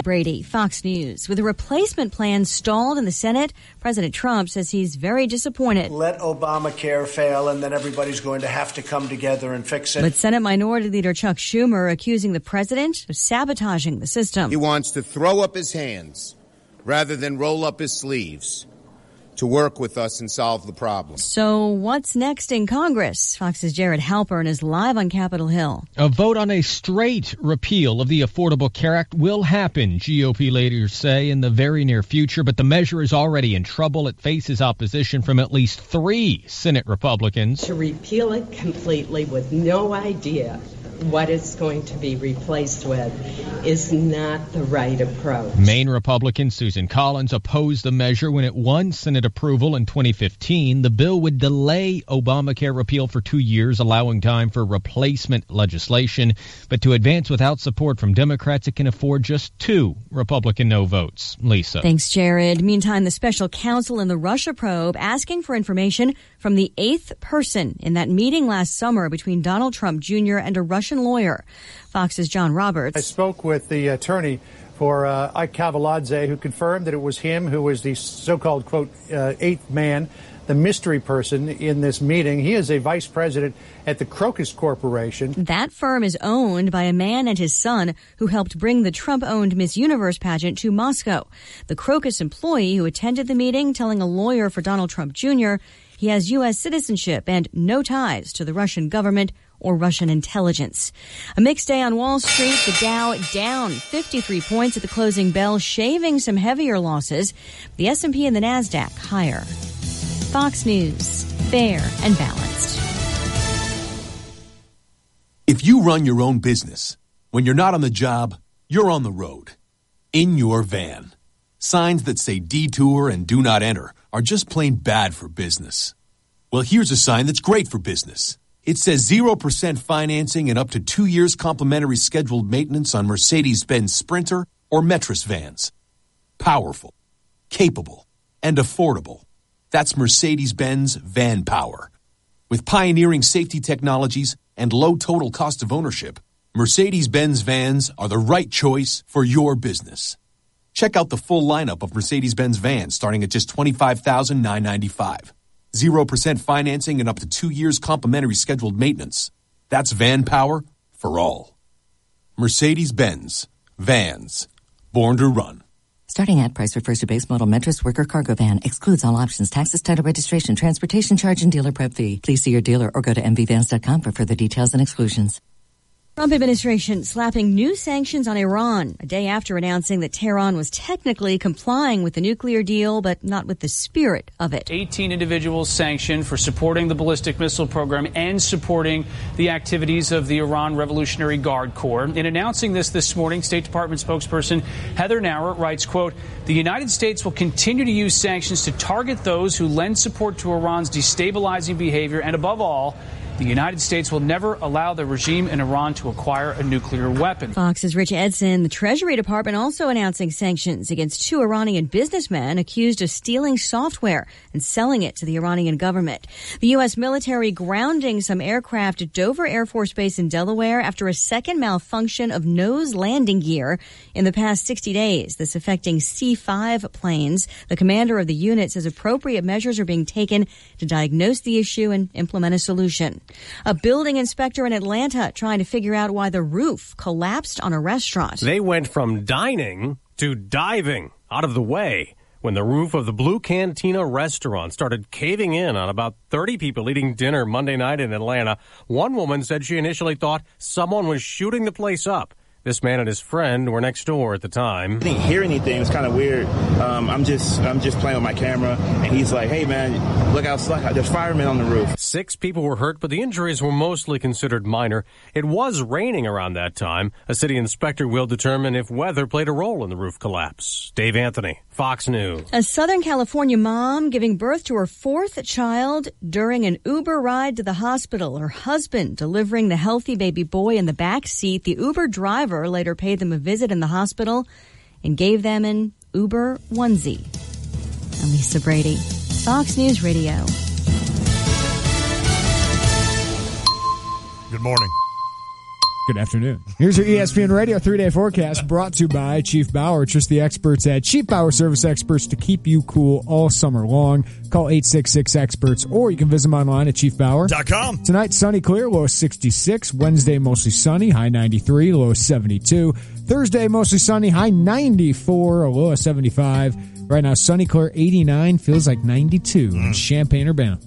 Brady, Fox News. With a replacement plan stalled in the Senate, President Trump says he's very disappointed. Let Obamacare fail, and then everybody's going to have to come together and fix it. But Senate Minority Leader Chuck Schumer accusing the president of sabotaging the system. He wants to throw up his hands rather than roll up his sleeves to work with us and solve the problem. So what's next in Congress? Fox's Jared Halpern is live on Capitol Hill. A vote on a straight repeal of the Affordable Care Act will happen, GOP leaders say, in the very near future. But the measure is already in trouble. It faces opposition from at least 3 Senate Republicans. To repeal it completely with no idea what it's going to be replaced with is not the right approach. Maine Republican Susan Collins opposed the measure when it won Senate approval in 2015. The bill would delay Obamacare repeal for 2 years, allowing time for replacement legislation. But to advance without support from Democrats, it can afford just 2 Republican no votes. Lisa. Thanks, Jared. Meantime, the special counsel in the Russia probe asking for information from the 8th person in that meeting last summer between Donald Trump Jr. and a Russian lawyer. Fox's John Roberts. I spoke with the attorney for Ike Kavaladze, who confirmed that it was him who was the so-called, quote, 8th man, the mystery person in this meeting. He is a vice president at the Crocus Corporation. That firm is owned by a man and his son who helped bring the Trump-owned Miss Universe pageant to Moscow. The Crocus employee who attended the meeting telling a lawyer for Donald Trump Jr. he has U.S. citizenship and no ties to the Russian government or Russian intelligence. A mixed day on Wall Street, the Dow down 53 points at the closing bell, shaving some heavier losses. The S&P and the Nasdaq higher. Fox News, fair and balanced. If you run your own business, when you're not on the job, you're on the road. In your van. Signs that say detour and do not enter are just plain bad for business. Well, here's a sign that's great for business. It says 0% financing and up to 2 years complimentary scheduled maintenance on Mercedes-Benz Sprinter or Metris vans. Powerful, capable, and affordable. That's Mercedes-Benz Van Power. With pioneering safety technologies and low total cost of ownership, Mercedes-Benz vans are the right choice for your business. Check out the full lineup of Mercedes-Benz vans starting at just $25,995. 0% financing and up to 2 years complimentary scheduled maintenance. That's van power for all. Mercedes-Benz. Vans. Born to run. Starting at price refers to base model Metris worker cargo van. Excludes all options, taxes, title, registration, transportation charge, and dealer prep fee. Please see your dealer or go to mvvans.com for further details and exclusions. Trump administration slapping new sanctions on Iran a day after announcing that Tehran was technically complying with the nuclear deal, but not with the spirit of it. 18 individuals sanctioned for supporting the ballistic missile program and supporting the activities of the Iran Revolutionary Guard Corps. In announcing this morning, State Department spokesperson Heather Nauert writes, quote, "The United States will continue to use sanctions to target those who lend support to Iran's destabilizing behavior, and above all, the United States will never allow the regime in Iran to acquire a nuclear weapon." Fox's Rich Edson. The Treasury Department also announcing sanctions against 2 Iranian businessmen accused of stealing software and selling it to the Iranian government. The U.S. military grounding some aircraft at Dover Air Force Base in Delaware after a second malfunction of nose landing gear in the past 60 days. This affecting C-5 planes. The commander of the unit says appropriate measures are being taken to diagnose the issue and implement a solution. A building inspector in Atlanta trying to figure out why the roof collapsed on a restaurant. They went from dining to diving out of the way when the roof of the Blue Cantina restaurant started caving in on about 30 people eating dinner Monday night in Atlanta. One woman said she initially thought someone was shooting the place up. This man and his friend were next door at the time. I didn't hear anything. It's kind of weird. I'm just playing with my camera, and he's like, "Hey, man, look outside. There's firemen on the roof." 6 people were hurt, but the injuries were mostly considered minor. It was raining around that time. A city inspector will determine if weather played a role in the roof collapse. Dave Anthony, Fox News. A Southern California mom giving birth to her 4th child during an Uber ride to the hospital. Her husband delivering the healthy baby boy in the back seat. The Uber driver later paid them a visit in the hospital and gave them an Uber onesie. I'm Lisa Brady, Fox News Radio. Good morning. Good afternoon. Here's your ESPN Radio 3-day forecast brought to you by Chief Bauer. Trust the experts at Chief Bauer Service Experts to keep you cool all summer long. Call 866-EXPERTS or you can visit them online at chiefbauer.com. Tonight, sunny clear, low of 66. Wednesday, mostly sunny, high 93, low of 72. Thursday, mostly sunny, high 94, low of 75. Right now, sunny clear, 89, feels like 92 in Champaign-Urbana.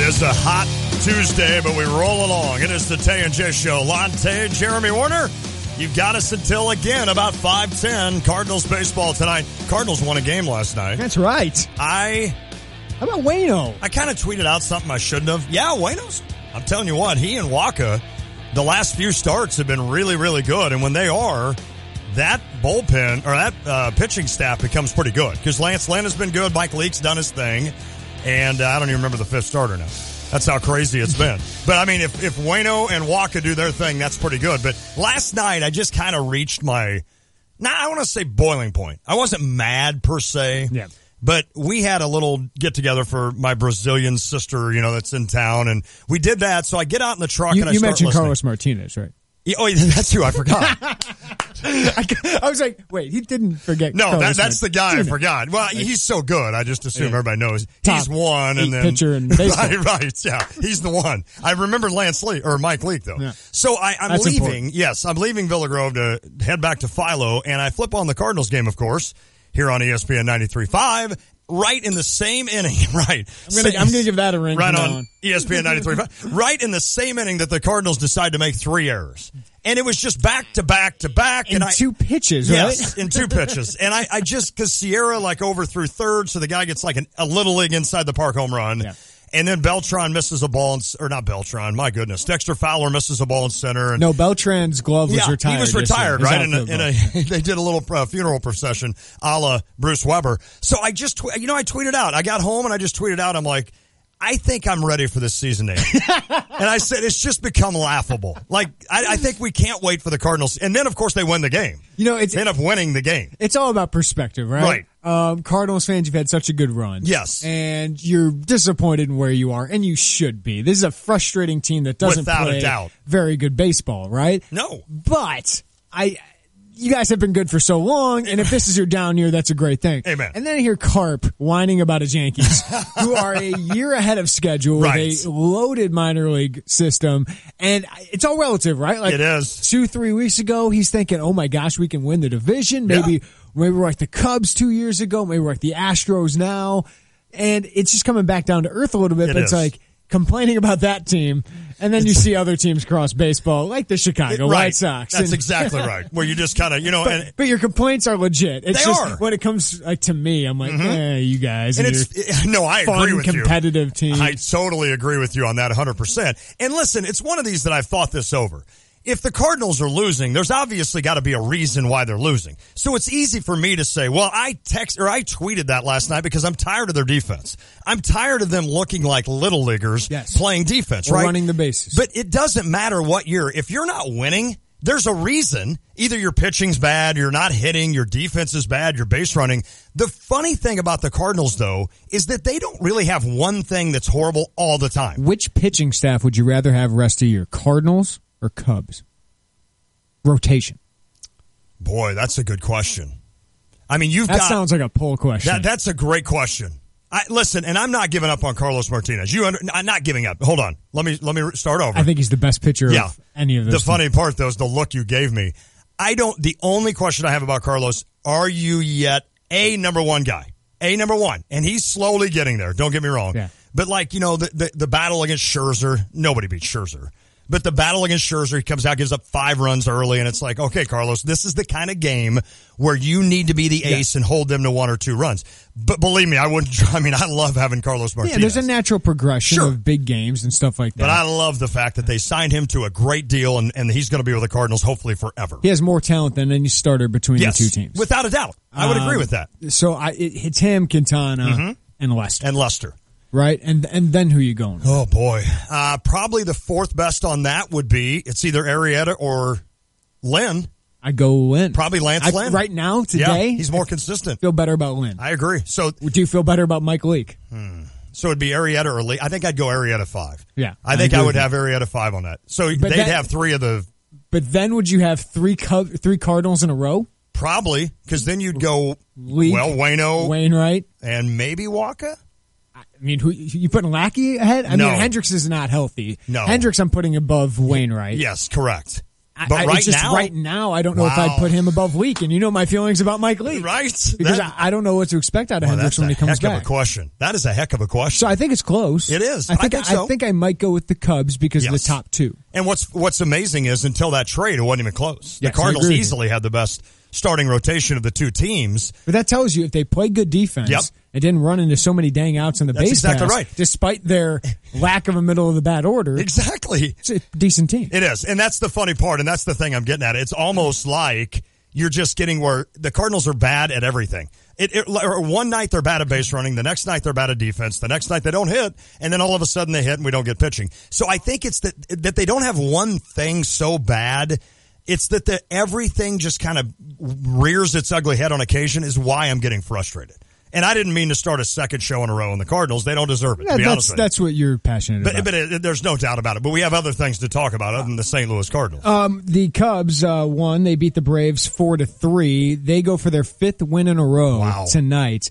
It's a hot Tuesday, but we roll along. It is the Tay and J Show. Lonte, Jeremy Warner, you've got us until, again, about 5:10. Cardinals baseball tonight. Cardinals won a game last night. That's right. How about Waino? I kind of tweeted out something I shouldn't have. Yeah, Waino's. I'm telling you what, he and Waka, the last few starts have been really, really good. And when they are, that bullpen, or that pitching staff becomes pretty good. Because Lance Lynn has been good. Mike Leake's done his thing. And I don't even remember the fifth starter now. That's how crazy it's been. But, I mean, if Waino and Waka do their thing, that's pretty good. But last night, I just kind of reached I want to say boiling point. I wasn't mad, per se. Yeah. But we had a little get-together for my Brazilian sister, that's in town. And we did that. So I get out in the truck and I start listening. You mentioned Carlos Martinez, right? Oh, that's who I forgot. I was like, wait, he didn't forget. No, that's the guy I forgot. Well, he's so good. I just assume everybody knows. He's one, and then pitcher in baseball. Right, yeah, he's the one. I remember Lance Lee or Mike Leake though. Yeah. So I'm leaving. Important. Yes, I'm leaving Villa Grove to head back to Philo, and I flip on the Cardinals game, of course, here on ESPN 93.5. Right in the same inning, right? I'm gonna give that a ring. Right on ESPN 93.5. Right in the same inning that the Cardinals decide to make 3 errors. And it was just back to back to back. In 2 pitches, right? Yes, in 2 pitches. And I just, because Sierra overthrew third, so the guy gets a little league inside the park home run. Yeah. And then Beltran misses a ball, or not Beltran, my goodness. Dexter Fowler misses a ball in center. And, no, Beltran's glove was retired. He was retired, right? They did a little funeral procession a la Bruce Weber. So I just, I tweeted out. I got home and I just tweeted out, I'm like, I think I'm ready for this season to end. And I said, it's just become laughable. I think we can't wait for the Cardinals. And then, of course, they win the game. They end up winning the game. It's all about perspective, right? Right. Cardinals fans, you've had such a good run. Yes. And you're disappointed in where you are, and you should be. This is a frustrating team that doesn't play very good baseball, right? No. But you guys have been good for so long, and if this is your down year, that's a great thing. Amen. And then I hear Carp whining about his Yankees, who are a year ahead of schedule with a loaded minor league system. And it's all relative, right? It is. 2-3 weeks ago, he's thinking, oh my gosh, we can win the division. Maybe we're like the Cubs 2 years ago. Maybe we're like the Astros now. And it's just coming back down to earth a little bit. But it's like complaining about that team, and then you see other teams across baseball, like the Chicago White Sox. That's exactly right. Where you just kind of, But your complaints are legit. It's they just, are. When it comes to me, I'm like, you guys. And I agree with you. Competitive team. I totally agree with you on that 100%. And listen, it's one of these that I've thought this over. If the Cardinals are losing, there's obviously got to be a reason why they're losing. So it's easy for me to say, well, I tweeted that last night because I'm tired of their defense. I'm tired of them looking like little leaguers playing defense, right? Running the bases. But it doesn't matter what year. If you're not winning, there's a reason. Either your pitching's bad, you're not hitting, your defense is bad, you're base running. The funny thing about the Cardinals, though, is that they don't really have one thing that's horrible all the time. Which pitching staff would you rather have rest of year, Cardinals or Cubs? Rotation. Boy, that's a good question. I mean, that sounds like a poll question. That's a great question. Listen, and I'm not giving up on Carlos Martinez. I'm not giving up. Hold on. Let me start over. I think he's the best pitcher of any of those. The funny part, though, is the look you gave me. The only question I have about Carlos, are you yet a number one guy? A number one. And he's slowly getting there. Don't get me wrong. Yeah. But the battle against Scherzer, nobody beats Scherzer. But the battle against Scherzer, he comes out, gives up 5 runs early, and it's like, okay, Carlos, this is the kind of game where you need to be the ace and hold them to 1 or 2 runs. But believe me, I love having Carlos Martinez. Yeah, there's a natural progression of big games and stuff like that. But I love the fact that they signed him to a great deal, and he's going to be with the Cardinals hopefully forever. He has more talent than any starter between the two teams. Without a doubt. I would agree with that. So it's him, Quintana, and Lester. Right, and then who are you going with? Oh, boy. Probably the 4th best on that would be, it's either Arrieta or Lynn. I go Lynn. Probably Lance Lynn. Right now, today. Yeah, he's more consistent. Feel better about Lynn. I agree. So, do you feel better about Mike Leake? So it'd be Arrieta or Lee. I think I'd go Arrieta 5. Yeah. I think I would have Arrieta 5 on that. So they'd have 3 of the. But then would you have three Cardinals in a row? Probably, because then you'd go, Leake, Wainwright, and maybe Walker. I mean, who you putting Lackey ahead? I mean, Hendricks is not healthy. No. Hendricks I'm putting above Wainwright. Yes, correct. But right now, I don't know if I'd put him above Leake, and you know my feelings about Mike Leake. Right. Because I don't know what to expect out of Hendricks when he comes back. That's a heck of a question. That is a heck of a question. So I think it's close. It is. I think I might go with the Cubs because of the top 2. And what's amazing is until that trade, it wasn't even close. Yes, the Cardinals easily had the best starting rotation of the 2 teams. But that tells you if they play good defense and didn't run into so many dang outs in the base exactly pass, right. despite their lack of a middle of the bat order. Exactly. It's a decent team. It is. And that's the funny part, and that's the thing I'm getting at. It's almost like you're just getting where the Cardinals are bad at everything. Or one night they're bad at base running, the next night they're bad at defense, the next night they don't hit, and then all of a sudden they hit and we don't get pitching. So I think it's that they don't have one thing so bad. It's that everything just kind of rears its ugly head on occasion is why I'm getting frustrated. And I didn't mean to start a second show in a row on the Cardinals. They don't deserve it, to be honest with you. That's what you're passionate about. But there's no doubt about it. But we have other things to talk about other than the St. Louis Cardinals. The Cubs won. They beat the Braves 4-3. They go for their 5th win in a row tonight,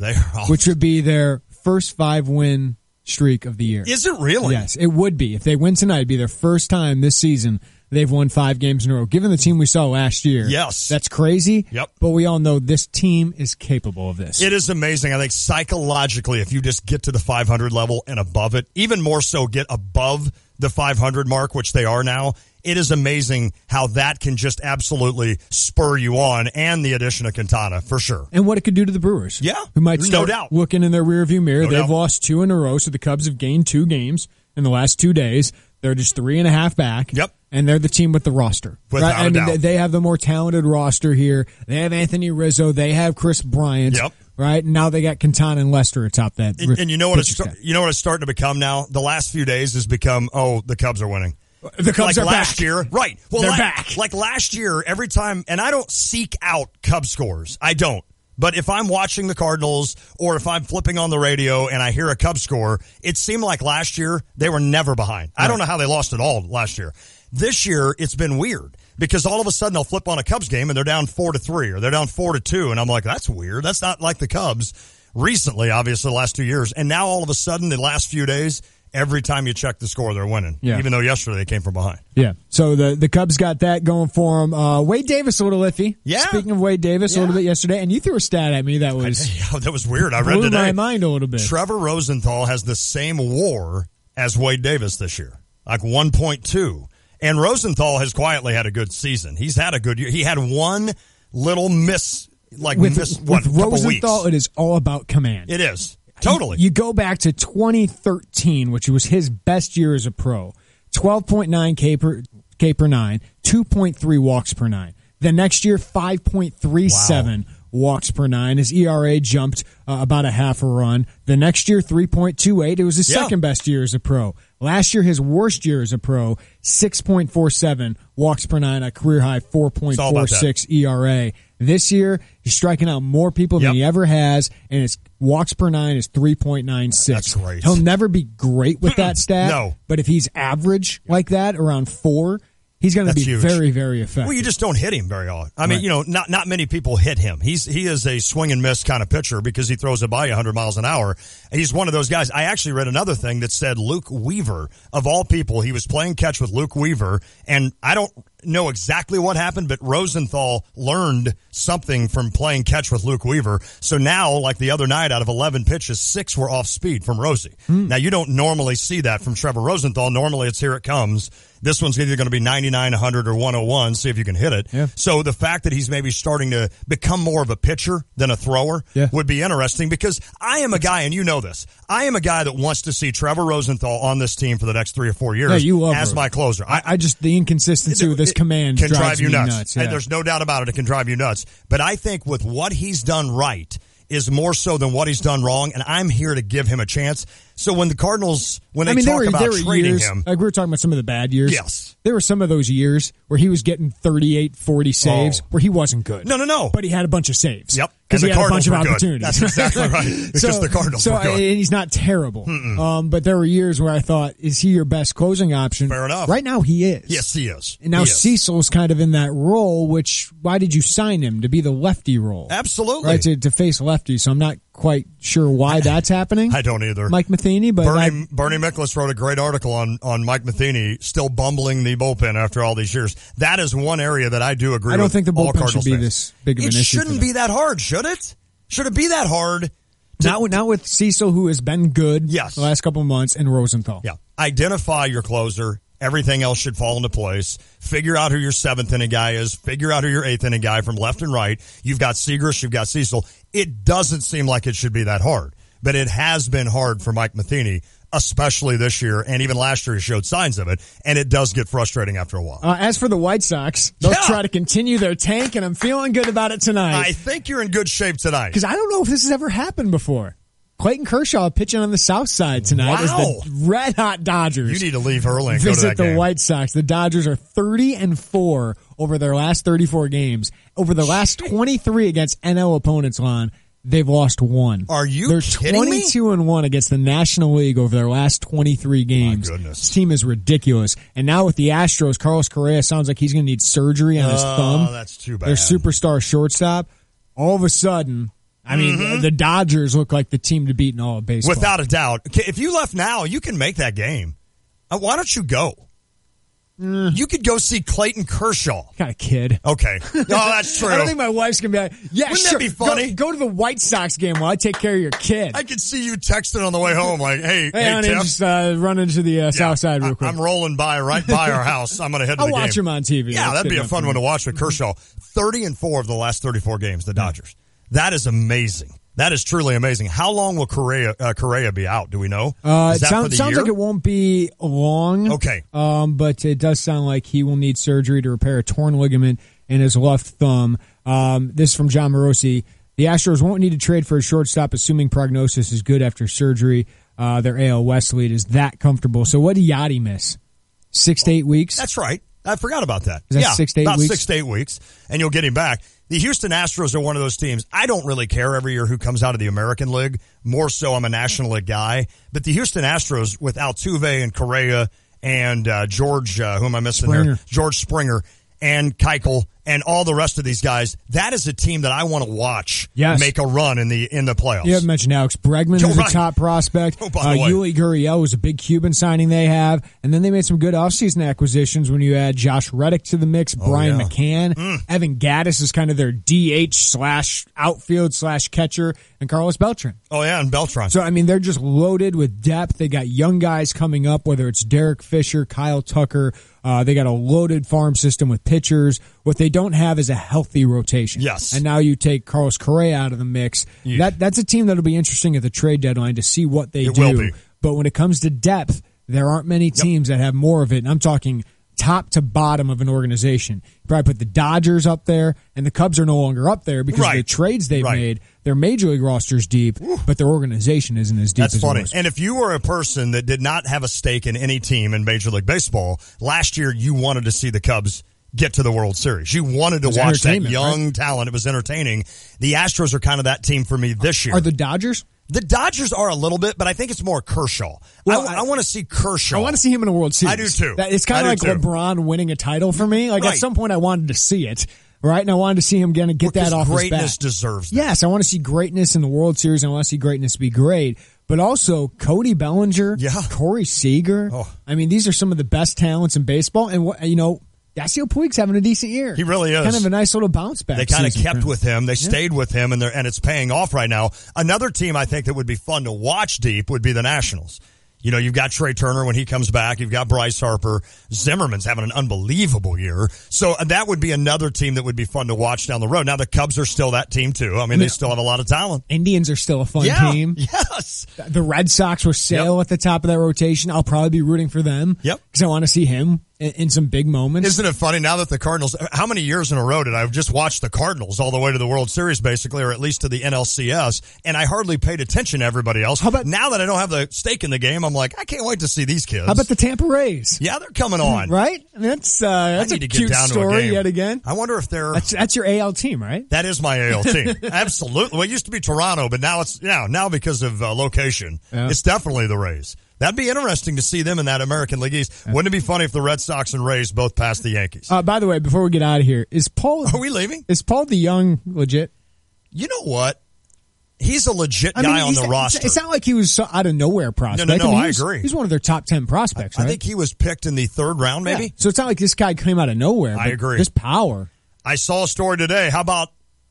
which would be their first 5-win streak of the year. Is it really? Yes, it would be. If they win tonight, it'd be their first time this season they've won 5 games in a row. Given the team we saw last year, yes, that's crazy. Yep. But we all know this team is capable of this. It is amazing. I think psychologically, if you just get to the 500 level and above it, even more so get above the 500 mark, which they are now, it is amazing how that can just absolutely spur you on, and the addition of Quintana, for sure. And what it could do to the Brewers. Yeah, who might start looking in their rearview mirror. They've lost 2 in a row, so the Cubs have gained 2 games in the last 2 days. They're just 3.5 back. Yep. And they're the team with the roster. Without a doubt. They have the more talented roster here. They have Anthony Rizzo. They have Chris Bryant. Yep. Right? And now they got Quintana and Lester atop that. And you know what it's starting to become now? The last few days has become, the Cubs are winning. The Cubs are last back. year. Right. Well, they're back. Like last year, every time, and I don't seek out Cubs scores. I don't. But if I'm watching the Cardinals or if I'm flipping on the radio and I hear a Cubs score, it seemed like last year they were never behind. Right. I don't know how they lost it all last year. This year, it's been weird because all of a sudden I'll flip on a Cubs game and they're down 4-3 or they're down 4-2. And I'm like, that's weird. That's not like the Cubs recently, obviously, the last 2 years. And now all of a sudden, the last few days, every time you check the score, they're winning. Yeah. Even though yesterday they came from behind. Yeah. So the Cubs got that going for them. Wade Davis a little iffy. Yeah. Speaking of Wade Davis, a little bit yesterday, and you threw a stat at me that was weird. I read today. Blew my mind a little bit. Trevor Rosenthal has the same WAR as Wade Davis this year, like 1.2. And Rosenthal has quietly had a good season. He's had a good year. He had one little miss, with Rosenthal, it is all about command. It is. Totally. You go back to 2013, which was his best year as a pro. 12.9 K per 9, 2.3 walks per 9. The next year, 5.37 walks per 9. His ERA jumped about a half a run. The next year, 3.28. It was his second best year as a pro. Last year, his worst year as a pro, 6.47 walks per 9, a career high 4.46 ERA. This year, he's striking out more people than he ever has, and his walks per 9 is 3.96. That's great. He'll never be great with that stat. No. But if he's average like that, around 4, he's going to be huge. very, very effective. Well, you just don't hit him very often. I mean, not many people hit him. He is a swing and miss kind of pitcher because he throws it by 100 miles an hour. He's one of those guys. I actually read another thing that said Luke Weaver, of all people, he was playing catch with Luke Weaver, and I don't know exactly what happened, but Rosenthal learned something from playing catch with Luke Weaver. So now, like the other night, out of 11 pitches, 6 were off speed from Rosie. Now, you don't normally see that from Trevor Rosenthal. Normally, it's here it comes. This one's either going to be 99, 100, or 101. See if you can hit it. Yeah. So the fact that he's maybe starting to become more of a pitcher than a thrower would be interesting because I am a guy, and you know this, I am a guy that wants to see Trevor Rosenthal on this team for the next 3 or 4 years as my closer. I just, the inconsistency with this command can drives you me nuts. Yeah. And there's no doubt about it. It can drive you nuts. But I think with what he's done right is more so than what he's done wrong, and I'm here to give him a chance. So when the Cardinals, when they talk about trading years, him. like we were talking about some of the bad years. Yes. There were some of those years where he was getting 38, 40 saves where he wasn't good. No. But he had a bunch of saves. Yep. Because he had a bunch of opportunities. That's exactly right. Because the Cardinals were good. And he's not terrible. But there were years where I thought, is he your best closing option? Fair enough. Right now he is. Yes, he is. And now Cecil's kind of in that role, which, why did you sign him? To be the lefty role. Absolutely. Right, to face lefty. So I'm not quite sure why that's happening. I don't either. Mike Matheny, but Bernie Miklasz wrote a great article on Mike Matheny still bumbling the bullpen after all these years. That is one area that I do agree with. I don't think the bullpen Cardinals should be fans. this big of an issue. It shouldn't be that hard, should it? Should it be that hard? Not with Cecil, who has been good the last couple of months, and Rosenthal. Yeah. Identify your closer. Everything else should fall into place. Figure out who your seventh inning guy is. Figure out who your eighth inning guy from left and right. You've got Segras. You've got Cecil. It doesn't seem like it should be that hard, but it has been hard for Mike Matheny, especially this year, and even last year he showed signs of it, and it does get frustrating after a while. As for the White Sox, they'll try to continue their tank, and I'm feeling good about it tonight. I think you're in good shape tonight. Because I don't know if this has ever happened before. Clayton Kershaw pitching on the south side tonight as the red-hot Dodgers. You need to leave early and go to that visit the game. White Sox. The Dodgers are 30-4 over their last 34 games. Over the last 23 against NL opponents, Lon, they've lost one. Are you They're kidding me? 22-1 against the National League over their last 23 games. My goodness. This team is ridiculous. And now with the Astros, Carlos Correa sounds like he's going to need surgery on his thumb. Oh, that's too bad. Their superstar shortstop. All of a sudden, I mean, the Dodgers look like the team to beat in all of baseball. Without a doubt. If you left now, you can make that game. Why don't you go? You could go see Clayton Kershaw. Got a kid. Okay. No, that's true. I don't think my wife's going to be like, yeah, Wouldn't sure. that be funny? Go to the White Sox game while I take care of your kid. I could see you texting on the way home like, hey honey, Tiff. just run into the south side real quick. I'm rolling right by our house. I'm going to head to the game. I'll watch him on TV. Yeah, that'd be a fun one to watch with Kershaw. 30-4 of the last 34 games, the Dodgers. That is amazing. That is truly amazing. How long will Correa be out? Do we know? Is that for the sounds year? like it won't be long. Okay. But it does sound like he will need surgery to repair a torn ligament in his left thumb. This is from John Morosi. The Astros won't need to trade for a shortstop, assuming prognosis is good after surgery. Their AL West lead is that comfortable. So what did Yachty miss? 6 to 8 weeks? That's right. I forgot about that. Is that 6 to 8 about weeks? 6 to 8 weeks, and you'll get him back. The Houston Astros are one of those teams. I don't really care every year who comes out of the American League. More so, I'm a National League guy. But the Houston Astros, with Altuve and Correa and George, who am I missing there? George Springer and Keuchel and all the rest of these guys, that is a team that I want to watch make a run in the playoffs. You haven't mentioned Alex Bregman, who's a top prospect. Oh, by the way. Yuli Gurriel was a big Cuban signing they have. And then they made some good offseason acquisitions when you add Josh Reddick to the mix, Brian McCann. Evan Gattis is kind of their DH/outfield/catcher, and Carlos Beltran. Oh, yeah, and Beltran. So, I mean, they're just loaded with depth. They got young guys coming up, whether it's Derek Fisher, Kyle Tucker. They got a loaded farm system with pitchers. What they don't have is a healthy rotation. Yes. And now you take Carlos Correa out of the mix. Yeah. That's a team that'll be interesting at the trade deadline to see what they It do. will be. But when it comes to depth, there aren't many teams that have more of it. And I'm talking top to bottom of an organization. You probably put the Dodgers up there, and the Cubs are no longer up there because of the trades they've made. Their major league roster's deep, but their organization isn't as deep as funny. yours. And if you were a person that did not have a stake in any team in Major League Baseball, last year you wanted to see the Cubs get to the World Series. You wanted to watch that young talent. It was entertaining. The Astros are kind of that team for me this year. Are the Dodgers? The Dodgers are a little bit, but I think it's more Kershaw. Well, I want to see Kershaw. I want to see him in a World Series. I do too. It's kind of like LeBron winning a title for me. Like at some point I wanted to see it. Right? And I wanted to see him get that off his back. Greatness deserves that. Yes, I want to see greatness in the World Series. And I want to see greatness be great. But also Cody Bellinger, Corey Seager. I mean, these are some of the best talents in baseball. And, Yasiel Puig's having a decent year. He really is. Kind of a nice little bounce back. They kind of kept with him. They stayed with him, and it's paying off right now. Another team I think that would be fun to watch deep would be the Nationals. You know, you've got Trey Turner when he comes back. You've got Bryce Harper. Zimmerman's having an unbelievable year. So that would be another team that would be fun to watch down the road. Now, the Cubs are still that team, too. I mean, they still have a lot of talent. Indians are still a fun team. Yes. The Red Sox with Sale at the top of that rotation. I'll probably be rooting for them. Yep. Because I want to see him in some big moments. Isn't it funny now that the Cardinals, how many years in a row did I just watch the Cardinals all the way to the World Series, basically, or at least to the NLCS, and I hardly paid attention to everybody else. How about now that I don't have the stake in the game, I'm like, I can't wait to see these kids. How about the Tampa Rays? Yeah, they're coming on. Right? I mean, that's a cute story yet again. I wonder if they're... That's your AL team, right? That is my AL team. Absolutely. Well, it used to be Toronto, but now it's, now because of location, it's definitely the Rays. That'd be interesting to see them in that American League East. Wouldn't it be funny if the Red Sox and Rays both passed the Yankees? By the way, before we get out of here, is Paul... Are we leaving? Is Paul DeYoung legit? You know what? He's a legit guy on the roster. It's not like he was out of nowhere prospect. No, I agree. He's one of their top 10 prospects, right? I think he was picked in the 3rd round, maybe. Yeah. So it's not like this guy came out of nowhere. I agree. This power. I saw a story today. How about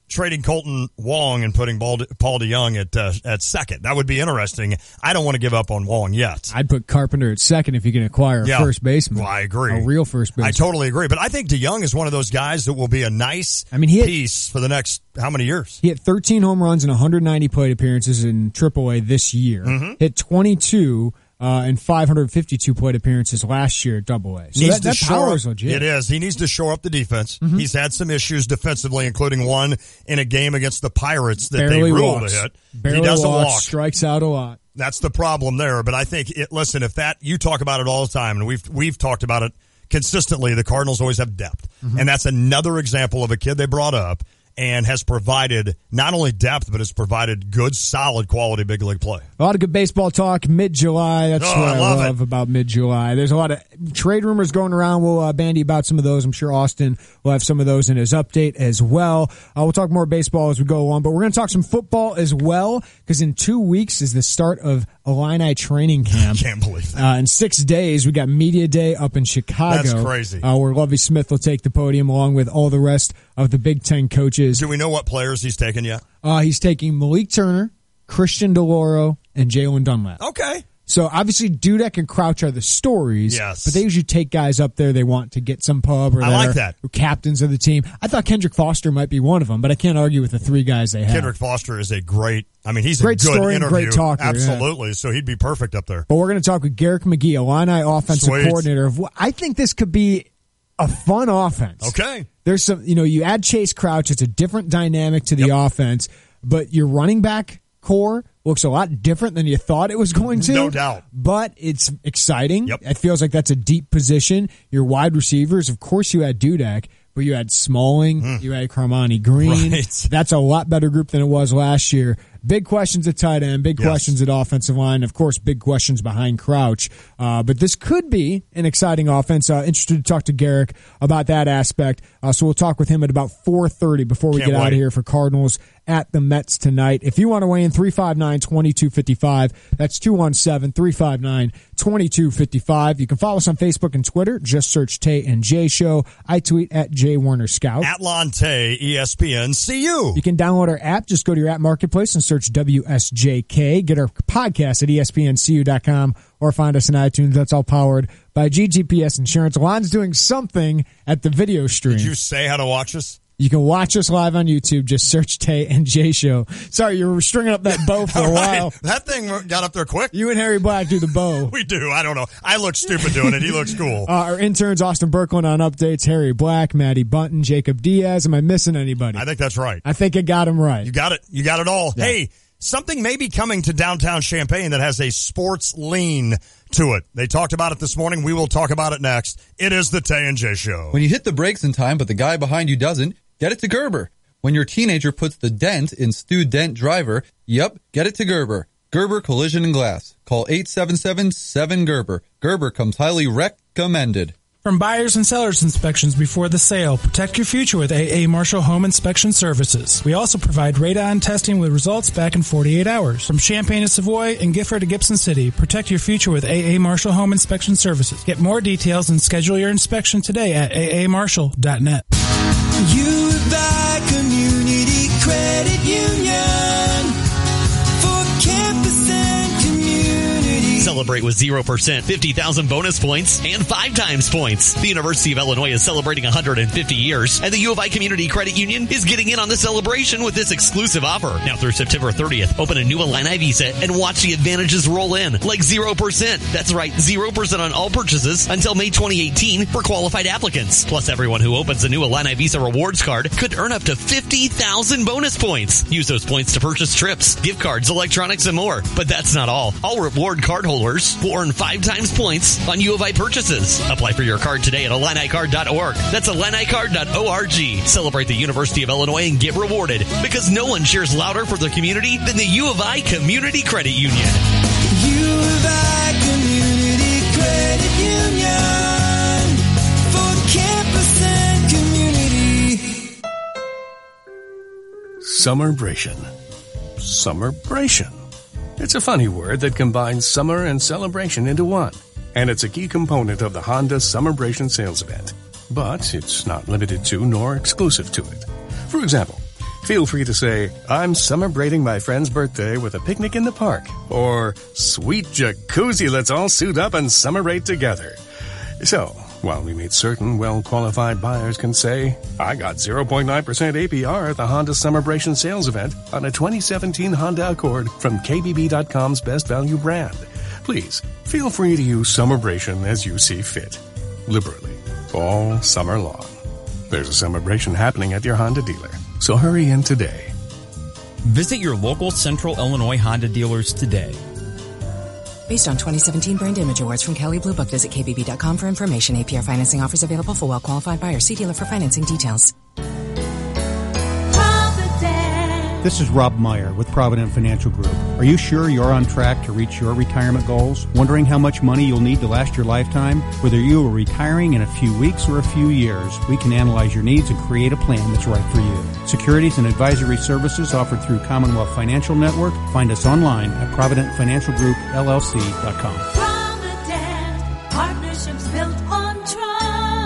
trading Colton Wong and putting Paul DeYoung at second? That would be interesting. I don't want to give up on Wong yet. I'd put Carpenter at second if you can acquire a first baseman. Well, I agree. A real first baseman. I totally agree. But I think DeYoung is one of those guys that will be a nice piece for the next how many years? He hit 13 home runs and 190 plate appearances in AAA this year. Mm-hmm. Hit 22 and 552 plate appearances last year at AA. So that power is legit. It is. He needs to shore up the defense. Mm-hmm. He's had some issues defensively, including one in a game against the Pirates that they ruled to hit. Barely he doesn't walk. Strikes out a lot. That's the problem there. But I think, listen, if that, you talk about it all the time, and we've talked about it consistently, the Cardinals always have depth. Mm-hmm. And that's another example of a kid they brought up and has provided not only depth, but has provided good, solid, quality big league play. A lot of good baseball talk mid-July. That's what I love about mid-July. There's a lot of trade rumors going around. We'll bandy about some of those. I'm sure Austin will have some of those in his update as well. We'll talk more baseball as we go along, but we're going to talk some football as well, because in 2 weeks is the start of Illini training camp. I can't believe that. In 6 days, we got Media Day up in Chicago. That's crazy. Where Lovie Smith will take the podium along with all the rest of the Big Ten coaches. Do we know what players he's taken yet? He's taking Malik Turner, Christian DeLauro, and Jalen Dunlap. Okay. So obviously Dudek and Crouch are the stories, yes, but they usually take guys up there they want to get some pub or I like that. Captains of the team. I thought Kendrick Foster might be one of them, but I can't argue with the 3 guys they have. Kendrick Foster is a great, he's great a good story interview. And great talker. Absolutely. Yeah. So he'd be perfect up there. But we're going to talk with Garrick McGee, Illini offensive coordinator. I think this could be a fun offense. Okay. There's some, you add Chase Crouch, it's a different dynamic to the offense, but your running back core looks a lot different than you thought it was going to. No doubt. But it's exciting. Yep. It feels like that's a deep position. Your wide receivers, of course you had Dudek, but you had Smalling, you had Carmani Green. Right. That's a lot better group than it was last year. Big questions at tight end, big questions at offensive line, of course, big questions behind Crouch. But this could be an exciting offense. Interested to talk to Garrick about that aspect. So we'll talk with him at about 4:30 before we get out of here for Cardinals at the Mets tonight. If you want to weigh in, 359-2255. That's 217-359-2255. You can follow us on Facebook and Twitter. Just search Tay and J Show. I tweet at J Warner Scout. At Lonte, ESPN, CU. You can download our app. Just go to your app marketplace and search WSJK. Get our podcast at ESPNCU.com or find us in iTunes. That's all powered by GGPS Insurance. Lon's doing something at the video stream. Did you say how to watch us? You can watch us live on YouTube. Just search Tay and J Show. Sorry, you were stringing up that bow for a while. That thing got up there quick. You and Harry Black do the bow. We do. I don't know. I look stupid doing it. He looks cool. Our interns, Austin Berkland on updates, Harry Black, Maddie Bunton, Jacob Diaz. Am I missing anybody? I think that's right. I think I got him right. You got it. You got it all. Yeah. Hey, something may be coming to downtown Champaign that has a sports lean to it. They talked about it this morning. We will talk about it next. It is the Tay and J Show. When you hit the brakes in time, but the guy behind you doesn't, get it to Gerber. When your teenager puts the dent in Stu Dent Driver, get it to Gerber. Gerber Collision and Glass. Call 877-7-GERBER. Gerber comes highly recommended. From buyers and sellers inspections before the sale, protect your future with AA Marshall Home Inspection Services. We also provide radon testing with results back in 48 hours. From Champaign to Savoy and Gifford to Gibson City, protect your future with AA Marshall Home Inspection Services. Get more details and schedule your inspection today at aamarshall.net. You buy Community Credit Union for campus and community. It's Celebrate with 0%, 50,000 bonus points, and 5 times points. The University of Illinois is celebrating 150 years, and the U of I Community Credit Union is getting in on the celebration with this exclusive offer. Now through September 30th, open a new Illini Visa and watch the advantages roll in, like 0%. That's right, 0% on all purchases until May 2018 for qualified applicants. Plus, everyone who opens a new Illini Visa rewards card could earn up to 50,000 bonus points. Use those points to purchase trips, gift cards, electronics, and more. But that's not all. All reward card holders will earn 5 times points on U of I purchases. Apply for your card today at IlliniCard.org. That's IlliniCard.org. Celebrate the University of Illinois and get rewarded, because no one cheers louder for their community than the U of I Community Credit Union. U of I Community Credit Union for campus and community. Summerbration. Summerbration. It's a funny word that combines summer and celebration into one, and it's a key component of the Honda Summerbration sales event. But it's not limited to nor exclusive to it. For example, feel free to say, I'm celebrating my friend's birthday with a picnic in the park, or sweet jacuzzi, let's all suit up and summerate together. So, while we made certain well-qualified buyers can say, I got 0.9% APR at the Honda Summerbration sales event on a 2017 Honda Accord from KBB.com's Best Value brand, please feel free to use Summerbration as you see fit, liberally, all summer long. There's a Summerbration happening at your Honda dealer, so hurry in today. Visit your local Central Illinois Honda dealers today. Based on 2017 Brand Image Awards from Kelley Blue Book, visit kbb.com for information. APR financing offers available for well-qualified buyers. See dealer for financing details. This is Rob Meyer with Provident Financial Group. Are you sure you're on track to reach your retirement goals? Wondering how much money you'll need to last your lifetime? Whether you are retiring in a few weeks or a few years, we can analyze your needs and create a plan that's right for you. Securities and advisory services offered through Commonwealth Financial Network. Find us online at ProvidentFinancialGroupLLC.com. Provident, partnerships built on trust.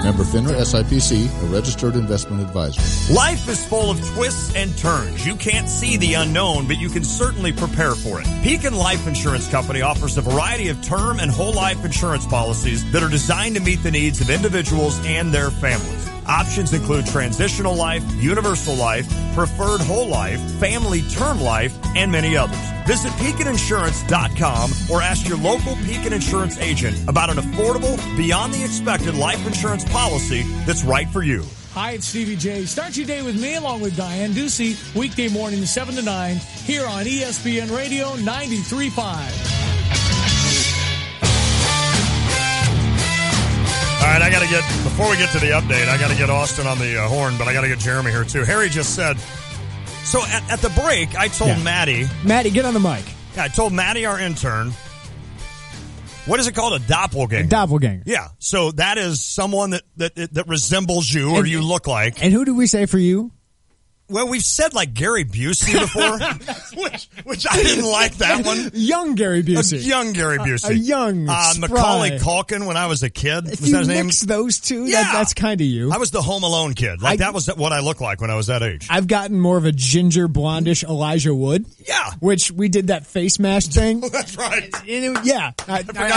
Member FINRA SIPC, a registered investment advisor. Life is full of twists and turns. You can't see the unknown, but you can certainly prepare for it. Pekin Life Insurance Company offers a variety of term and whole life insurance policies that are designed to meet the needs of individuals and their families. Options include transitional life, universal life, preferred whole life, family term life, and many others. Visit PekinInsurance.com or ask your local Pekin Insurance agent about an affordable, beyond the expected life insurance policy that's right for you. Hi, it's Stevie J. Start your day with me along with Diane Ducey, weekday mornings 7 to 9, here on ESPN Radio 93.5. All right, before we get to the update, I got to get Austin on the horn, but I got to get Jeremy here too. Harry just said, so at the break, I told Maddie, get on the mic. Yeah, I told Maddie, our intern, what is it called? A doppelganger. A doppelganger. Yeah, so that is someone that resembles you or you look like. And who do we say for you? Well, we've said like Gary Busey before, which I didn't like that one. Young Gary Busey. Young Gary Busey. A young, Macaulay Culkin when I was a kid. If was you that his name? mix those two, yeah. that's kind of you. I was the Home Alone kid. That was what I looked like when I was that age. I've gotten more of a ginger, blondish Elijah Wood. Yeah. Which we did that face mask thing. That's right. I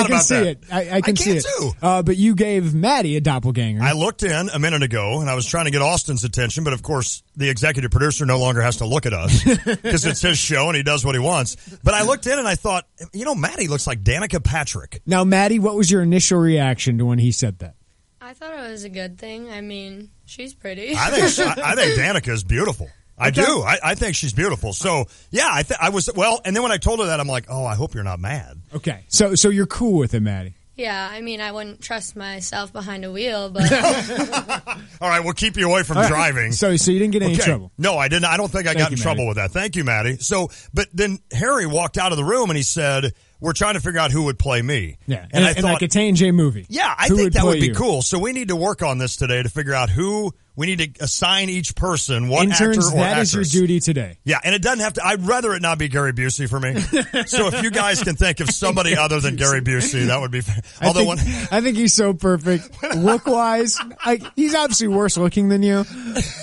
can see it. I can see it. Too. But you gave Maddie a doppelganger. I looked in a minute ago, and I was trying to get Austin's attention, but of course, the executive producer no longer has to look at us because it's his show and he does what he wants. But I looked in and I thought, Maddie looks like Danica Patrick. Now, Maddie, what was your initial reaction to when he said that? I thought it was a good thing. I mean, she's pretty. I think Danica is beautiful. I do. I think she's beautiful. So, yeah, I was, and then when I told her that, I'm like, oh, I hope you're not mad. Okay. So you're cool with it, Maddie? Yeah, I mean, I wouldn't trust myself behind a wheel, but... All right, we'll keep you away from driving. So you didn't get any trouble? No, I didn't. I don't think I got in trouble with that. Thank you, Maddie. So, but then Harry walked out of the room and he said, we're trying to figure out who would play me. Yeah, and I thought, like a Tay and J movie. Yeah, I think that would be cool. So we need to work on this today to figure out who... We need to assign each person one Interns, actor or that actress. is your duty today. Yeah, and it doesn't have to. I'd rather it not be Gary Busey for me. So if you guys can think of somebody other than Gary Busey, that would be. I think he's so perfect, look wise. He's obviously worse looking than you,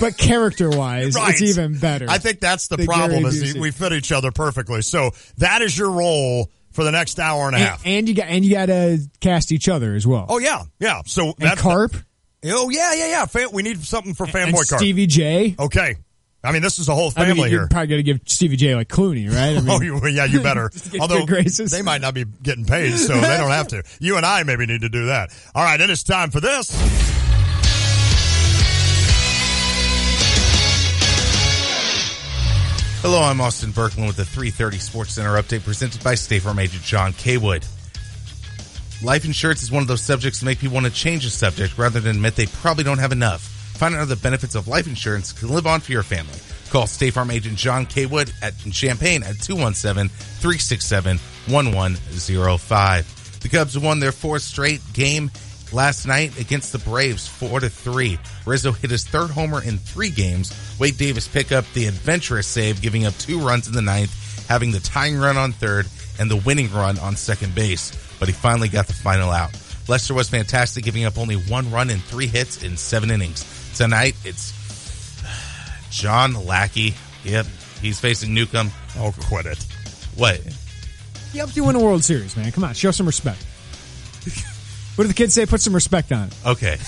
but character wise, it's even better. I think that's the problem. Is we fit each other perfectly. So that is your role for for the next hour and a half. And you got to cast each other as well. Oh, yeah. So and Carp. Oh, yeah. We need something for Fanboy Carp. Stevie J. Okay. I mean, this is a whole family here. You're probably got to give Stevie J like Clooney, right? I mean, you better. Although graces. They might not be getting paid, so they don't have to. You and I maybe need to do that. All right, it is time for this. Hello, I'm Austin Berkland with the 3:30 Sports Center update presented by State Farm agent John Kaywood. Life insurance is one of those subjects that make people want to change the subject rather than admit they probably don't have enough. Find out how the benefits of life insurance can live on for your family. Call State Farm agent John Kaywood in Champaign at 217-367-1105. The Cubs won their fourth straight game last night against the Braves 4-3. Rizzo hit his third homer in 3 games. Wade Davis picked up the adventurous save, giving up 2 runs in the ninth, having the tying run on third and the winning run on second base. But he finally got the final out. Lester was fantastic, giving up only 1 run and 3 hits in 7 innings. Tonight, it's John Lackey. Yep, he's facing Newcomb. Oh, quit it. What? You helped you win a World Series, man. Come on, show some respect. What do the kids say? Put some respect on it. Okay.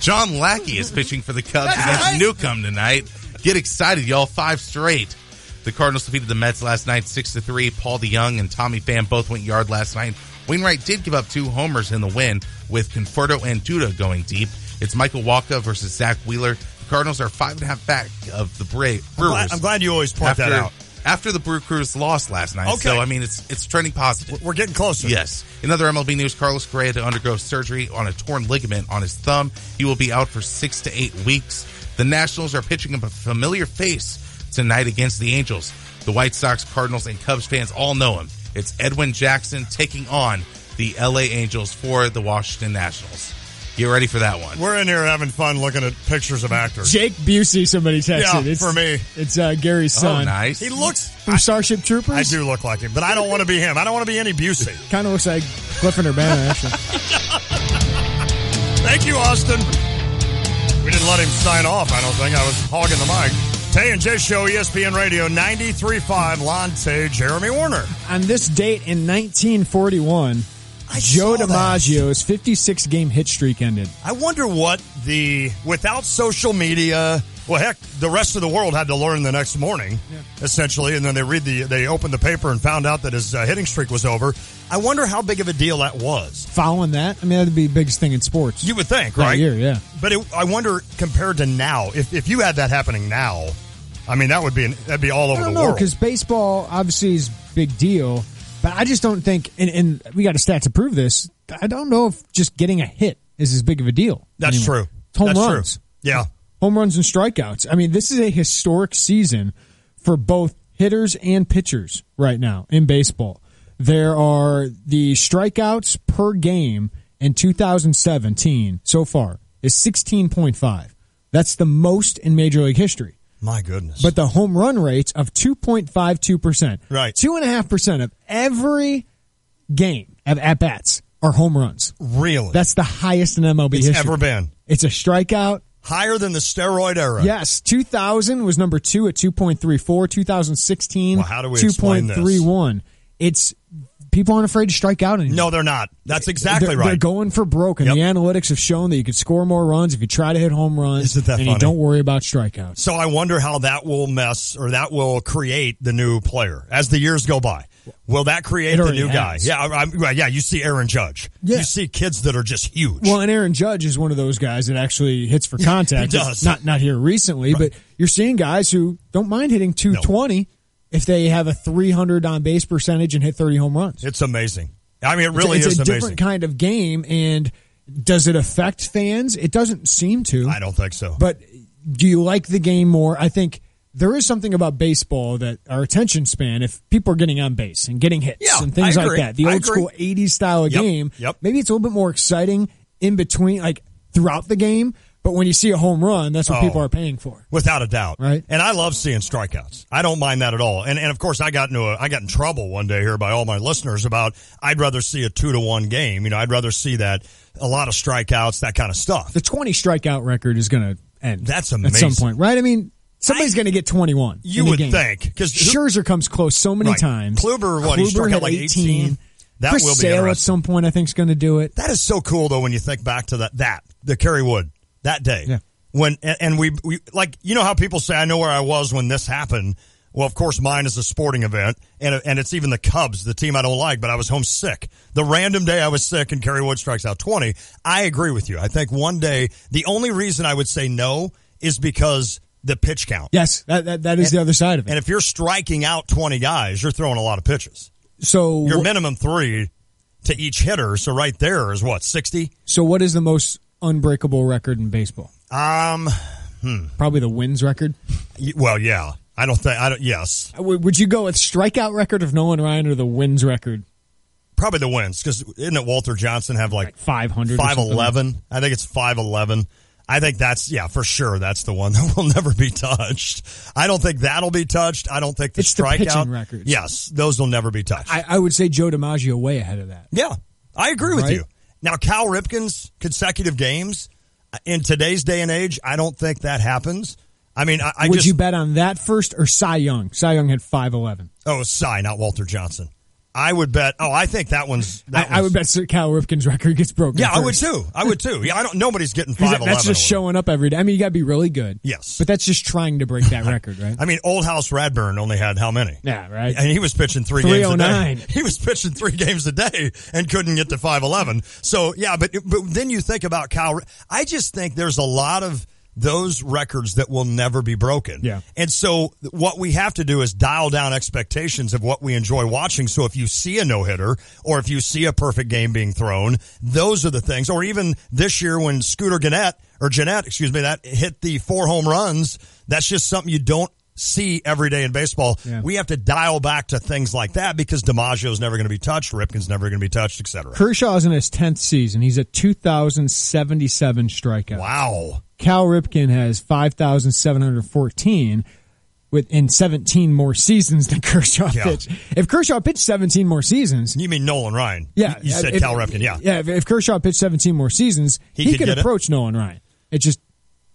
John Lackey is pitching for the Cubs against Newcomb tonight. Get excited, y'all. 5 straight. The Cardinals defeated the Mets last night 6-3. Paul DeYoung and Tommy Pham both went yard last night. Wainwright did give up 2 homers in the win, with Conforto and Duda going deep. It's Michael Wacha versus Zach Wheeler. The Cardinals are 5.5 back of the Brewers. I'm glad you always point that out. After the Brew Crews lost last night. Okay. So, I mean, it's trending positive. We're getting closer. Yes. In other MLB news, Carlos Correa had to undergo surgery on a torn ligament on his thumb. He will be out for 6 to 8 weeks. The Nationals are pitching a familiar face tonight against the Angels. The White Sox, Cardinals, and Cubs fans all know him. It's Edwin Jackson taking on the LA Angels for the Washington Nationals. Get ready for that one. We're in here having fun looking at pictures of actors. Jake Busey, somebody texted. Yeah, for me. It's Gary's son. Oh, nice. He looks... From Starship Troopers? I do look like him, but I don't want to be him. I don't want to be any Busey. Kind of looks like Cliff and Urbana, actually. Thank you, Austin. We didn't let him sign off, I don't think. I was hogging the mic. Tay and J Show, ESPN Radio, 93.5, Lonte, Jeremy Warner. On this date in 1941... Joe DiMaggio's 56-game hit streak ended. I wonder what without social media, well, heck, the rest of the world had to learn the next morning, essentially, and then they opened the paper and found out that his hitting streak was over. I wonder how big of a deal that was. Following that, I mean, that'd be the biggest thing in sports. You would think, right? That year, yeah. But I wonder, compared to now, if you had that happening now, I mean, that'd be all over the world. Because baseball obviously is a big deal. But I just don't think, and we got a stat to prove this, I don't know if just getting a hit is as big of a deal. That's anymore. true. It's home That's runs. True. Yeah. Home runs and strikeouts. I mean, this is a historic season for both hitters and pitchers right now in baseball. There are the strikeouts per game in 2017 so far is 16.5. That's the most in Major League history. My goodness. But the home run rates of 2.52%. Right. 2.5% of every game of at-bats are home runs. Really? That's the highest in MLB history. It's ever been. It's a strikeout. Higher than the steroid era. Yes. 2000 was number 2 at 2.34. 2016, well, how do we explain 2.31. It's people aren't afraid to strike out anymore. No, they're not. That's exactly right. They're going for broke, and the analytics have shown that you could score more runs if you try to hit home runs. Isn't that and funny? you don't worry about strikeouts. So I wonder how that will that will create the new player as the years go by. Will that create the new guy? Yeah, you see Aaron Judge. Yeah. You see kids that are just huge. Well, and Aaron Judge is one of those guys that actually hits for contact. He does. Not here recently, but you're seeing guys who don't mind hitting 220 if they have a 300 on-base percentage and hit 30 home runs. It's amazing. I mean, it really is amazing. It's a different amazing. kind of game, and does it affect fans? It doesn't seem to. I don't think so. But do you like the game more? I think there is something about baseball that our attention span, if people are getting on base and getting hits and things like that, the old school 80s style of game, maybe it's a little bit more exciting in between, like throughout the game. But when you see a home run, that's what people are paying for. Without a doubt. Right. And I love seeing strikeouts. I don't mind that at all. And of course I got in trouble one day here by all my listeners about I'd rather see a 2-1 game. You know, I'd rather see that a lot of strikeouts, that kind of stuff. The 20 strikeout record is going to end. That's amazing. At some point, right? I mean, somebody's going to get 21. You would think. Scherzer comes close so many times. Kluber, he struck out like 18. That Chris will be Sale interesting. at some point, I think, is going to do it. That is so cool, though, when you think back to the Kerry Wood, that day. Yeah. When, and we like, you know how people say, I know where I was when this happened. Well, of course, mine is a sporting event, and it's even the Cubs, the team I don't like, but I was home sick. The random day I was sick and Kerry Wood strikes out 20. I agree with you. I think one day, the only reason I would say no is because the pitch count. Yes, that is the other side of it. And if you're striking out 20 guys, you're throwing a lot of pitches. So your minimum 3 to each hitter, so right there is what, 60? So what is the most unbreakable record in baseball? Probably the wins record. Well, yeah. Yes. Would you go with strikeout record of Nolan Ryan or the wins record? Probably the wins, because isn't it Walter Johnson have like 500? 511? I think it's 511. I think that's, for sure, that's the one that will never be touched. I don't think that'll be touched. I don't think the strikeout. The pitching records. Yes, those will never be touched. I would say Joe DiMaggio way ahead of that. Yeah, I agree with you. Now, Cal Ripken's consecutive games, in today's day and age, I don't think that happens. I mean, would you bet on that first or Cy Young? Cy Young had 511. Oh, Cy, not Walter Johnson. I would bet. Oh, I think that one's. I would bet Cal Ripken's record gets broken. Yeah, first. I would too. Yeah, nobody's getting 511. That's just showing up every day. I mean, you got to be really good. Yes, but that's just trying to break that record, right? I mean, Old House Radburn only had how many? Yeah, right. And he was pitching 3 games a day. He was pitching 3 games a day and couldn't get to 511. So yeah, but then you think about Cal. I just think there's a lot of those records that will never be broken. Yeah. And so what we have to do is dial down expectations of what we enjoy watching. So if you see a no-hitter or if you see a perfect game being thrown, those are the things. Or even this year when Scooter Gennett, that hit the 4 home runs, that's just something you don't see every day in baseball. Yeah. We have to dial back to things like that because DiMaggio's never going to be touched, Ripken's never going to be touched, etc. Kershaw's in his 10th season. He's at 2,077 strikeouts. Wow. Cal Ripken has 5,714 in 17 more seasons than Kershaw pitched. If Kershaw pitched 17 more seasons... You mean Nolan Ryan. Yeah. You said Cal Ripken, yeah. Yeah, if Kershaw pitched 17 more seasons, he could approach Nolan Ryan. It just...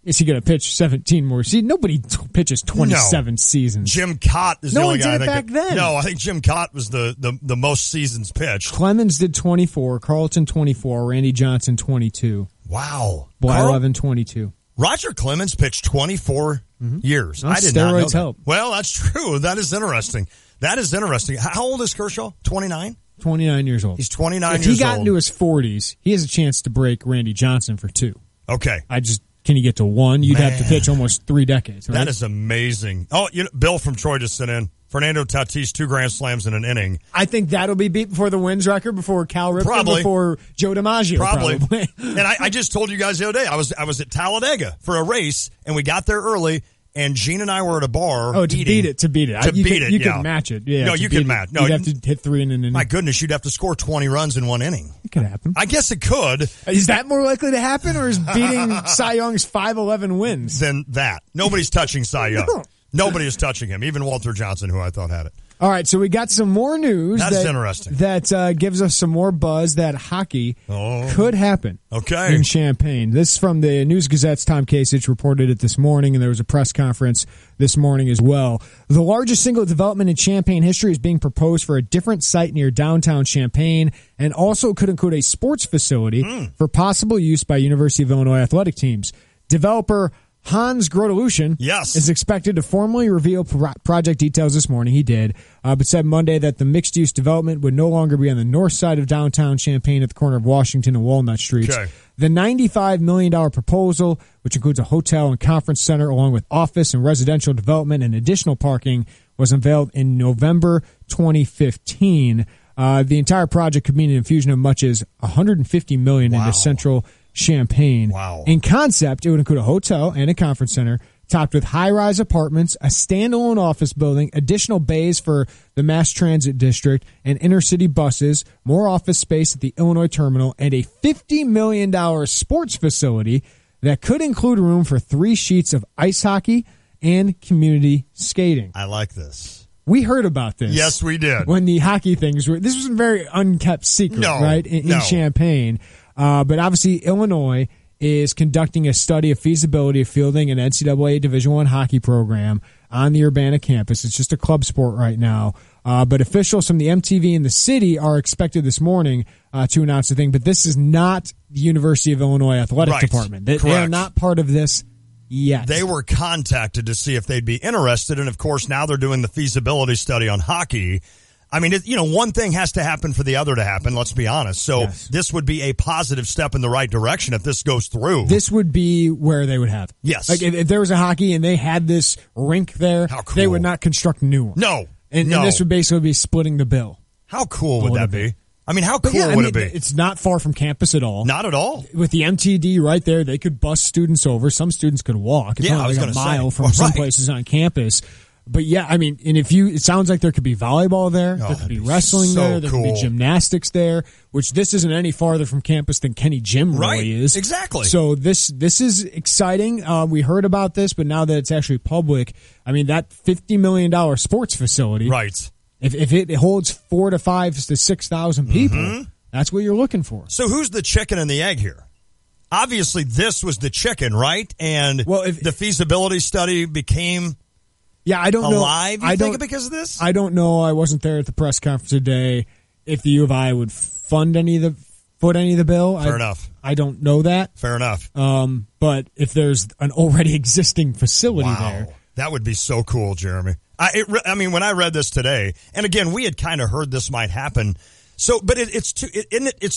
Is he going to pitch 17 more seasons? Nobody pitches 27 seasons. Jim Cott is the only guy. No one did it back then. No, I think Jim Cott was the most seasons pitched. Clemens did 24, Carlton 24, Randy Johnson 22. Wow. Blyleven 22. Roger Clemens pitched 24 years. Well, I did not know that. Help. Well, that's true. That is interesting. How old is Kershaw? 29? 29 years old. He's 29 years old. If he got into his 40s, he has a chance to break Randy Johnson for 2. Okay. Can he get to 1? You'd have to pitch almost 3 decades, right? That is amazing. Oh, Bill from Troy just sent in. Fernando Tatis, 2 grand slams in an inning. I think that'll be beat before the wins record, before Cal Ripken, before Joe DiMaggio. Probably. And I just told you guys the other day, I was at Talladega for a race, and we got there early, and Gene and I were at a bar. Oh, to beat it. You could match it. Yeah, no, you could match. No, you'd have to hit 3 in an inning. My goodness, you'd have to score 20 runs in 1 inning. It could happen. I guess it could. Is that more likely to happen, or is beating Cy Young's 511 wins? Than that. Nobody's touching Cy Young. Nobody is touching him, even Walter Johnson, who I thought had it. All right, so we got some more news. That's interesting. That gives us some more buzz that hockey could happen in Champaign. This is from the News Gazette's Tom Kasich reported it this morning, and there was a press conference this morning as well. The largest single development in Champaign history is being proposed for a different site near downtown Champaign, and also could include a sports facility for possible use by University of Illinois athletic teams. Developer Hans Grotelution is expected to formally reveal project details this morning. He did, but said Monday that the mixed-use development would no longer be on the north side of downtown Champaign at the corner of Washington and Walnut Streets. Okay. The $95 million proposal, which includes a hotel and conference center along with office and residential development and additional parking, was unveiled in November 2015. The entire project could mean an infusion of much as $150 million into central Champaign. Wow. In concept, it would include a hotel and a conference center topped with high-rise apartments, a standalone office building, additional bays for the mass transit district and inner-city buses, more office space at the Illinois terminal, and a $50 million sports facility that could include room for 3 sheets of ice hockey and community skating. I like this. We heard about this. Yes, we did. When the hockey things were... This was a very unkept secret, right, in Champaign. But obviously, Illinois is conducting a study of feasibility of fielding an NCAA Division I hockey program on the Urbana campus. It's just a club sport right now. But officials from the MTV and the city are expected this morning to announce the thing. But this is not the University of Illinois Athletic Department. They are not part of this yet. They were contacted to see if they'd be interested, and of course now they're doing the feasibility study on hockey. I mean, one thing has to happen for the other to happen, let's be honest. So this would be a positive step in the right direction if this goes through. This would be where they would have it. Yes. Like if there was a hockey and they had this rink there, they would not construct a new one. No. And this would basically be splitting the bill. How cool would that be? I mean, how cool would it be? It's not far from campus at all. Not at all. With the MTD right there, they could bus students over. Some students could walk. It's only like a mile from some places on campus. But yeah, I mean, and it sounds like there could be volleyball there. There could be wrestling there. There could be gymnastics there, which this isn't any farther from campus than Kenny Gym really is. Exactly. So this is exciting. We heard about this, but now that it's actually public, I mean, that $50 million sports facility. Right. If it holds 4,000 to 5,000 to 6,000 people, that's what you're looking for. So who's the chicken and the egg here? Obviously, this was the chicken, right? And the feasibility study became... Yeah, I don't know. Alive, you think, because of this? I don't know. I wasn't there at the press conference today. If the U of I would foot any of the bill. Fair enough. I don't know that. Fair enough. But if there's an already existing facility there. That would be so cool, Jeremy. I mean, when I read this today, and again, we had kind of heard this might happen. So, but it's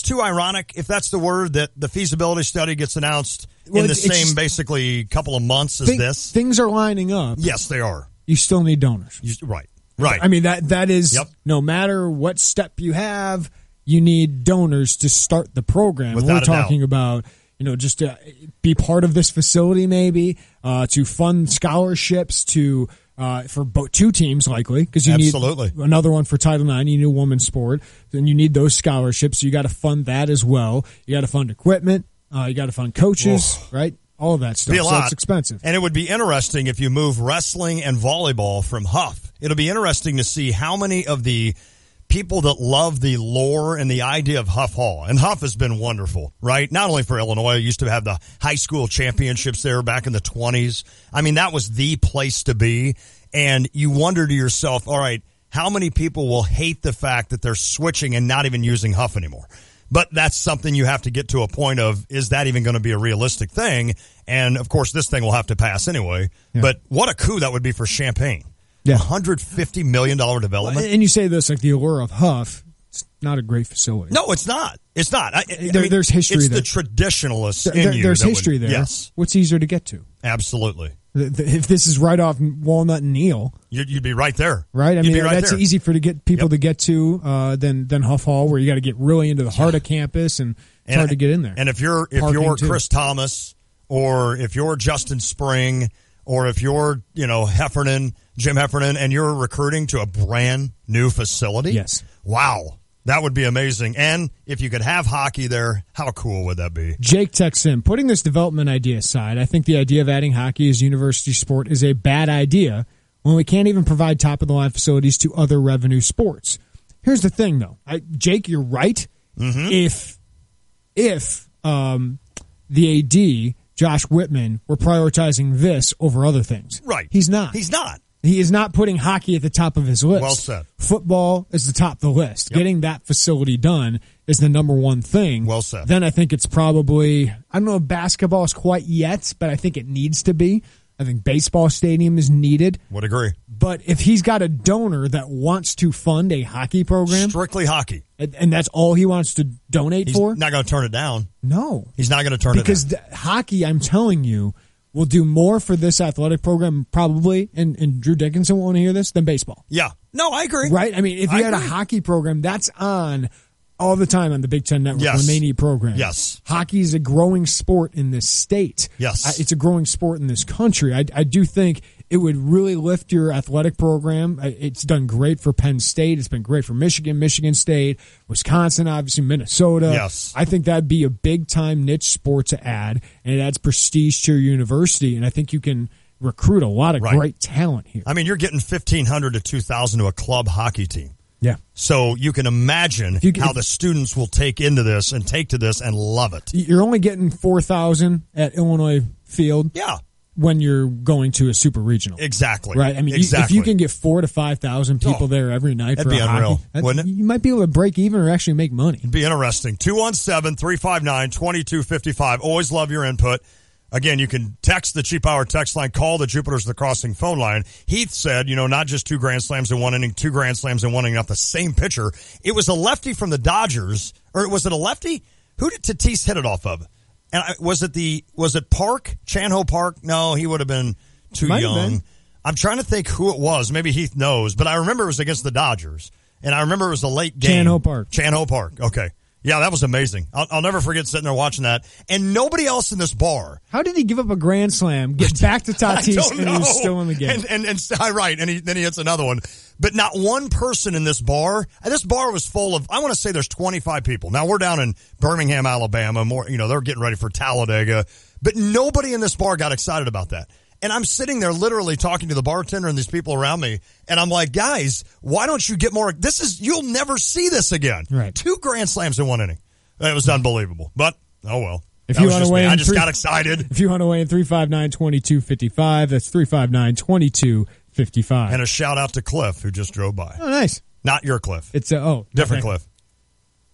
too ironic, if that's the word, that the feasibility study gets announced in the same basically couple of months as this. Things are lining up. Yes, they are. You still need donors. Right. I mean, that is, no matter what step you have, you need donors to start the program. Without We're talking about, just to be part of this facility maybe, to fund scholarships for two teams likely, because you need another one for Title IX. You need a women's sport. Then you need those scholarships. So you got to fund that as well. You got to fund equipment. You got to fund coaches, right? All of that stuff. Be a lot. So it's expensive. And it would be interesting if you move wrestling and volleyball from Huff. It'll be interesting to see how many of the people that love the lore and the idea of Huff Hall. And Huff has been wonderful, right? Not only for Illinois. Used to have the high school championships there back in the 20s. I mean, that was the place to be. And you wonder to yourself, all right, how many people will hate the fact that they're switching and not even using Huff anymore? But that's something you have to get to a point of, is that even going to be a realistic thing? And, of course, this thing will have to pass anyway. Yeah. But what a coup that would be for Champaign. Yeah. $150 million development. And you say this, like the allure of Huff, it's not a great facility. No, it's not. It's not. There's history there. It's the traditionalists in you. There's history there. Yes. What's easier to get to? Absolutely. If this is right off Walnut and Neal, you'd be right there, right? I mean, that's there. Easy to get people to get to than Huff Hall, where you got to get really into the heart of campus, and it's hard to get in there. And if you're Chris Thomas, or if you're Justin Spring, or if you're Jim Heffernan, and you're recruiting to a brand new facility, yes, wow. That would be amazing. And if you could have hockey there, how cool would that be? Jake texts in, putting this development idea aside, I think the idea of adding hockey as university sport is a bad idea when we can't even provide top-of-the-line facilities to other revenue sports. Here's the thing, though. Jake, you're right. Mm-hmm. If the AD, Josh Whitman, were prioritizing this over other things. Right. He's not. He is not putting hockey at the top of his list. Well said. Football is the top of the list. Yep. Getting that facility done is the number one thing. Well said. Then I think it's probably, I don't know if basketball is quite yet, but I think it needs to be. I think baseball stadium is needed. Would agree. But if he's got a donor that wants to fund a hockey program. Strictly hockey. And that's all he wants to donate for. He's not going to turn it down. No. He's not going to turn it down. Because hockey, I'm telling you, will do more for this athletic program probably, and Drew Dickinson won't hear this, than baseball. Yeah. No, I agree. Right? I mean, if you had a hockey program, that's on all the time on the Big Ten Network when they need programs. Yes. Hockey is a growing sport in this state. Yes. It's a growing sport in this country. I do think it would really lift your athletic program. It's done great for Penn State. It's been great for Michigan State, Wisconsin, obviously, Minnesota. Yes. I think that'd be a big-time niche sport to add, and it adds prestige to your university, and I think you can recruit a lot of great talent here. I mean, you're getting 1,500 to 2,000 to a club hockey team. Yeah. So you can imagine how the students will take to this and love it. You're only getting 4,000 at Illinois Field. Yeah. when you're going to a super regional. Exactly. Right? I mean, if you can get 4,000 to 5,000 people there every night that'd for be a unreal, hockey, wouldn't it? You might be able to break even or actually make money. It'd be interesting. 217-359-2255. Always love your input. Again, you can text the Cheap Hour text line, call the Jupiter's The Crossing phone line. Heath said, not just 2 grand slams in one inning, 2 grand slams in one inning, not the same pitcher. It was a lefty from the Dodgers, or was it a lefty? Who did Tatis hit it off of? And was it Park? Chan-Ho Park? No, he would have been too young. I'm trying to think who it was. Maybe Heath knows, but I remember it was against the Dodgers. And I remember it was a late game. Chan-Ho Park. Chan-Ho Park. Okay. Yeah, that was amazing. I'll never forget sitting there watching that. And nobody else in this bar. How did he give up a grand slam, get back to Tatis, and he was still in the game? And right, and then he hits another one. But not one person in this bar. And this bar was full of, I want to say there's 25 people. Now, we're down in Birmingham, Alabama. More, they're getting ready for Talladega. But nobody in this bar got excited about that. And I'm sitting there literally talking to the bartender and these people around me. And I'm like, guys, why don't you get more? You'll never see this again. Right. 2 grand slams in one inning. It was unbelievable. But, oh well. If you want to weigh in, I just got excited. If you want to weigh in, 359-2255. That's 359-2255. And a shout out to Cliff, who just drove by. Oh, nice. Not your Cliff. It's different okay. Cliff.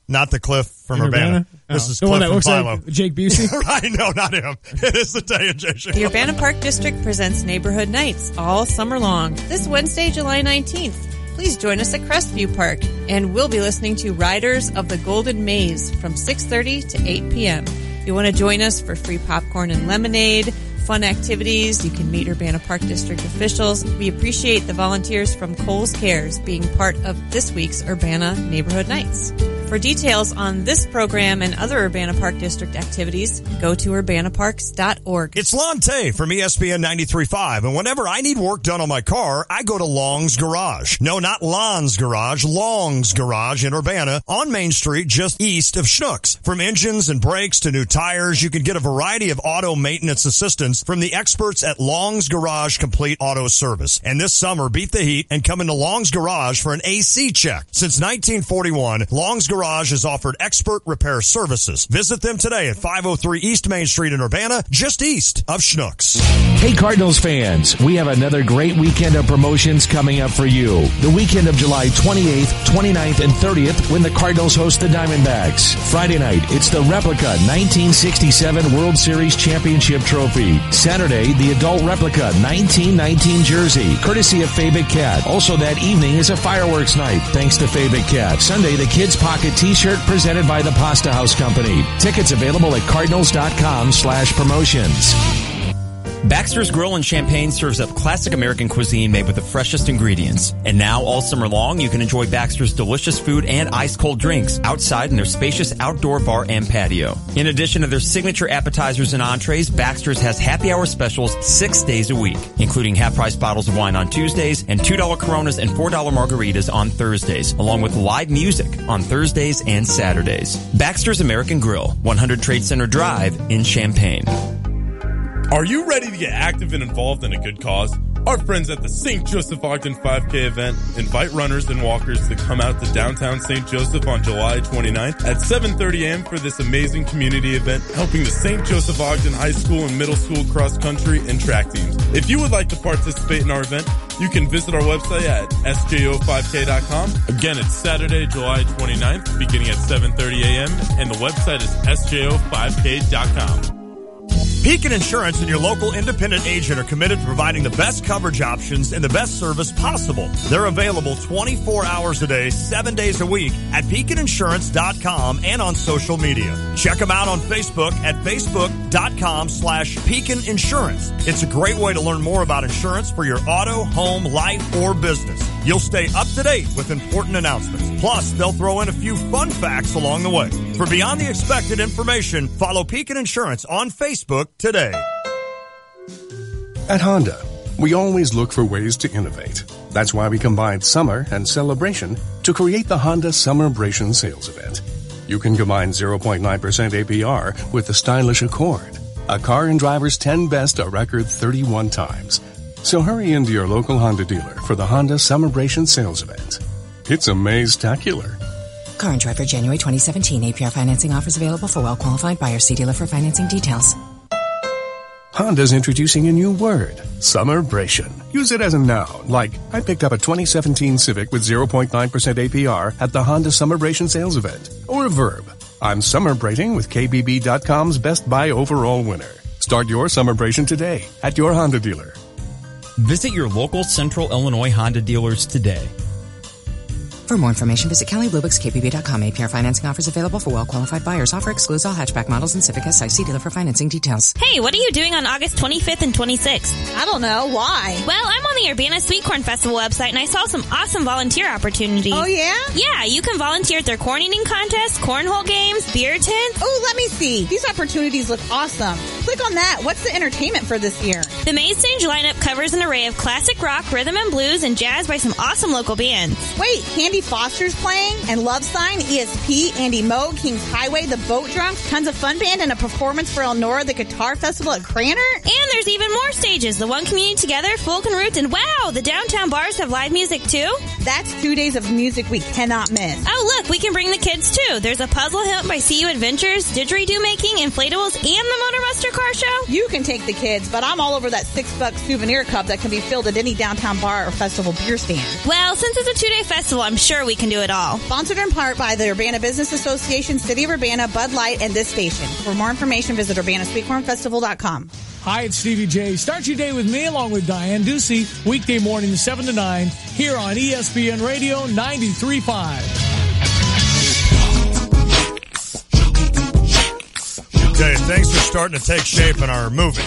Not the Cliff from Urbana. This is the Cliff one that from looks Philo. like Jake Busey. Right? No, not him. It is the Tay and J Show. The Urbana Park District presents Neighborhood Nights all summer long. This Wednesday, July 19th. Please join us at Crestview Park, and we'll be listening to Riders of the Golden Maze from 6:30 to 8 p.m. If you want to join us for free popcorn and lemonade, fun activities, you can meet Urbana Park District officials. We appreciate the volunteers from Kohl's Cares being part of this week's Urbana Neighborhood Nights. For details on this program and other Urbana Park District activities, go to urbanaparks.org. It's Lon Tay from ESPN 93.5, and whenever I need work done on my car, I go to Long's Garage. No, not Lon's Garage, Long's Garage in Urbana on Main Street, just east of Schnucks. From engines and brakes to new tires, you can get a variety of auto maintenance assistance from the experts at Long's Garage Complete Auto Service. And this summer, beat the heat and come into Long's Garage for an AC check. Since 1941, Long's Garage has offered expert repair services. Visit them today at 503 East Main Street in Urbana, just east of Schnucks. Hey Cardinals fans, we have another great weekend of promotions coming up for you. The weekend of July 28th, 29th, and 30th when the Cardinals host the Diamondbacks. Friday night, it's the replica 1967 World Series Championship Trophy. Saturday, the adult replica 1919 jersey, courtesy of Fabic Cat. Also that evening is a fireworks night, thanks to Fabic Cat. Sunday, the Kids Pocket T-shirt presented by the Pasta House Company. Tickets available at cardinals.com/promotions. Baxter's Grill in Champaign serves up classic American cuisine made with the freshest ingredients. And now, all summer long, you can enjoy Baxter's delicious food and ice-cold drinks outside in their spacious outdoor bar and patio. In addition to their signature appetizers and entrees, Baxter's has happy hour specials 6 days a week, including half-price bottles of wine on Tuesdays and $2 Coronas and $4 margaritas on Thursdays, along with live music on Thursdays and Saturdays. Baxter's American Grill, 100 Trade Center Drive in Champaign. Are you ready to get active and involved in a good cause? Our friends at the St. Joseph Ogden 5K event invite runners and walkers to come out to downtown St. Joseph on July 29th at 7:30 a.m. for this amazing community event helping the St. Joseph Ogden High School and Middle School cross country and track teams. If you would like to participate in our event, you can visit our website at sjo5k.com. Again, it's Saturday, July 29th, beginning at 7:30 a.m. and the website is sjo5k.com. Pekin Insurance and your local independent agent are committed to providing the best coverage options and the best service possible. They're available 24 hours a day, 7 days a week at PekinInsurance.com and on social media. Check them out on Facebook at Facebook.com/Pekin Insurance. It's a great way to learn more about insurance for your auto, home, life, or business. You'll stay up to date with important announcements. Plus, they'll throw in a few fun facts along the way. For beyond the expected information, follow Pekin Insurance on Facebook today. At Honda, we always look for ways to innovate. That's why we combined summer and celebration to create the Honda Summerbration sales event. You can combine 0.9% APR with the stylish Accord, a car and driver's 10 best a record 31 times. So hurry into your local Honda dealer for the Honda Summerbration sales event. It's amaze-tacular. Car and driver January 2017. APR financing offers available for well-qualified buyers. See dealer for financing details. Honda's introducing a new word, summerbration. Use it as a noun, like, I picked up a 2017 Civic with 0.9% APR at the Honda Summerbration sales event. Or a verb, I'm summerbrating with KBB.com's Best Buy overall winner. Start your summerbration today at your Honda dealer. Visit your local Central Illinois Honda dealers today. For more information, visit KellyBluebookskBB.com. APR financing offers available for well-qualified buyers. Offer excludes all hatchback models and Civic SI. See dealer for financing details. Hey, what are you doing on August 25th and 26th? I don't know. Why? Well, I'm on the Urbana Sweet Corn Festival website, and I saw some awesome volunteer opportunities. Oh, yeah? Yeah, you can volunteer at their corn eating contest, cornhole games, beer tents. Oh, let me see. These opportunities look awesome. Click on that. What's the entertainment for this year? The Maze Stage lineup covers an array of classic rock, rhythm and blues, and jazz by some awesome local bands. Wait, Candy Foster's playing? And Love Sign, ESP, Andy Moe, King's Highway, The Boat Drunks, tons of fun band, and a performance for Elnora, the Guitar Festival at Cranor? And there's even more stages. The One Community Together, Fulton Roots, and wow, the downtown bars have live music too. That's 2 days of music we cannot miss. Oh, look, we can bring the kids too. There's a puzzle hunt by CU Adventures, didgeridoo making, inflatables, and the Motor Muster Car Show. You can take the kids, but I'm all over that $6 souvenir cup that can be filled at any downtown bar or festival beer stand. Well, since it's a 2-day festival, I'm sure we can do it all. Sponsored in part by the Urbana Business Association, City of Urbana, Bud Light, and this station. For more information, visit UrbanaSweetCornFestival.com. Hi, it's Stevie J. Start your day with me along with Diane Ducey, weekday morning 7 to 9, here on ESPN Radio 93.5. Okay, things are starting to take shape in our movie.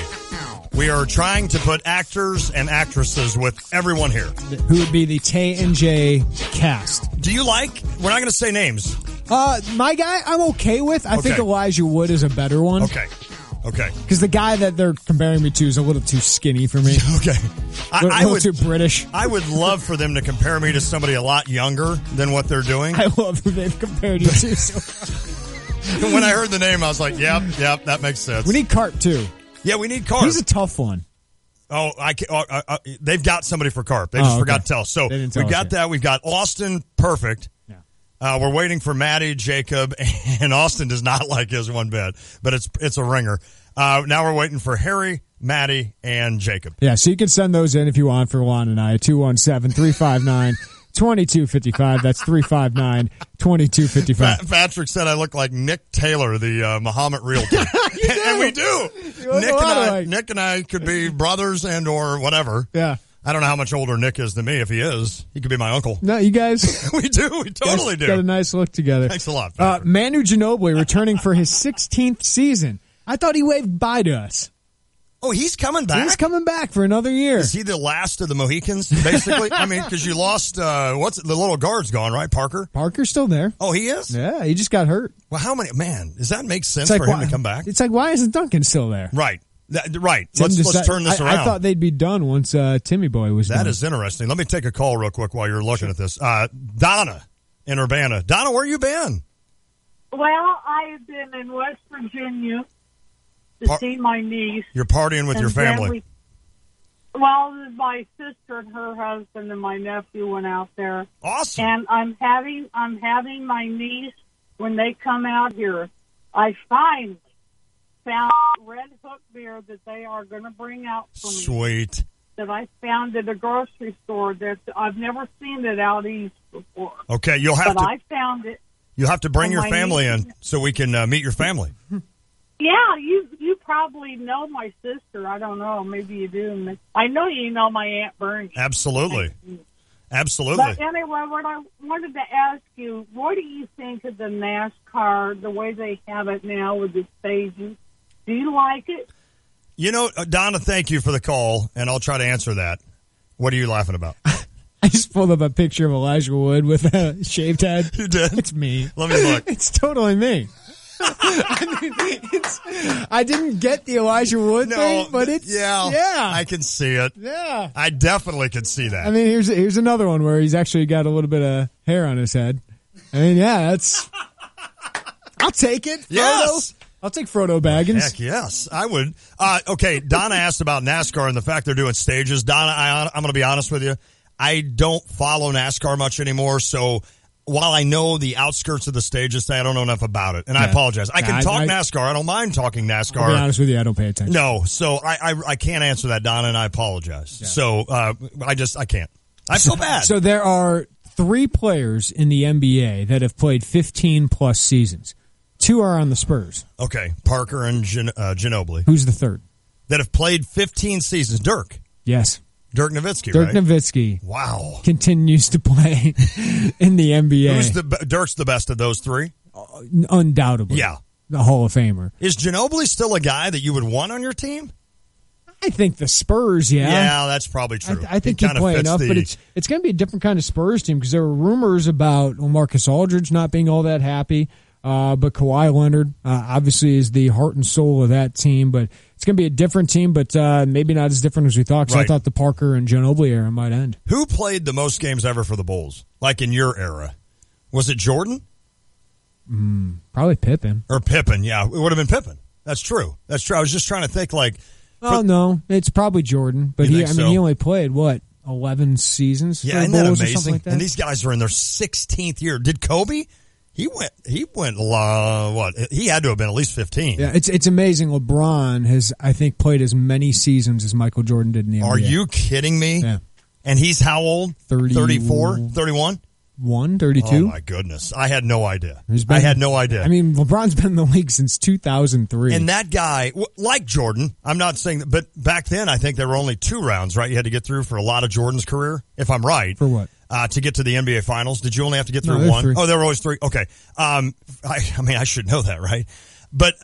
We are trying to put actors and actresses with everyone here. Who would be the Tay and J cast? Do you like? We're not going to say names. My guy, I'm okay with. I think Elijah Wood is a better one. Okay. Because the guy that they're comparing me to is a little too skinny for me. Okay. I would too British. I would love for them to compare me to somebody a lot younger than what they're doing. I love who they've compared you to. When I heard the name, I was like, yep, that makes sense. We need Carp, too. Yeah, we need Carp. He's a tough one. Oh, they've got somebody for Carp. They just forgot to tell. So we've got that. We've got Austin, perfect. Yeah. We're waiting for Maddie, Jacob, and Austin does not like his one bit, but it's a ringer. Now we're waiting for Harry, Maddie, and Jacob. Yeah, so you can send those in if you want for Juan and I. 217-359-2255. That's 359-2255. Patrick said I look like Nick Taylor, the Muhammad realtor. And we do. Nick and I could be brothers and or whatever. Yeah. I don't know how much older Nick is than me. If he is, he could be my uncle. No, you guys. We do. We totally do. Got a nice look together. Thanks a lot. Manu Ginobili returning for his 16th season. I thought he waved bye to us. Oh, he's coming back? He's coming back for another year. Is he the last of the Mohicans, basically? I mean, because you lost, the little guard's gone, right? Parker? Parker's still there. Oh, he is? Yeah, he just got hurt. Well, does that make sense for him to come back? It's like, why isn't Duncan still there? Right. Right. Let's turn this around. I thought they'd be done once Timmy Boy was done. That is interesting. Let me take a call real quick while you're looking at this. Donna in Urbana. Donna, where you been? Well, I've been in West Virginia to see my niece. You're partying with your family. My sister and her husband and my nephew went out there. Awesome. And I'm having my niece, when they come out here, I finally found Red Hook beer that they are going to bring out for me. Sweet. That I found at a grocery store that I've never seen it out east before. Okay, But I found it. You'll have to bring your family in so we can meet your family. Yeah, you probably know my sister. I don't know. Maybe you do. I know you know my Aunt Bernie. Absolutely. But anyway, what I wanted to ask you, what do you think of the NASCAR, the way they have it now with the stages? Do you like it? You know, Donna, thank you for the call, and I'll try to answer that. What are you laughing about? I just pulled up a picture of Elijah Wood with a shaved head. You did? It's me. Let me look. It's totally me. I didn't get the Elijah Wood thing, but it's yeah. I can see it. Yeah, I definitely can see that. I mean, here's another one where he's actually got a little bit of hair on his head. I mean, yeah, that's. I'll take it. Yes. Frodo. I'll take Frodo Baggins. Heck yes, I would. Okay, Donna asked about NASCAR and the fact they're doing stages. Donna, I'm going to be honest with you. I don't follow NASCAR much anymore, so while I know the outskirts of the stage, I don't know enough about it, and I apologize. I can talk NASCAR. I don't mind talking NASCAR. I'll be honest with you, I don't pay attention. No, so I can't answer that, Donna, and I apologize. Yeah. So I can't. I feel bad. So there are 3 players in the NBA that have played 15-plus seasons. 2 are on the Spurs. Okay, Parker and Ginobili. Who's the third? That have played 15 seasons. Dirk. Yes. Dirk Nowitzki, Dirk right? Nowitzki. Wow. Continues to play in the NBA. Dirk's the best of those 3? Undoubtedly. Yeah. The Hall of Famer. Is Ginobili still a guy that you would want on your team? I think the Spurs, yeah. Yeah, that's probably true. I think he'd play enough, but it's going to be a different kind of Spurs team because there were rumors about Marcus Aldridge not being all that happy. But Kawhi Leonard obviously is the heart and soul of that team. But it's going to be a different team, but maybe not as different as we thought. Because I thought the Parker and Ginobili era might end. Who played the most games ever for the Bulls? Like in your era, was it Jordan? Probably Pippen. Or Pippen? Yeah, it would have been Pippen. That's true. That's true. I was just trying to think like. No, it's probably Jordan. But he only played 11 seasons. Yeah, for the isn't that Bulls amazing? Or something like that? And these guys are in their 16th year. Did Kobe? He went what? He had to have been at least 15. Yeah, it's amazing. LeBron has, I think, played as many seasons as Michael Jordan did in the NBA. Are you kidding me? Yeah. And he's how old? 34? 31? 32? Oh, my goodness. I had no idea. I had no idea. I mean, LeBron's been in the league since 2003. And that guy, like Jordan, I'm not saying that, but back then I think there were only 2 rounds, right? You had to get through for a lot of Jordan's career, if I'm right. For what? To get to the NBA Finals. Did you only have to get through 1? 3. Oh, there were always 3. Okay. I mean, I should know that, right? But,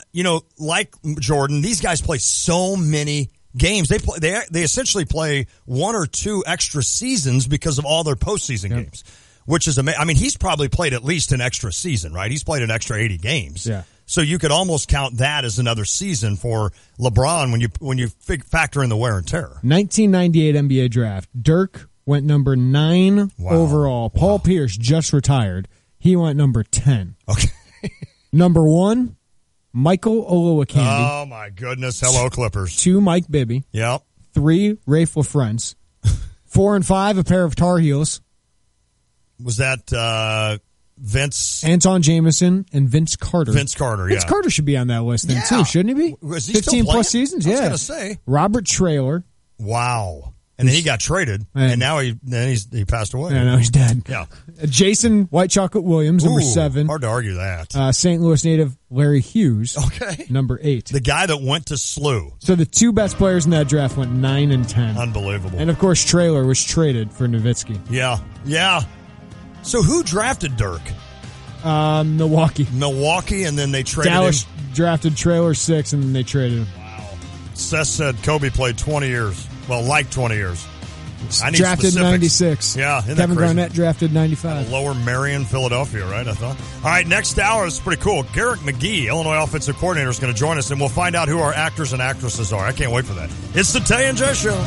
like Jordan, these guys play so many games. They essentially play 1 or 2 extra seasons because of all their postseason games, which is amazing. I mean, he's probably played at least an extra season, right? He's played an extra 80 games. Yeah. So you could almost count that as another season for LeBron when you factor in the wear and tear. 1998 NBA draft. Dirk went number 9 overall. Paul Pierce just retired. He went number 10. Okay. Number 1, Michael Olowokandi. Oh, my goodness. Hello, Clippers. 2, Mike Bibby. Yep. 3, Rafe LaFrentz. 4 and 5, a pair of Tar Heels. Was that Vince? Anton Jameson and Vince Carter. Vince Carter, Vince Carter should be on that list then, too, shouldn't he be? Was he 15-plus seasons, yeah. I was going to say. Robert Traylor. Wow. And then he got traded, and now he passed away. Yeah, now he's dead. Yeah. Jason White Chocolate Williams, number 7. Hard to argue that. St. Louis native Larry Hughes. Okay. Number 8. The guy that went to SLU. So the 2 best players in that draft went 9 and 10. Unbelievable. And, of course, Traylor was traded for Nowitzki. Yeah. Yeah. So who drafted Dirk? Milwaukee. And then they traded Dallas him? drafted Traylor 6, and then they traded him. Wow. Seth said Kobe played 20 years. Well, like 20 years. I need drafted specifics. 96. Yeah, Kevin Garnett drafted 95. Lower Marion, Philadelphia, right? I thought. All right, next hour is pretty cool. Garrick McGee, Illinois offensive coordinator, is going to join us, and we'll find out who our actors and actresses are. I can't wait for that. It's the Tay and J Show.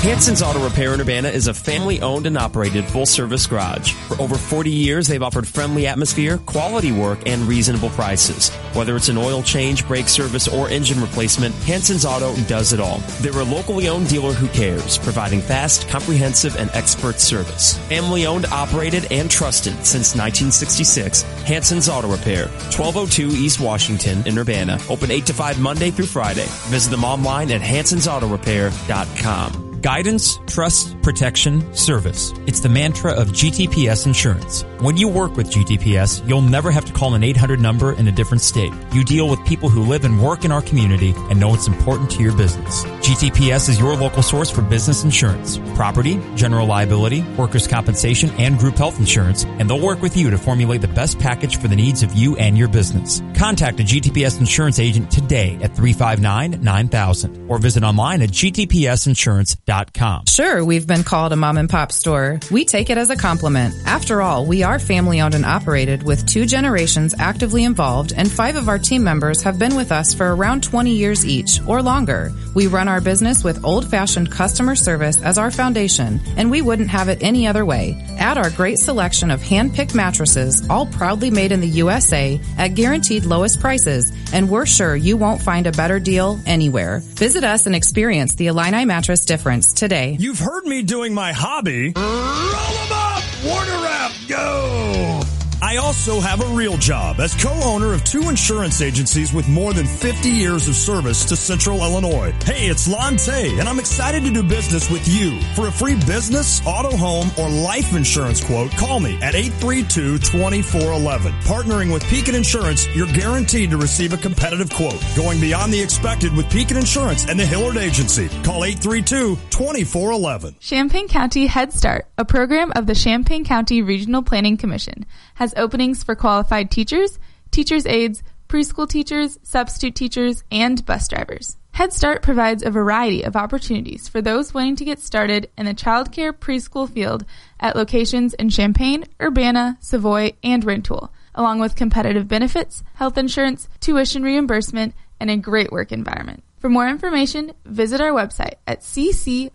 Hanson's Auto Repair in Urbana is a family-owned and operated full-service garage. For over 40 years, they've offered friendly atmosphere, quality work, and reasonable prices. Whether it's an oil change, brake service, or engine replacement, Hanson's Auto does it all. They're a locally owned dealer who cares, providing fast, comprehensive, and expert service. Family-owned, operated, and trusted since 1966. Hanson's Auto Repair, 1202 East Washington in Urbana. Open 8 to 5 Monday through Friday. Visit them online at hansonsautorepair.com. Guidance, trust, protection, service. It's the mantra of GTPS Insurance. When you work with GTPS, you'll never have to call an 800 number in a different state. You deal with people who live and work in our community and know it's important to your business. GTPS is your local source for business insurance, property, general liability, workers' compensation, and group health insurance, and they'll work with you to formulate the best package for the needs of you and your business. Contact a GTPS insurance agent today at 359-9000 or visit online at gtpsinsurance.com. Sure, we've been called a mom and pop store. We take it as a compliment. After all, we are family owned and operated with 2 generations actively involved, and 5 of our team members have been with us for around 20 years each or longer. We run our business with old-fashioned customer service as our foundation, and we wouldn't have it any other way. Add our great selection of hand-picked mattresses, all proudly made in the USA at guaranteed lowest prices, and we're sure you won't find a better deal anywhere. Visit us and experience the Illini mattress difference today. You've heard me doing my hobby. Roll 'em up! Warner Rep! go! I also have a real job as co-owner of 2 insurance agencies with more than 50 years of service to Central Illinois. Hey, it's Lon Tay, and I'm excited to do business with you. For a free business, auto, home, or life insurance quote, call me at 832-2411. Partnering with Pekin Insurance, you're guaranteed to receive a competitive quote, going beyond the expected with Pekin Insurance and the Hillard Agency. Call 832-2411. Champaign County Head Start, a program of the Champaign County Regional Planning Commission, has openings for qualified teachers, teachers' aides, preschool teachers, substitute teachers, and bus drivers. Head Start provides a variety of opportunities for those wanting to get started in the childcare preschool field at locations in Champaign, Urbana, Savoy, and Rantoul, along with competitive benefits, health insurance, tuition reimbursement, and a great work environment. For more information, visit our website at ccrpc.org.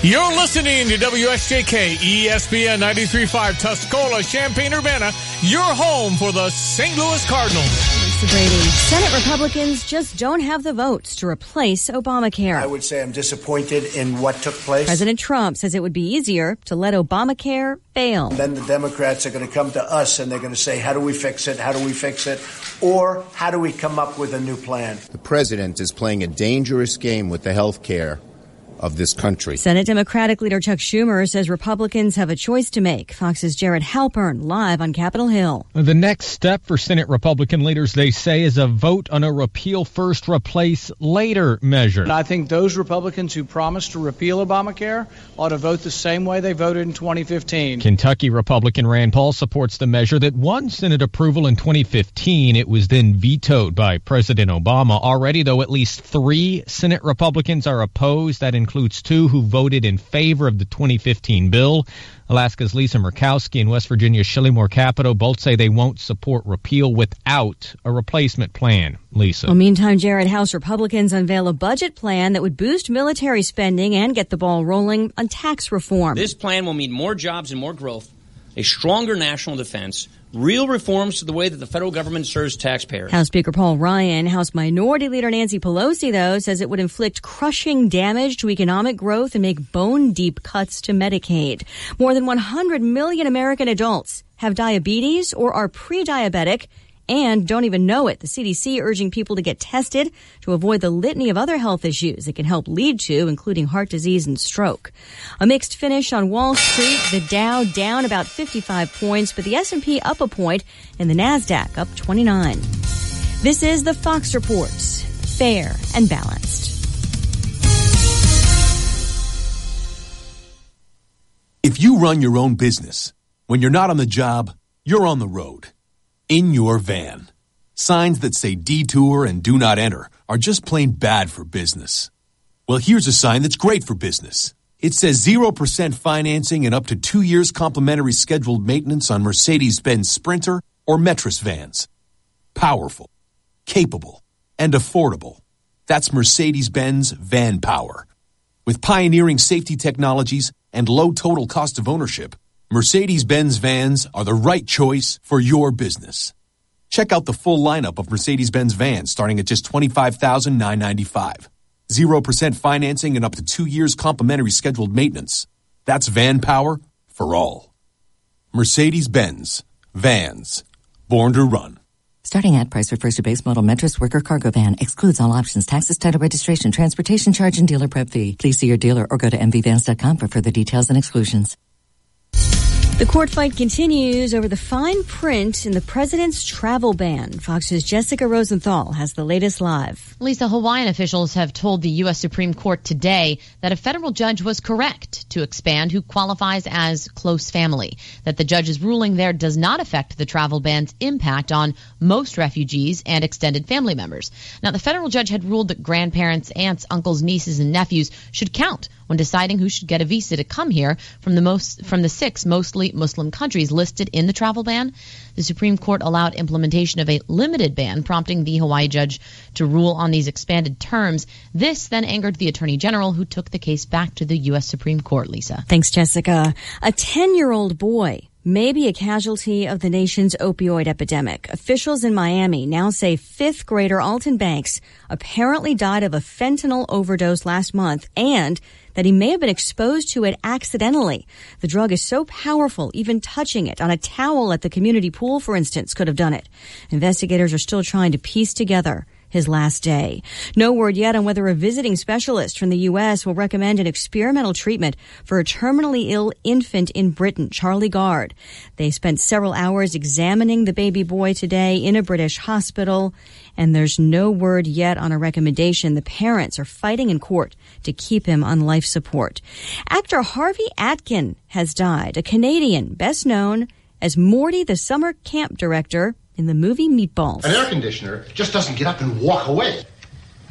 You're listening to WSJK ESPN 93.5 Tuscola, Champaign-Urbana, your home for the St. Louis Cardinals. Mr. Brady, Senate Republicans just don't have the votes to replace Obamacare. I would say I'm disappointed in what took place. President Trump says it would be easier to let Obamacare fail. Then the Democrats are going to come to us and they're going to say, how do we fix it? How do we fix it? Or how do we come up with a new plan? The president is playing a dangerous game with the health care of this country. Senate Democratic leader Chuck Schumer says Republicans have a choice to make. Fox's Jared Halpern live on Capitol Hill. The next step for Senate Republican leaders, they say, is a vote on a repeal first, replace later measure. And I think those Republicans who promised to repeal Obamacare ought to vote the same way they voted in 2015. Kentucky Republican Rand Paul supports the measure that won Senate approval in 2015. It was then vetoed by President Obama. Already, though, at least 3 Senate Republicans are opposed. That includes 2 who voted in favor of the 2015 bill. Alaska's Lisa Murkowski and West Virginia's Shelley Moore Capito both say they won't support repeal without a replacement plan. Lisa. Well, meantime, Jared, House Republicans unveil a budget plan that would boost military spending and get the ball rolling on tax reform. This plan will mean more jobs and more growth, a stronger national defense, real reforms to the way that the federal government serves taxpayers. House Speaker Paul Ryan, House Minority Leader Nancy Pelosi, though, says it would inflict crushing damage to economic growth and make bone-deep cuts to Medicaid. More than 100 million American adults have diabetes or are pre-diabetic and don't even know it. The CDC urging people to get tested to avoid the litany of other health issues it can help lead to, including heart disease and stroke. A mixed finish on Wall Street. The Dow down about 55 points, but the S&P up a point and the NASDAQ up 29. This is the Fox Report. Fair and balanced. If you run your own business, when you're not on the job, you're on the road. In your van. Signs that say detour and do not enter are just plain bad for business. Well, here's a sign that's great for business. It says 0% financing and up to 2 years complimentary scheduled maintenance on Mercedes-Benz Sprinter or Metris vans. Powerful, capable, and affordable. That's Mercedes-Benz Van Power. With pioneering safety technologies and low total cost of ownership, Mercedes-Benz vans are the right choice for your business. Check out the full lineup of Mercedes-Benz vans starting at just $25,995. 0% financing and up to 2 years complimentary scheduled maintenance. That's van power for all. Mercedes-Benz. Vans. Born to run. Starting at price refers to base model Metris worker cargo van. Excludes all options, taxes, title registration, transportation charge, and dealer prep fee. Please see your dealer or go to mvvans.com for further details and exclusions. The court fight continues over the fine print in the president's travel ban. Fox's Jessica Rosenthal has the latest live. Lisa, Hawaiian officials have told the U.S. Supreme Court today that a federal judge was correct to expand who qualifies as close family, that the judge's ruling there does not affect the travel ban's impact on most refugees and extended family members. Now, the federal judge had ruled that grandparents, aunts, uncles, nieces, and nephews should count when deciding who should get a visa to come here from the 6 mostly Muslim countries listed in the travel ban. The Supreme Court allowed implementation of a limited ban, prompting the Hawaii judge to rule on these expanded terms. This then angered the Attorney General, who took the case back to the U.S. Supreme Court, Lisa. Thanks, Jessica. A 10-year-old boy may be a casualty of the nation's opioid epidemic. Officials in Miami now say fifth grader Alton Banks apparently died of a fentanyl overdose last month and that he may have been exposed to it accidentally. The drug is so powerful, even touching it on a towel at the community pool, for instance, could have done it. Investigators are still trying to piece together his last day. No word yet on whether a visiting specialist from the U.S. will recommend an experimental treatment for a terminally ill infant in Britain, Charlie Gard. They spent several hours examining the baby boy today in a British hospital, and there's no word yet on a recommendation. The parents are fighting in court to keep him on life support. Actor Harvey Atkin has died, a Canadian best known as Morty, the summer camp director in the movie Meatballs. An air conditioner just doesn't get up and walk away.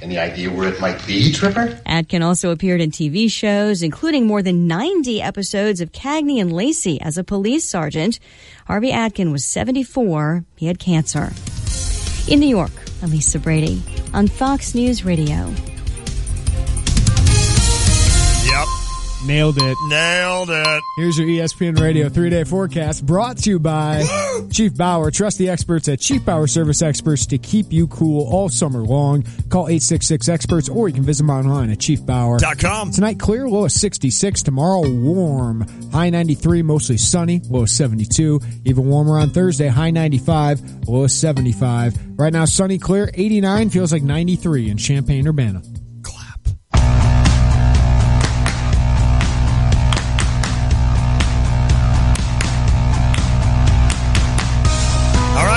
Any idea where it might be, Tripper? Atkin also appeared in TV shows, including more than 90 episodes of Cagney and Lacey as a police sergeant. Harvey Atkin was 74. He had cancer. In New York, Elisa Brady on Fox News Radio. Yep. Nailed it. Nailed it. Here's your ESPN Radio 3-day forecast brought to you by Chief Bauer. Trust the experts at Chief Bauer Service Experts to keep you cool all summer long. Call 866-EXPERTS or you can visit them online at chiefbauer.com. Tonight, clear, low of 66. Tomorrow, warm. High 93, mostly sunny, low of 72. Even warmer on Thursday, high 95, low of 75. Right now, sunny, clear, 89, feels like 93 in Champaign-Urbana.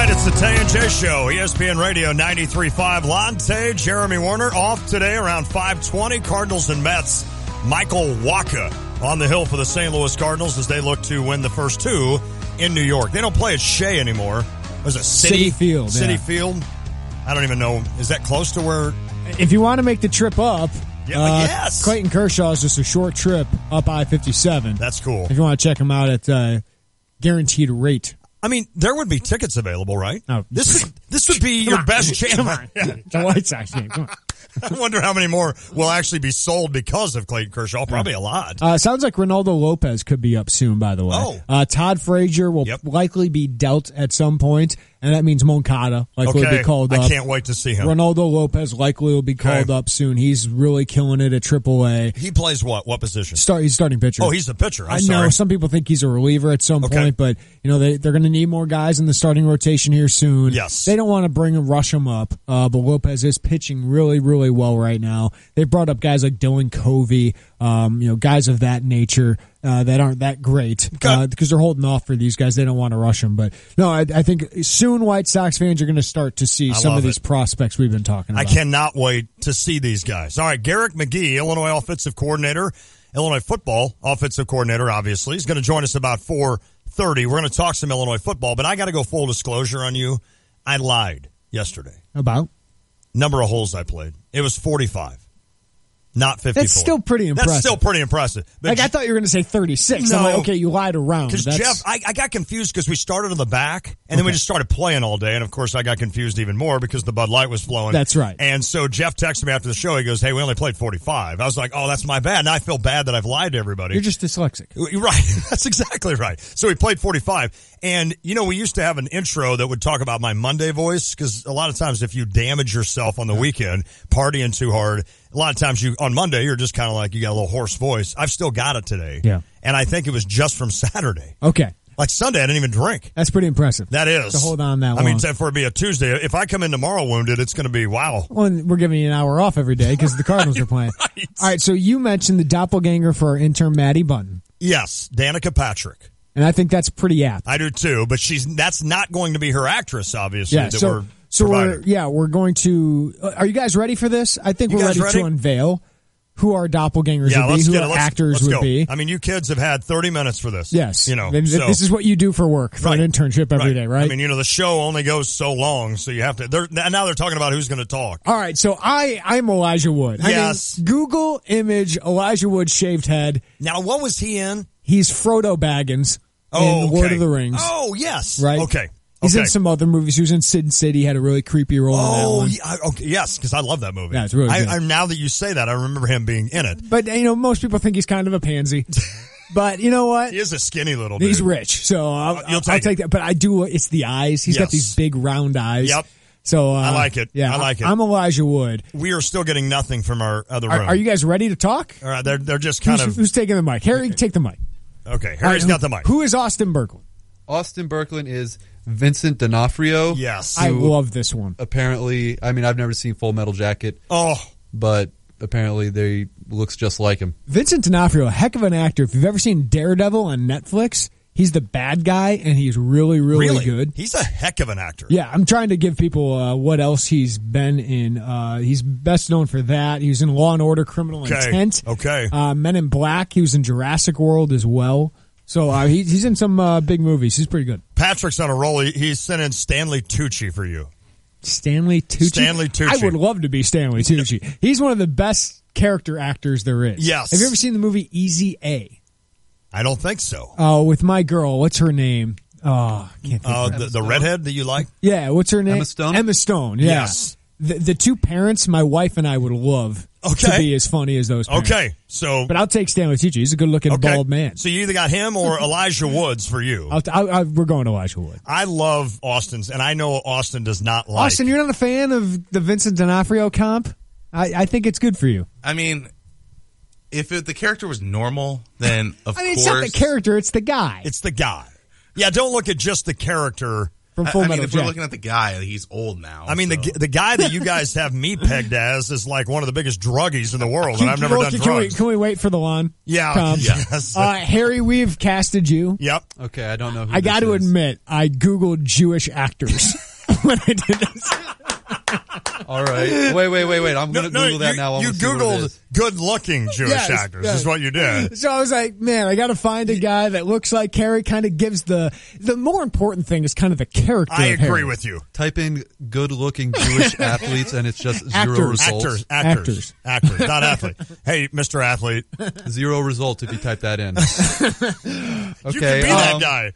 It's the Tay and J Show, ESPN Radio 93.5. Lonte, Jeremy Warner off today around 5:20. Cardinals and Mets. Michael Wacha on the hill for the St. Louis Cardinals as they look to win the first two in New York. They don't play at Shea anymore. Was it Citi Field? Citi Field? I don't even know. Is that close to where? If you want to make the trip up, yes. Clayton Kershaw is just a short trip up I-57. That's cool. If you want to check him out at guaranteed rate. I mean, there would be tickets available, right? Oh. This would be your best chance. Come on. The White Sox game. Come on. I wonder how many more will actually be sold because of Clayton Kershaw. Probably a lot. Sounds like Ronaldo Lopez could be up soon, by the way. Todd Frazier will likely be dealt at some point, and that means Moncada likely will be called up. I can't wait to see him. Ronaldo Lopez likely will be called up soon. He's really killing it at AAA. He plays what? What position? He's starting pitcher. Oh, he's the pitcher. I know some people think he's a reliever at some point, but they're going to need more guys in the starting rotation here soon. Yes. They don't want to rush him up, but Lopez is pitching really, really well right now. They've brought up guys like Dylan Covey, guys of that nature that aren't that great because they're holding off for these guys. They don't want to rush them. But no, I think soon White Sox fans are going to start to see some of these prospects we've been talking about. I cannot wait to see these guys. All right, Garrick McGee, Illinois offensive coordinator, Illinois football offensive coordinator, obviously. He's going to join us about 4:30. We're going to talk some Illinois football, but I got to go full disclosure on you. I lied yesterday. About? Number of holes I played. It was 45. Not 54. That's still pretty impressive. That's still pretty impressive. But I thought you were going to say 36. No. I'm like, okay, you lied around. Because Jeff, I got confused because we started on the back, and then we just started playing all day, and of course I got confused even more because the Bud Light was flowing. That's right. And so Jeff texted me after the show. He goes, hey, we only played 45. I was like, oh, that's my bad. Now I feel bad that I've lied to everybody. You're just dyslexic. Right. That's exactly right. So we played 45. And, we used to have an intro that would talk about my Monday voice because a lot of times if you damage yourself on the weekend, partying too hard, a lot of times on Monday, you're just kind of like you got a little hoarse voice. I've still got it today. Yeah. And I think it was just from Saturday. Okay. Like Sunday, I didn't even drink. That's pretty impressive. That is. To hold on that long. I mean, for it to be a Tuesday, if I come in tomorrow wounded, it's going to be wow. Well, we're giving you an hour off every day because the Cardinals are playing. Right. All right, so you mentioned the doppelganger for our intern, Maddie Button. Yes, Danica Patrick. And I think that's pretty apt. I do too, but that's not going to be her actress, obviously. Yeah, we're going to. Are you guys ready for this? I think we're ready to unveil who our doppelgangers would be, who our actors would be. I mean, you kids have had 30 minets for this. Yes. This is what you do for work, for an internship every day, right? I mean, the show only goes so long, so you have to. Now they're talking about who's going to talk. All right, so I'm Elijah Wood. Yes. I mean, Google image Elijah Wood shaved head. Now, what was he in? He's Frodo Baggins in Lord of the Rings. Oh, yes. Right? Okay. He's in some other movies. He was in Sin City. Had a really creepy role in that one. Yeah, okay, yes, because I love that movie. Yeah, it's really good. Now that you say that, I remember him being in it. But, most people think he's kind of a pansy. But you know what? He is a skinny little dude. He's rich, so I'll take that. But I do. It's the eyes. He's got these big round eyes. Yep. So I like it. Yeah, I like it. I'm Elijah Wood. We are still getting nothing from our other room. Are you guys ready to talk? All right, they're just kind of. Who's taking the mic? Harry, take the mic. Okay, Harry's got the mic. Who is Austin Berkland? Austin Berkland is Vincent D'Onofrio. Yes. I love this one. Apparently, I mean, I've never seen Full Metal Jacket. Oh. But apparently they looks just like him. Vincent D'Onofrio, a heck of an actor. If you've ever seen Daredevil on Netflix, he's the bad guy, and he's really, really good. He's a heck of an actor. Yeah, I'm trying to give people what else he's been in. He's best known for that. He was in Law & Order Criminal Intent. Okay. Men in Black. He was in Jurassic World as well. So he's in some big movies. He's pretty good. Patrick's on a roll. He's sent in Stanley Tucci for you. Stanley Tucci? Stanley Tucci. I would love to be Stanley Tucci. He's one of the best character actors there is. Yes. Have you ever seen the movie Easy A? I don't think so. Oh, with my girl. What's her name? Oh, I can't think of her. The redhead that you like? Yeah, what's her name? Emma Stone? Emma Stone, yeah. Yes. The two parents, my wife and I would love to be as funny as those parents. Okay, so... But I'll take Stanley Tucci. He's a good-looking bald man. So you either got him or Elijah Woods for you. We're going Elijah Wood. I love Austin's, and I know Austin does not like... Austin, you're not a fan of the Vincent D'Onofrio comp? I think it's good for you. I mean, if the character was normal, then of course... It's not the character, it's the guy. It's the guy. Yeah, don't look at just the character... From Full Metal if Jacket. we're looking at the guy, he's old now. I mean, the guy that you guys have me pegged as is like one of the biggest druggies in the world, and I've never done drugs. Can we wait for the lawn? Yeah. Yes. Harry, we've casted you. Yep. Okay, I don't know who I got to admit, I Googled Jewish actors when I did this. All right. Wait. I'm going to Google that now. You Googled good-looking Jewish actors. Yes. Is what you did. So I was like, man, I got to find a guy that looks like Harry, kind of gives the more important thing is kind of the character I of agree Harry. with you. Type in good-looking Jewish athletes, and it's just zero results. Actors, not athlete. Hey, Mr. Athlete. Zero results if you type that in. Okay. You can be that guy.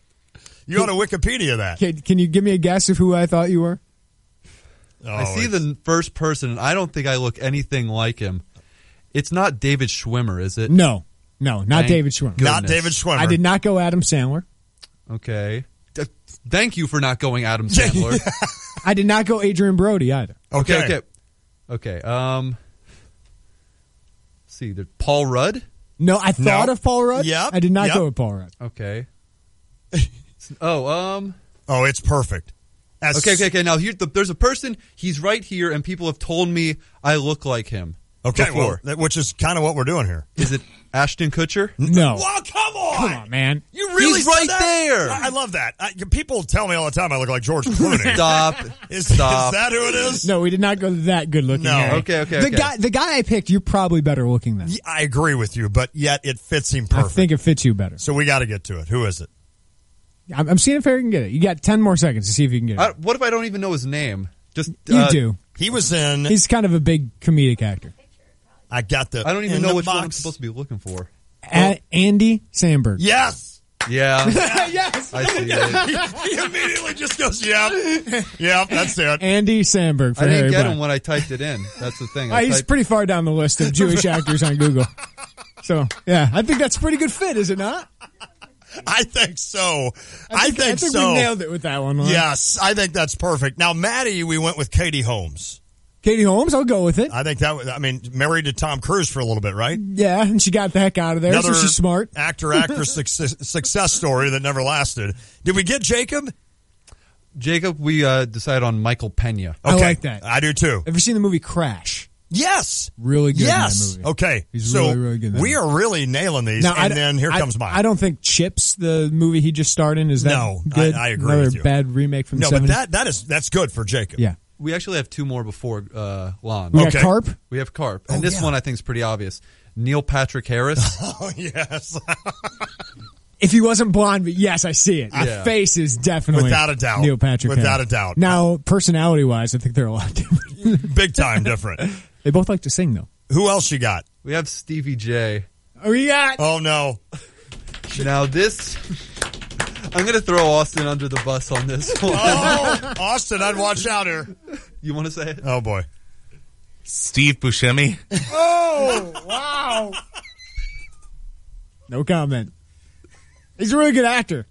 You ought to Wikipedia that. Can you give me a guess of who I thought you were? Oh, I see the first person, and I don't think I look anything like him. It's not David Schwimmer, is it? No, not David Schwimmer. Goodness. Not David Schwimmer. I did not go Adam Sandler. Okay. Thank you for not going Adam Sandler. I did not go Adrian Brody either. Okay. Let's see. Paul Rudd? No, I thought of Paul Rudd. Yep. I did not go with Paul Rudd. Okay. Oh, it's perfect. Okay. Now there's a person. He's right here, and people have told me I look like him. Okay, before. well, which is kind of what we're doing here. Is it Ashton Kutcher? No. Well, come on. Come on, man. You really He's said right that? there. I love that. People tell me all the time I look like George Clooney. Stop. Is Stop. that who it is? No, we did not go that good looking. No. Harry. Okay. The guy I picked, you're probably better looking than. Yeah, I agree with you, but yet it fits him perfect. I think it fits you better. So we got to get to it. Who is it? I'm seeing if Harry can get it. You got 10 more seconds to see if you can get it. What if I don't even know his name? Just You do. He was in... He's kind of a big comedic actor. I got the... I don't even know which box. one I'm supposed to be looking for. Andy Samberg. Yes! Yeah. Yes! I see it. He immediately just goes, yep, that's it. Andy Samberg for I didn't Harry get Black. him when I typed it in. That's the thing. He's pretty far down the list of Jewish actors on Google. So, yeah, I think that's a pretty good fit, is it not? I think so. I think so. We nailed it with that one. Right? Yes, I think that's perfect. Now, Maddie, we went with Katie Holmes. Katie Holmes, I'll go with it. I think that was, married to Tom Cruise for a little bit, right? Yeah, and she got the heck out of there, Another so she's smart. Actress success story that never lasted. Did we get Jacob? Jacob, we decided on Michael Pena. I like that. I do too. Have you seen the movie Crash? Yes. Really good in that yes. movie. Okay. He's so really, really good in that we are really nailing these, now, and then here comes mine. I don't think Chips, the movie he just starred in, is that no, good? I agree Another with you. bad remake from the 70s? No, but that's good for Jacob. Yeah. We actually have two more before Lon. We got Carp? We have Carp. And this one I think is pretty obvious. Neil Patrick Harris. Oh, yes. If he wasn't blonde, but yes, I see it. The face is definitely without a doubt. Neil Patrick Without Harris. a doubt. Now, personality-wise, I think they're a lot different. Big time different. They both like to sing, though. Who else you got? We have Stevie J. Oh, we got... Oh, no. Now this... I'm going to throw Austin under the bus on this one. Oh, Austin, I'd watch out here. You want to say it? Oh, boy. Steve Buscemi. Oh, wow. No comment. He's a really good actor.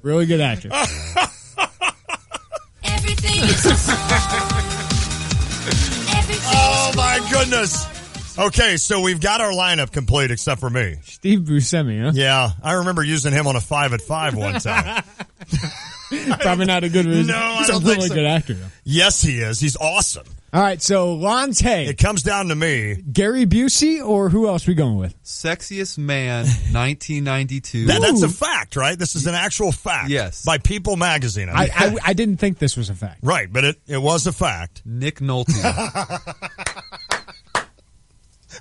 Really good actor. Oh, my goodness. Okay, so we've got our lineup complete except for me. Steve Buscemi, huh? Yeah, I remember using him on a 5 at 5 one time. Probably not a good reason. No, He's a really good actor, though. Yes, he is. He's awesome. All right, so Lonte. It comes down to me. Gary Busey, or who else we going with? Sexiest Man, 1992. That's a fact, right? This is an actual fact. Yes. By People Magazine. I didn't think this was a fact. Right, but it was a fact. Nick Nolte.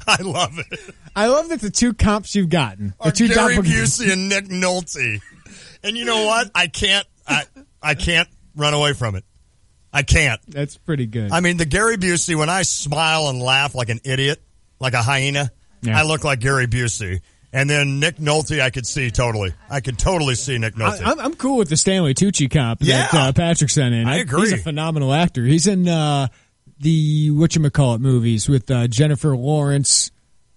I love it. I love that the two comps you've gotten are two Gary doppelgangers. Busey and Nick Nolte. And you know what? I can't run away from it. I can't. That's pretty good. I mean, the Gary Busey, when I smile and laugh like an idiot, like a hyena, I look like Gary Busey. And then Nick Nolte, I could see totally. I could totally see Nick Nolte. I'm cool with the Stanley Tucci comp that Patrick sent in. I agree. He's a phenomenal actor. He's in the whatchamacallit movies with Jennifer Lawrence.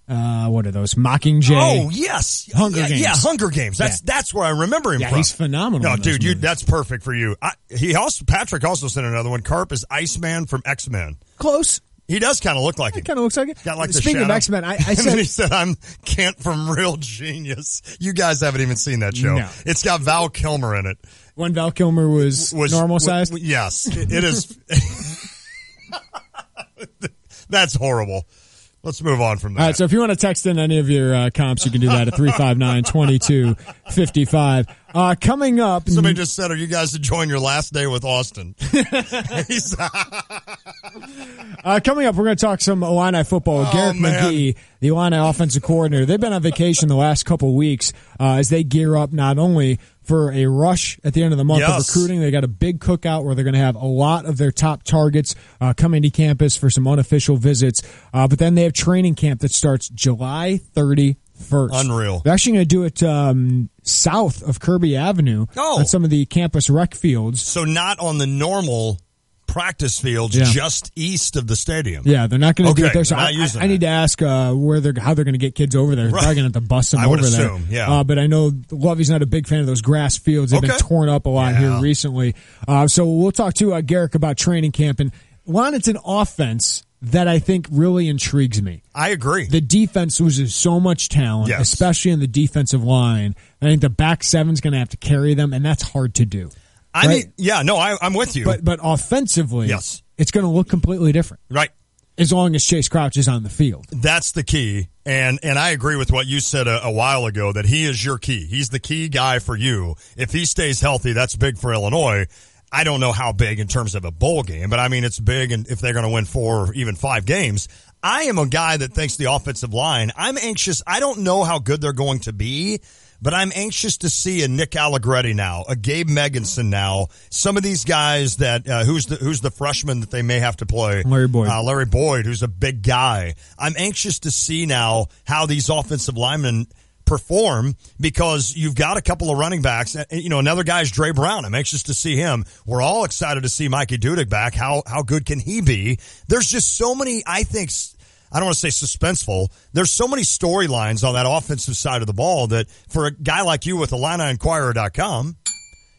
What are those? Mockingjay. Oh, yes. Hunger Games. Yeah, Hunger Games. That's where I remember him from. He's phenomenal. No, dude, that's perfect for you. Patrick also sent another one. Carp is Iceman from X-Men. Close. He does kind of look like it. Kind of looks like it. Got like Speaking the of X-Men, I said... And then he said, I'm Kent from Real Genius. You guys haven't even seen that show. No. It's got Val Kilmer in it. When Val Kilmer was normal sized? Yes. It is... That's horrible. Let's move on from that. All right, so if you want to text in any of your comps, you can do that at 359-2255. Coming up... Somebody just said, are you guys enjoying your last day with Austin? Coming up, we're going to talk some Illini football. Garrett McGee, the Illini offensive coordinator. They've been on vacation the last couple of weeks as they gear up not only for a rush at the end of the month of recruiting. They got a big cookout where they're going to have a lot of their top targets coming to campus for some unofficial visits. But then they have training camp that starts July 31st. Unreal. They're actually going to do it south of Kirby Avenue on some of the campus rec fields. So not on the normal practice fields, just east of the stadium. Yeah, they're not going to do it there. So I need to ask how they're going to get kids over there. They're probably going to have to bus them over there. I would assume, yeah. But I know Lovey's not a big fan of those grass fields. They've been torn up a lot here recently. So we'll talk to Garrick about training camp. And it's an offense that I think really intrigues me. I agree. The defense loses so much talent, especially in the defensive line. I think the back seven's going to have to carry them, and that's hard to do. I'm with you. But offensively, it's going to look completely different. Right. As long as Chase Crouch is on the field. That's the key. And I agree with what you said a while ago, that he is your key. He's the key guy for you. If he stays healthy, that's big for Illinois. I don't know how big in terms of a bowl game, but I mean, it's big and if they're going to win 4 or even 5 games. I am a guy that thinks the offensive line, I'm anxious. I don't know how good they're going to be, but I'm anxious to see a Nick Allegretti now, a Gabe Meganson now, some of these guys that, who's the freshman that they may have to play? Larry Boyd. Larry Boyd, who's a big guy. I'm anxious to see now how these offensive linemen perform, because you've got a couple of running backs. Another guy's Dre Brown. I'm anxious to see him. We're all excited to see Mikey Dudek back. How good can he be? There's just so many, I think, I don't want to say suspenseful. There's so many storylines on that offensive side of the ball that for a guy like you with IlliniInquirer.com,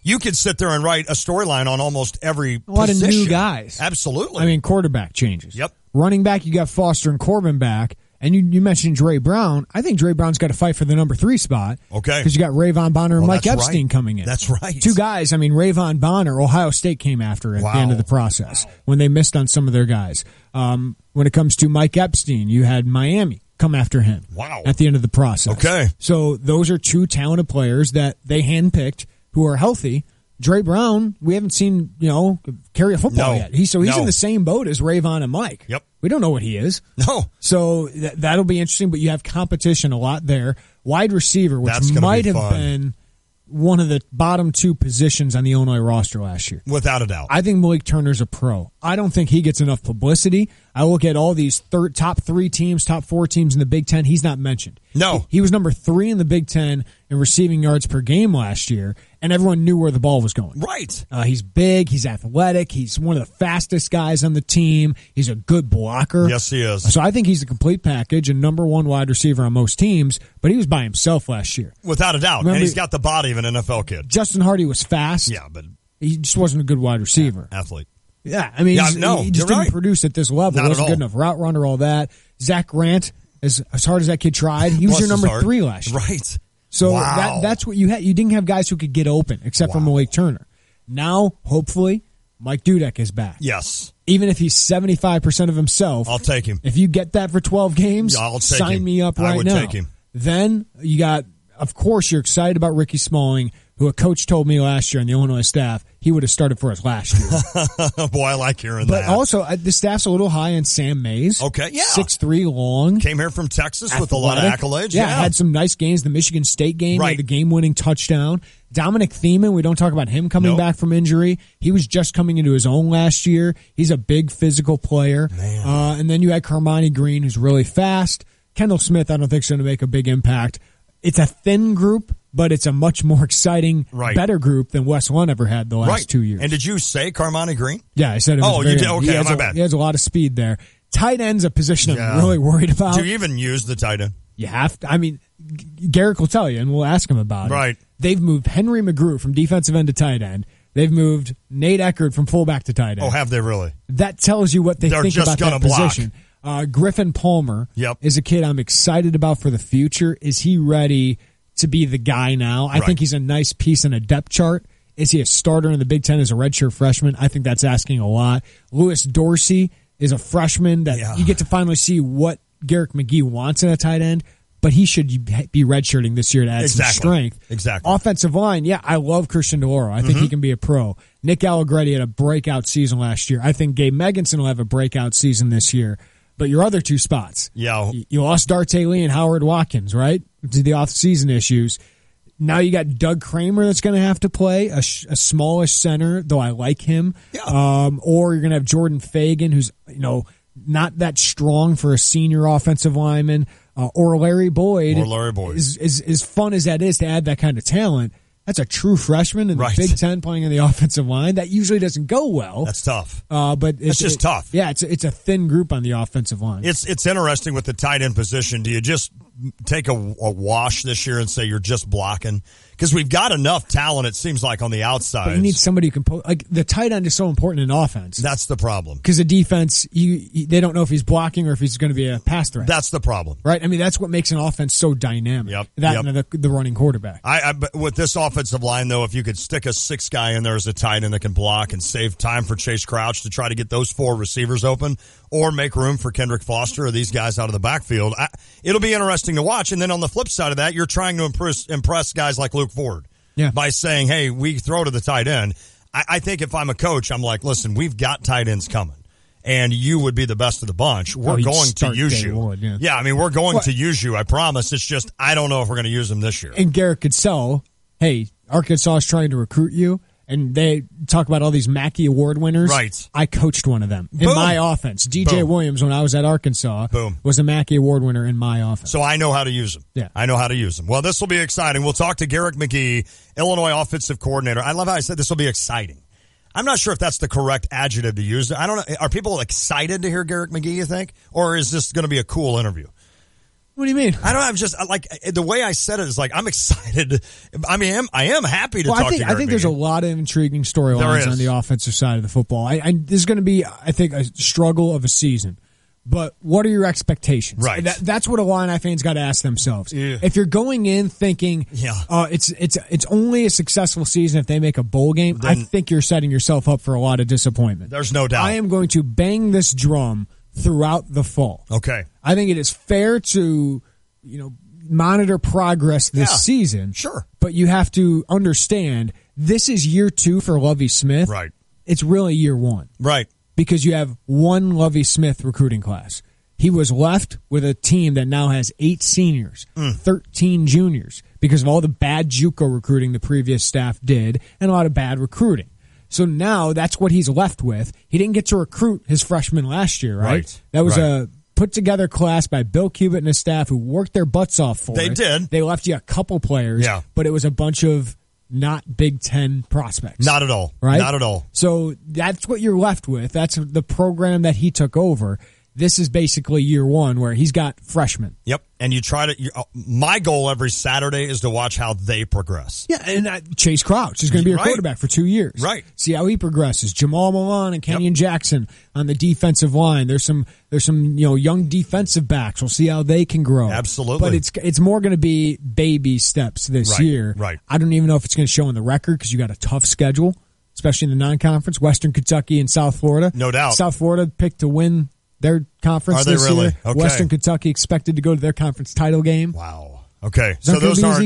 you could sit there and write a storyline on almost every position. A lot of new guys. Absolutely. I mean, quarterback changes. Yep. Running back, you got Foster and Corbin back. And you mentioned Dre Brown. I think Dre Brown's got to fight for the number 3 spot. Okay. Because you got Rayvon Bonner and Mike Epstein coming in. That's right. 2 guys. I mean, Rayvon Bonner, Ohio State came after at the end of the process when they missed on some of their guys. When it comes to Mike Epstein, you had Miami come after him at the end of the process. Okay. So those are 2 talented players that they handpicked who are healthy. Dre Brown, we haven't seen, carry a football yet. He's in the same boat as Rayvon and Mike. Yep. We don't know what he is. No. So that'll be interesting, but you have competition a lot there. Wide receiver, which might have been one of the bottom 2 positions on the Illinois roster last year. Without a doubt. I think Malik Turner's a pro. I don't think he gets enough publicity. I look at all these top 3 teams, top 4 teams in the Big Ten. He's not mentioned. No. He was number 3 in the Big Ten in receiving yards per game last year. and everyone knew where the ball was going. Right. He's big. He's athletic. He's one of the fastest guys on the team. He's a good blocker. Yes, he is. So I think he's a complete package and number one wide receiver on most teams, but he was by himself last year. Without a doubt. Remember, and he's got the body of an NFL kid. Justin Hardy was fast. Yeah, but he just wasn't a good wide receiver. Athlete. Yeah, I mean, he just didn't produce at this level. Not Wasn't good enough route runner, all that. Zach Grant, as hard as that kid tried, he was your number 3 last year. Right. So that's what you had. You didn't have guys who could get open, except for Malik Turner. Now, hopefully, Mike Dudek is back. Yes. Even if he's 75% of himself, I'll take him. If you get that for 12 games, I'll take sign him. me up right now. I would take him. Then you got, of course, you're excited about Ricky Smalling, who a coach told me last year on the Illinois staff he would have started for us last year. Boy, I like hearing but that. But also, the staff's a little high on Sam Mays. Okay, yeah. 6'3", long. Came here from Texas with a lot of accolades. Yeah, had some nice games. The Michigan State game, had the game-winning touchdown. Dominic Thiemann, we don't talk about him coming back from injury. He was just coming into his own last year. He's a big physical player. And then you had Carmani Green, who's really fast. Kendall Smith, I don't think is going to make a big impact. It's a thin group, but it's a much more exciting, better group than Wes Lund ever had the last 2 years. And did you say Carmani Green? Yeah, I said it. Oh, you did? Okay, my bad. He has a lot of speed there. Tight end's a position I'm really worried about. Do you even use the tight end? You have to. I mean, Garrick will tell you, and we'll ask him about it. Right. They've moved Henry McGrew from defensive end to tight end. They've moved Nate Eckert from fullback to tight end. Oh, have they really? That tells you what they think about that position. Griffin Palmer is a kid I'm excited about for the future. Is he ready to be the guy now? I think he's a nice piece in a depth chart. Is he a starter in the Big Ten as a redshirt freshman? I think that's asking a lot. Lewis Dorsey is a freshman that you get to finally see what Garrick McGee wants in a tight end, but he should be redshirting this year to add some strength. Exactly. Offensive line, I love Christian DeLauro. I think he can be a pro. Nick Allegretti had a breakout season last year. I think Gabe Meganson will have a breakout season this year. But your other two spots, you lost Darte Lee and Howard Watkins, right, to the off-season issues. Now you got Doug Kramer that's going to have to play, a smallish center, though I like him. Or you're going to have Jordan Fagan, who's not that strong for a senior offensive lineman, or Larry Boyd. As fun as that is to add that kind of talent, that's a true freshman in the Big Ten playing on the offensive line. That usually doesn't go well. That's tough. But it's just tough. Yeah, it's a thin group on the offensive line. It's interesting with the tight end position. Do you just take a wash this year and say you're just blocking? Because we've got enough talent, it seems like, on the outside. But you need somebody who can the tight end is so important in offense. That's the problem. Because the defense, they don't know if he's blocking or if he's going to be a pass threat. That's the problem. Right? I mean, that's what makes an offense so dynamic. And the running quarterback. But with this offensive line, though, if you could stick a 6 guy in there as a tight end that can block and save time for Chase Crouch to try to get those 4 receivers open, or make room for Kendrick Foster or these guys out of the backfield, it'll be interesting to watch. And then on the flip side of that, you're trying to impress guys like Luke Ford by saying, hey, we throw to the tight end. I think if I'm a coach, I'm like, listen, we've got tight ends coming, and you would be the best of the bunch. We're going to use you. We're going to use you, I promise. It's just I don't know if we're going to use them this year. And Garrett could sell, hey, Arkansas is trying to recruit you. And they talk about all these Mackey Award winners. Right. I coached one of them in my offense. DJ Williams, when I was at Arkansas, was a Mackey Award winner in my offense. So I know how to use them. Yeah. I know how to use them. Well, this will be exciting. We'll talk to Garrick McGee, Illinois offensive coordinator. I love how I said this will be exciting. I'm not sure if that's the correct adjective to use. I don't know. Are people excited to hear Garrick McGee, you think? Or is this going to be a cool interview? What do you mean? I don't know. I'm just like the way I said it is like I'm excited. I mean, I am happy to talk to Garrett. I think there's a lot of intriguing storylines on the offensive side of the football. This is going to be, I think, a struggle of a season. But what are your expectations? Right. That's what Illini fans got to ask themselves. Yeah. If you're going in thinking, it's only a successful season if they make a bowl game, I think you're setting yourself up for a lot of disappointment. There's no doubt. I am going to bang this drum throughout the fall. Okay. I think it is fair to, monitor progress this season. Sure. But you have to understand this is year 2 for Lovie Smith. Right. It's really year 1. Right. Because you have one Lovie Smith recruiting class. He was left with a team that now has 8 seniors, 13 juniors, because of all the bad JUCO recruiting the previous staff did and a lot of bad recruiting. So now that's what he's left with. He didn't get to recruit his freshmen last year, right? That was a put-together class by Bill Cubitt and his staff who worked their butts off for it. They did. They left you a couple players, but it was a bunch of not Big Ten prospects. Not at all. Right? Not at all. So that's what you're left with. That's the program that he took over. This is basically year one where he's got freshmen. Yep. And you try to, my goal every Saturday is to watch how they progress. Yeah, and Chase Crouch is going to be your quarterback for 2 years. Right. See how he progresses. Jamal Milan and Kenyon Jackson on the defensive line. There's some young defensive backs. We'll see how they can grow. Absolutely. But it's more going to be baby steps this year. Right. I don't even know if it's going to show in the record because you got a tough schedule, especially in the non-conference. Western Kentucky and South Florida. No doubt. South Florida picked to win their conference this year. Okay. Western Kentucky expected to go to their conference title game. Wow. Okay. So those aren't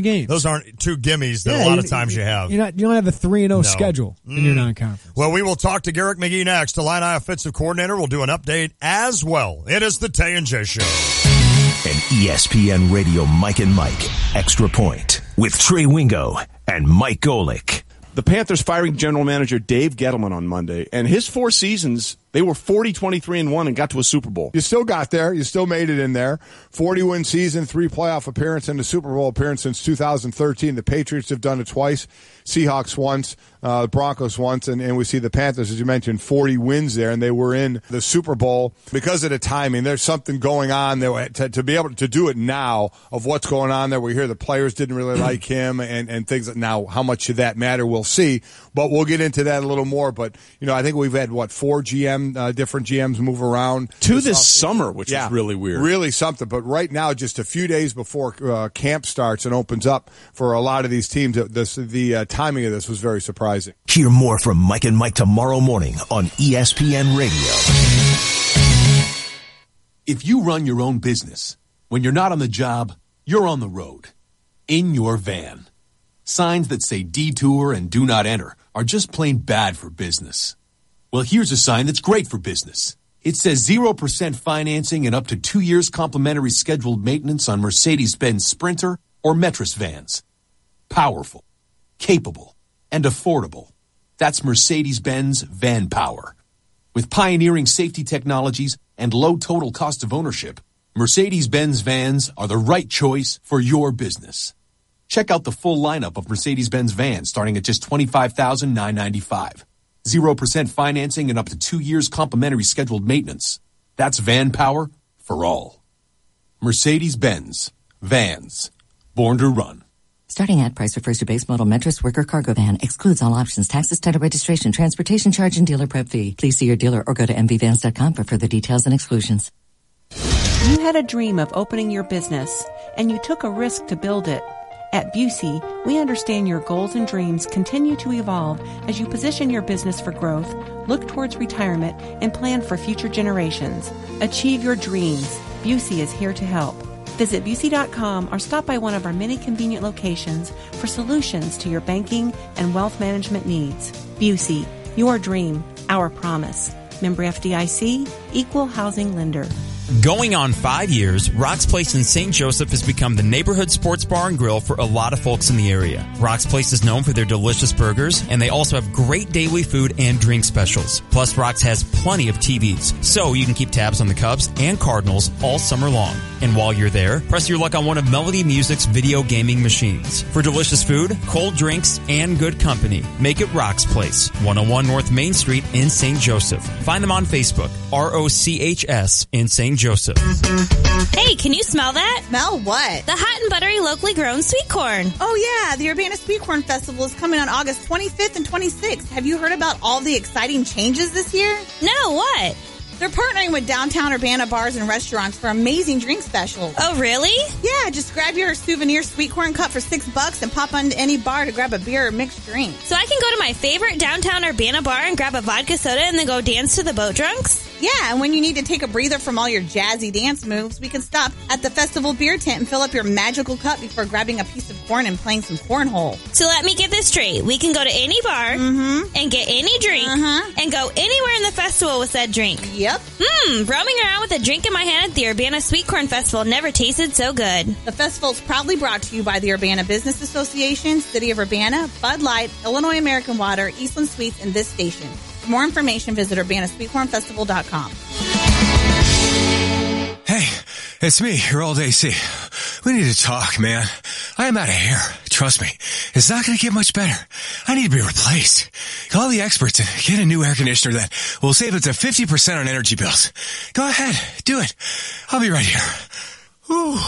two gimmies that a lot of times you have. You don't have a 3-0 schedule in your non-conference. Well, we will talk to Garrick McGee next, the Illini offensive coordinator. We'll do an update as well. It is the Tay and J Show. An ESPN Radio Mike and Mike Extra Point with Trey Wingo and Mike Golick. The Panthers firing general manager Dave Gettleman on Monday, and his 4 seasons, they were 40-23-1 and got to a Super Bowl. You still got there. You still made it in there. 40-win season, 3 playoff appearance, and a Super Bowl appearance since 2013. The Patriots have done it twice. Seahawks once, the Broncos once, and we see the Panthers, as you mentioned, 40 wins there, and they were in the Super Bowl. Because of the timing, there's something going on there to be able to do it now of what's going on there. We hear the players didn't really like him and things. Now, how much should that matter? We'll see, but we'll get into that a little more. But, I think we've had, 4 different GMs move around. 2 this summer, which is really weird. Really something. But right now, just a few days before camp starts and opens up for a lot of these teams, the timing of this was very surprising. Hear more from Mike and Mike tomorrow morning on ESPN Radio. If you run your own business, when you're not on the job, you're on the road. In your van. Signs that say detour and do not enter are just plain bad for business. Well, here's a sign that's great for business. It says 0% financing and up to 2 years complimentary scheduled maintenance on Mercedes-Benz Sprinter or Metris vans. Powerful, capable, and affordable. That's Mercedes-Benz Van Power. With pioneering safety technologies and low total cost of ownership, Mercedes-Benz vans are the right choice for your business. Check out the full lineup of Mercedes-Benz vans starting at just $25,995. 0% financing and up to 2 years complimentary scheduled maintenance. That's van power for all. Mercedes-Benz. Vans. Born to run. Starting at price refers to base model Metris worker cargo van. Excludes all options, taxes, title registration, transportation charge, and dealer prep fee. Please see your dealer or go to mvvans.com for further details and exclusions. You had a dream of opening your business, and you took a risk to build it. At Busey, we understand your goals and dreams continue to evolve as you position your business for growth, look towards retirement, and plan for future generations. Achieve your dreams. Busey is here to help. Visit Busey.com or stop by one of our many convenient locations for solutions to your banking and wealth management needs. Busey, your dream, our promise. Member FDIC, Equal Housing Lender. Going on 5 years, Rock's Place in St. Joseph has become the neighborhood sports bar and grill for a lot of folks in the area. Rock's Place is known for their delicious burgers, and they also have great daily food and drink specials. Plus, Rock's has plenty of TVs, so you can keep tabs on the Cubs and Cardinals all summer long. And while you're there, press your luck on one of Melody Music's video gaming machines. For delicious food, cold drinks, and good company, make it Rock's Place, 101 North Main Street in St. Joseph. Find them on Facebook, ROCHS in St. Joseph. Hey, can you smell that? Smell what? The hot and buttery locally grown sweet corn. Oh yeah, the Urbana Sweet Corn Festival is coming on August 25th and 26th. Have you heard about all the exciting changes this year? No, what? They're partnering with downtown Urbana bars and restaurants for amazing drink specials. Oh, really? Yeah, just grab your souvenir sweet corn cup for $6 and pop onto any bar to grab a beer or mixed drink. So I can go to my favorite downtown Urbana bar and grab a vodka soda and then go dance to the boat drunks? Yeah, and when you need to take a breather from all your jazzy dance moves, we can stop at the festival beer tent and fill up your magical cup before grabbing a piece of corn and playing some cornhole. So let me get this straight. We can go to any bar and get any drink and go anywhere in the festival with said drink. Yep. Roaming around with a drink in my hand at the Urbana Sweet Corn Festival never tasted so good. The festival is proudly brought to you by the Urbana Business Association, City of Urbana, Bud Light, Illinois American Water, Eastland Sweets, and this station. For more information, visit UrbanaSweetCornFestival.com. Hey, it's me, your old AC. We need to talk, man. I am out of hair. trust me, it's not going to get much better. I need to be replaced. Call the experts and get a new air conditioner that will save up to 50% on energy bills. Go ahead, do it. I'll be right here. Whew.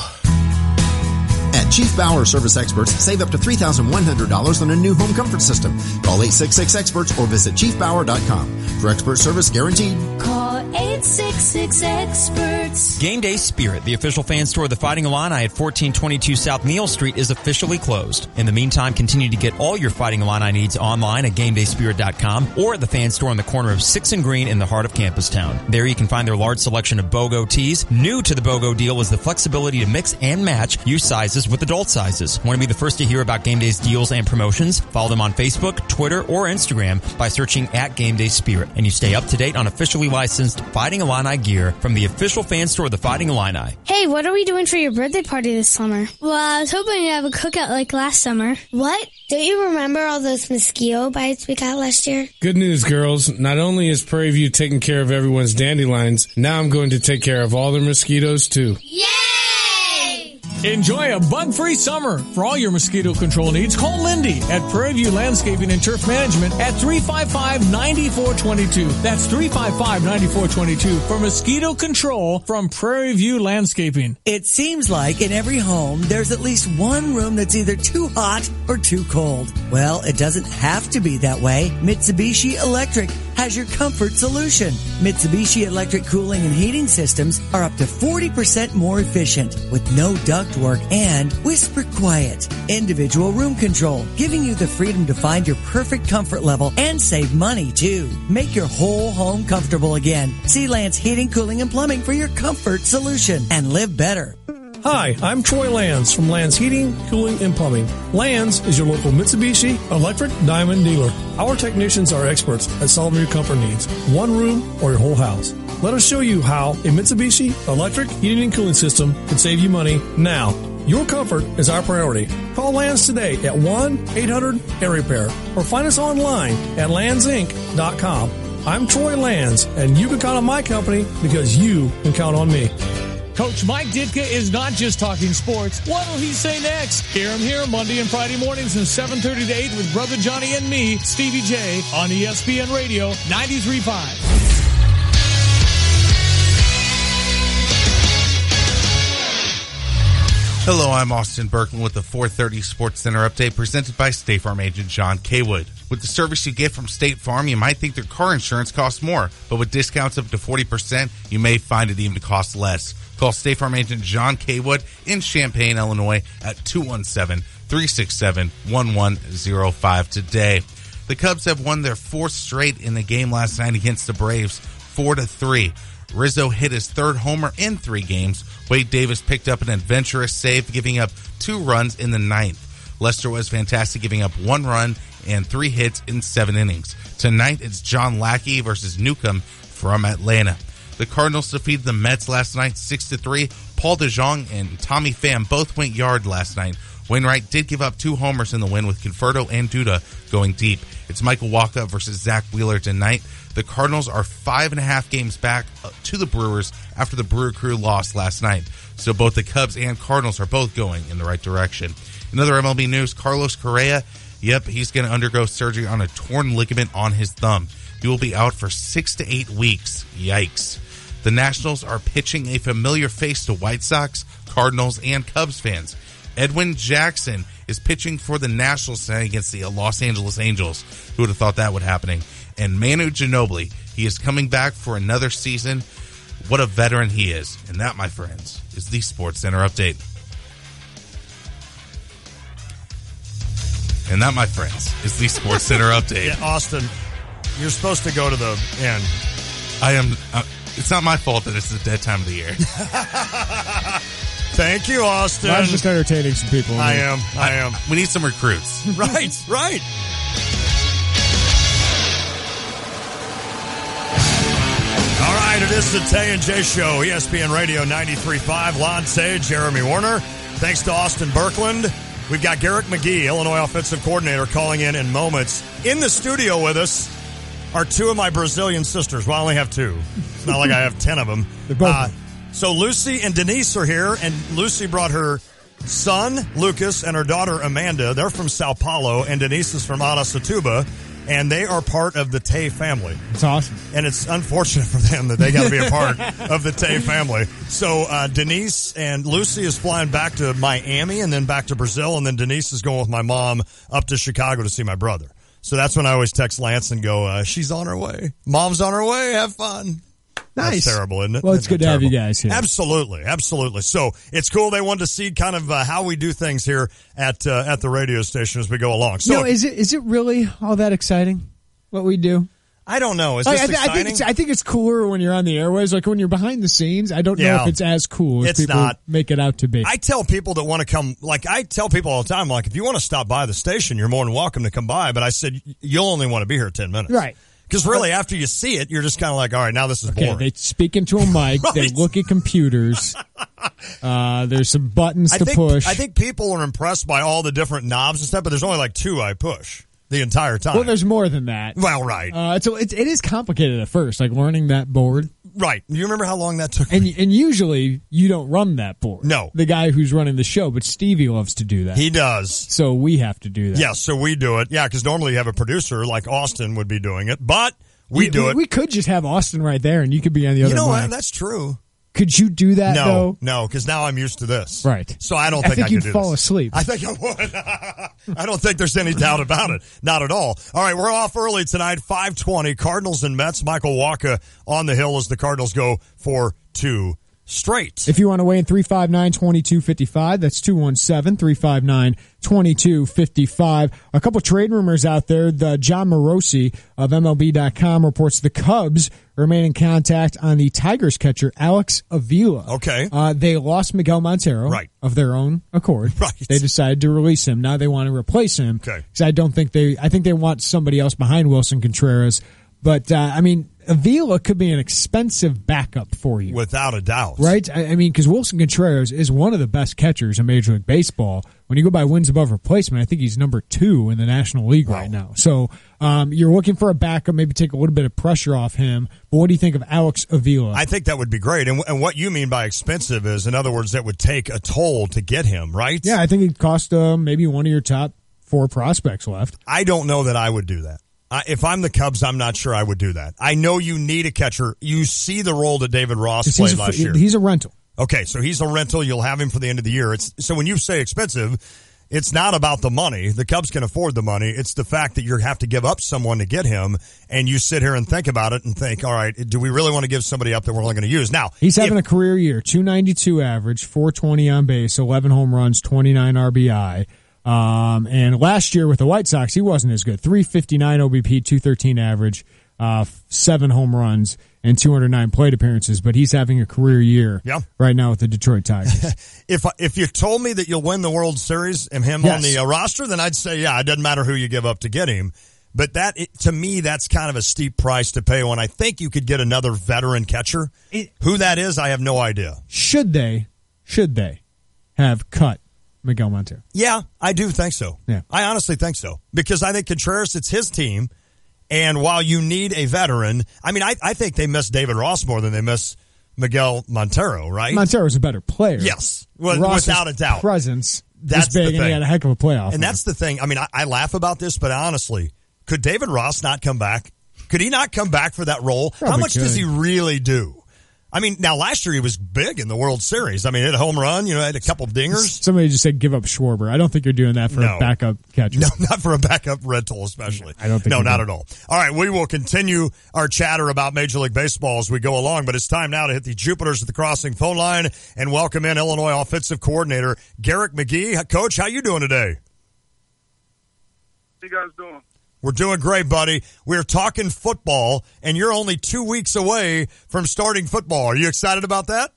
At Chief Bauer Service Experts, save up to $3,100 on a new home comfort system. Call 866-EXPERTS or visit chiefbauer.com. For expert service guaranteed. Call 866-EXPERTS. Game Day Spirit, the official fan store of the Fighting Illini at 1422 South Neal Street, is officially closed. In the meantime, continue to get all your Fighting Illini needs online at GameDaySpirit.com or at the fan store on the corner of 6th and Green in the heart of Campus Town. There you can find their large selection of BOGO tees. New to the BOGO deal is the flexibility to mix and match youth sizes with adult sizes. Want to be the first to hear about Game Day's deals and promotions? Follow them on Facebook, Twitter, or Instagram by searching at Game Day Spirit. And you stay up to date on officially licensed Fighting Illini gear from the official fan store of the Fighting Illini. Hey, what are we doing for your birthday party this summer? Well, I was hoping to have a cookout like last summer. What? Don't you remember all those mosquito bites we got last year? Good news, girls. Not only is Prairie View taking care of everyone's dandelions, now I'm going to take care of all their mosquitoes, too. Yay! Enjoy a bug-free summer. For all your mosquito control needs, call Lindy at Prairie View Landscaping and Turf Management at 355-9422. That's 355-9422 for mosquito control from Prairie View Landscaping. It seems like in every home, there's at least one room that's either too hot or too cold. Well, it doesn't have to be that way. Mitsubishi Electric has your comfort solution. Mitsubishi Electric cooling and heating systems are up to 40% more efficient with no ductwork and whisper quiet. Individual room control, giving you the freedom to find your perfect comfort level and save money too. Make your whole home comfortable again. See Lance Heating, Cooling, and Plumbing for your comfort solution and live better. Hi, I'm Troy Lands from Lands Heating, Cooling, and Plumbing. Lands is your local Mitsubishi Electric Diamond dealer. Our technicians are experts at solving your comfort needs, one room or your whole house. Let us show you how a Mitsubishi Electric Heating and Cooling System can save you money now. Your comfort is our priority. Call Lands today at 1-800-AIR-REPAIR or find us online at landsinc.com. I'm Troy Lands, and you can count on my company because you can count on me. Coach Mike Ditka is not just talking sports. What will he say next? Hear him here Monday and Friday mornings from 7:30 to 8 with Brother Johnny and me, Stevie J, on ESPN Radio 93.5. Hello, I'm Austin Berkman with the 430 Sports Center update presented by State Farm agent John Kaywood. With the service you get from State Farm, you might think their car insurance costs more, but with discounts up to 40%, you may find it even costs less. Call State Farm agent John Kaywood in Champaign, Illinois at 217-367-1105 today. The Cubs have won their fourth straight in the game last night against the Braves, 4-3. Rizzo hit his third homer in 3 games. Wade Davis picked up an adventurous save, giving up 2 runs in the 9th. Lester was fantastic, giving up 1 run and 3 hits in 7 innings. Tonight, it's John Lackey versus Newcomb from Atlanta. The Cardinals defeated the Mets last night 6-3. Paul DeJong and Tommy Pham both went yard last night. Wainwright did give up 2 homers in the win with Conforto and Duda going deep. It's Michael Wacha versus Zach Wheeler tonight. The Cardinals are 5.5 games back to the Brewers after the Brewer Crew lost last night. So both the Cubs and Cardinals are both going in the right direction. In other MLB news, Carlos Correa, he's going to undergo surgery on a torn ligament on his thumb. He will be out for 6 to 8 weeks. Yikes. The Nationals are pitching a familiar face to White Sox, Cardinals, and Cubs fans. Edwin Jackson is pitching for the Nationals tonight against the Los Angeles Angels. Who would have thought that would happen? And Manu Ginobili, he is coming back for another season. What a veteran he is. And that, my friends, is the Sports Center update. And that, my friends, is the Sports Center update. Yeah, Austin, you're supposed to go to the end. I am. It's not my fault that it's the dead time of the year. Thank you, Austin. I'm just entertaining some people. I am. We need some recruits. Right. All right, it is the Tay and J Show, ESPN Radio 93.5. Lon Sage, Jeremy Warner. Thanks to Austin Berkland. We've got Garrick McGee, Illinois offensive coordinator, calling in moments. In the studio with us are 2 of my Brazilian sisters. Well, I only have 2. It's not like I have 10 of them. They're both. So Lucy and Denise are here, and Lucy brought her son, Lucas, and her daughter, Amanda. They're from Sao Paulo, and Denise is from Aracatuba, and they are part of the Tay family. It's awesome. And it's unfortunate for them that they got to be a part of the Tay family. So Denise and Lucy is flying back to Miami and then back to Brazil, and then Denise is going with my mom up to Chicago to see my brother. So that's when I always text Lance and go, she's on her way. Mom's on her way. Have fun. Nice. That's terrible, isn't it? Well, it's good to have you guys here. Absolutely, absolutely. So it's cool. They wanted to see kind of how we do things here at the radio station as we go along. So, is it really all that exciting what we do? I don't know. Is this exciting? I think it's cooler when you're on the airways. Like when you're behind the scenes, I don't know if it's as cool as people make it out to be. I tell people that want to come, like I tell people all the time, like if you want to stop by the station, you're more than welcome to come by. But I said you'll only want to be here 10 minutes, right? Because really, after you see it, you're just kind of like, all right, now this is boring. They speak into a mic. Right. They look at computers. There's some buttons to push. I think people are impressed by all the different knobs and stuff, but there's only like 2 I push the entire time. Well, there's more than that. Well, right. It is complicated at first, like learning that board. Right. You remember how long that took? And usually you don't run that board. No. The guy who's running the show, but Stevie loves to do that. He does. So we have to do that. Yeah, so we do it. Yeah, because normally you have a producer like Austin would be doing it, but we do it. We could just have Austin right there and you could be on the other You know mic. what? That's true. Could you do that, though? No, because now I'm used to this. Right. So I don't think I could you'd do fall this. asleep. I think I would. I don't think there's any doubt about it. Not at all. All right, we're off early tonight, 5:20. Cardinals and Mets. Michael Walker on the hill as the Cardinals go for 2 straight. If you want to weigh in, 359-2255. That's 217-359-2255. A couple trade rumors out there. The John Morosi of MLB.com reports the Cubs remain in contact on the Tigers catcher, Alex Avila. Okay. They lost Miguel Montero of their own accord. Right. They decided to release him. Now they want to replace him. Okay. Because I think they want somebody else behind Wilson Contreras. But, Avila could be an expensive backup for you. Without a doubt. Right? Because Wilson Contreras is one of the best catchers in Major League Baseball. When you go by wins above replacement, I think he's number 2 in the National League right now. So you're looking for a backup, maybe take a little bit of pressure off him. But what do you think of Alex Avila? I think that would be great. And what you mean by expensive is, in other words, that would take a toll to get him, right? Yeah, I think it cost maybe one of your top 4 prospects left. I don't know that I would do that. If I'm the Cubs, I'm not sure I would do that. I know you need a catcher. You see the role that David Ross played last year. He's a rental. Okay, so he's a rental. You'll have him for the end of the year. So when you say expensive, it's not about the money. The Cubs can afford the money. It's the fact that you have to give up someone to get him, and you sit here and think about it and think, all right, do we really want to give somebody up that we're only going to use? Now, he's having a career year, 292 average, 420 on base, 11 home runs, 29 RBI. And last year with the White Sox, he wasn't as good. 359 OBP, 213 average, 7 home runs, and 209 plate appearances. But he's having a career year right now with the Detroit Tigers. If you told me that you'll win the World Series and him on the roster, then I'd say, it doesn't matter who you give up to get him. But to me, that's kind of a steep price to pay when I think you could get another veteran catcher. Who that is, I have no idea. Should they have cut Miguel Montero? Yeah, I do think so. Yeah. I honestly think so. Because I think Contreras, it's his team. And while you need a veteran, I think they miss David Ross more than they miss Miguel Montero, right? Montero's a better player. Yes, without a doubt. Presence that's is big, the thing. And he had a heck of a playoff. And that's the thing. I laugh about this, but honestly, could David Ross not come back? Could he not come back for that role? Probably How much could. does he really do? Now last year he was big in the World Series. He had a home run, had a couple of dingers. Somebody just said give up Schwarber. I don't think you're doing that for a backup catcher. No, not for a backup rental, especially. I don't think No, not at all. All right, we will continue our chatter about Major League Baseball as we go along, but it's time now to hit the Jupiters at the Crossing phone line and welcome in Illinois offensive coordinator Garrick McGee. Coach, how you doing today? How you guys doing? We're doing great, buddy. We're talking football, and you're only 2 weeks away from starting football. Are you excited about that?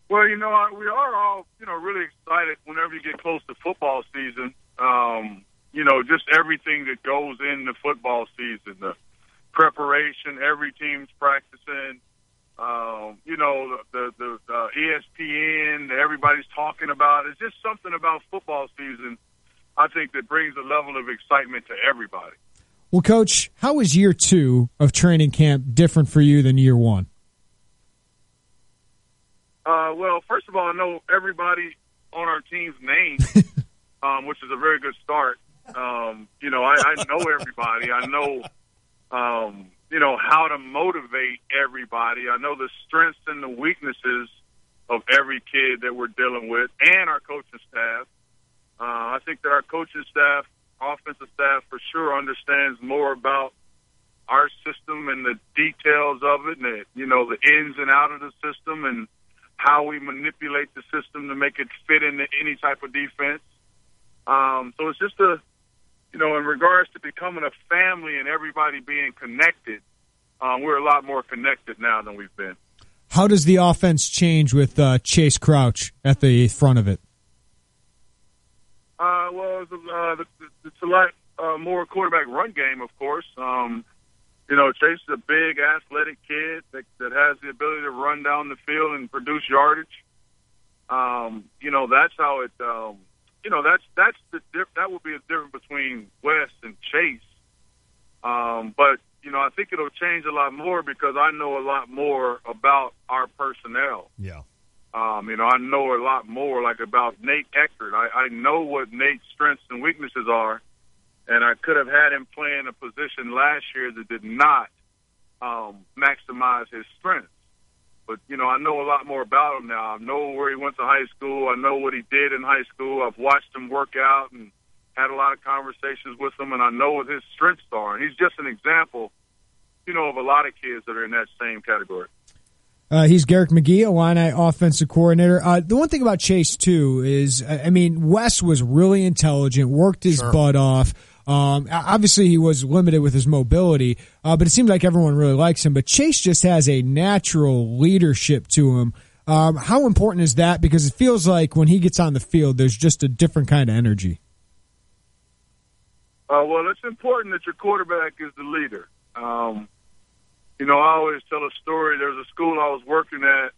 Well, we are all, really excited whenever you get close to football season. Just everything that goes into football season, the preparation, every team's practicing, the ESPN, everybody's talking about. It's just something about football season, I think, that brings a level of excitement to everybody. Well, Coach, how is year 2 of training camp different for you than year 1? Well, first of all, I know everybody on our team's name, which is a very good start. You know, I know everybody. I know, you know, how to motivate everybody. I know the strengths and the weaknesses of every kid that we're dealing with, and our coaching staff. I think that our coaching staff, offensive staff, for sure understands more about our system and the details of it, and the, you know, the ins and out of the system, and how we manipulate the system to make it fit into any type of defense. So it's just you know, in regards to becoming a family and everybody being connected, we're a lot more connected now than we've been. How does the offense change with Chase Crouch at the front of it? Well, it's a lot more quarterback run game, of course. You know, Chase is a big, athletic kid that has the ability to run down the field and produce yardage. You know, that's how it. You know, that would be a difference between Wes and Chase. But you know, I think it'll change a lot more because I know a lot more about our personnel. Yeah. You know, I know a lot more, like, about Nate Eckert. I know what Nate's strengths and weaknesses are, and I could have had him playing a position last year that did not maximize his strengths. But, you know, I know a lot more about him now. I know where he went to high school. I know what he did in high school. I've watched him work out and had a lot of conversations with him, and I know what his strengths are. And he's just an example, you know, of a lot of kids that are in that same category. He's Garrick McGee, Illini offensive coordinator. The one thing about Chase, too, is, I mean, Wes was really intelligent, worked his butt off. Obviously, he was limited with his mobility, but it seems like everyone really likes him. But Chase just has a natural leadership to him. How important is that? Because it feels like when he gets on the field, there's just a different kind of energy. Well, it's important that your quarterback is the leader. You know, I always tell a story. There was a school I was working at,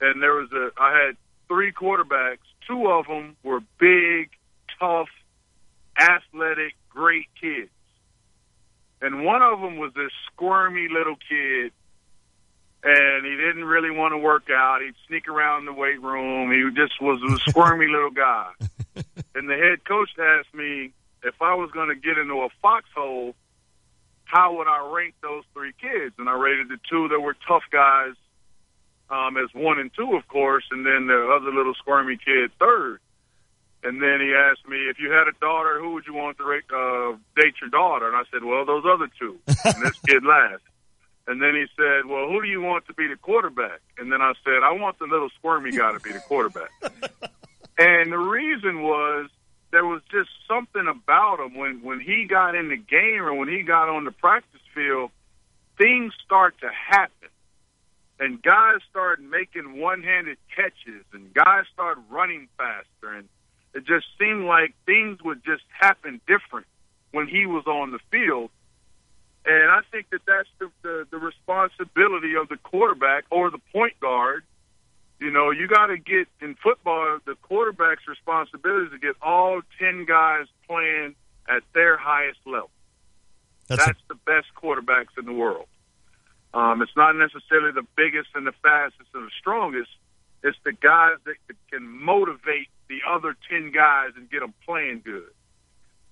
and I had 3 quarterbacks. 2 of them were big, tough, athletic, great kids. And one of them was this squirmy little kid, and he didn't really want to work out. He'd sneak around the weight room. He just was a squirmy little guy. And the head coach asked me if I was going to get into a foxhole, how would I rank those 3 kids? And I rated the 2 that were tough guys as 1 and 2, of course, and then the other little squirmy kid third. And then he asked me, if you had a daughter, who would you want to date your daughter? And I said, well, those other 2. And this kid laughed. And then he said, well, who do you want to be the quarterback? And then I said, I want the little squirmy guy to be the quarterback. And the reason was, there was just something about him when he got in the game or when he got on the practice field, things start to happen. And guys start making one-handed catches, and guys start running faster. And it just seemed like things would just happen different when he was on the field. And I think that that's the responsibility of the quarterback or the point guard. You know, you got to get, in football, the quarterback's responsibility is to get all 10 guys playing at their highest level. That's the best quarterbacks in the world. It's not necessarily the biggest and the fastest and the strongest. It's the guys that can motivate the other 10 guys and get them playing good.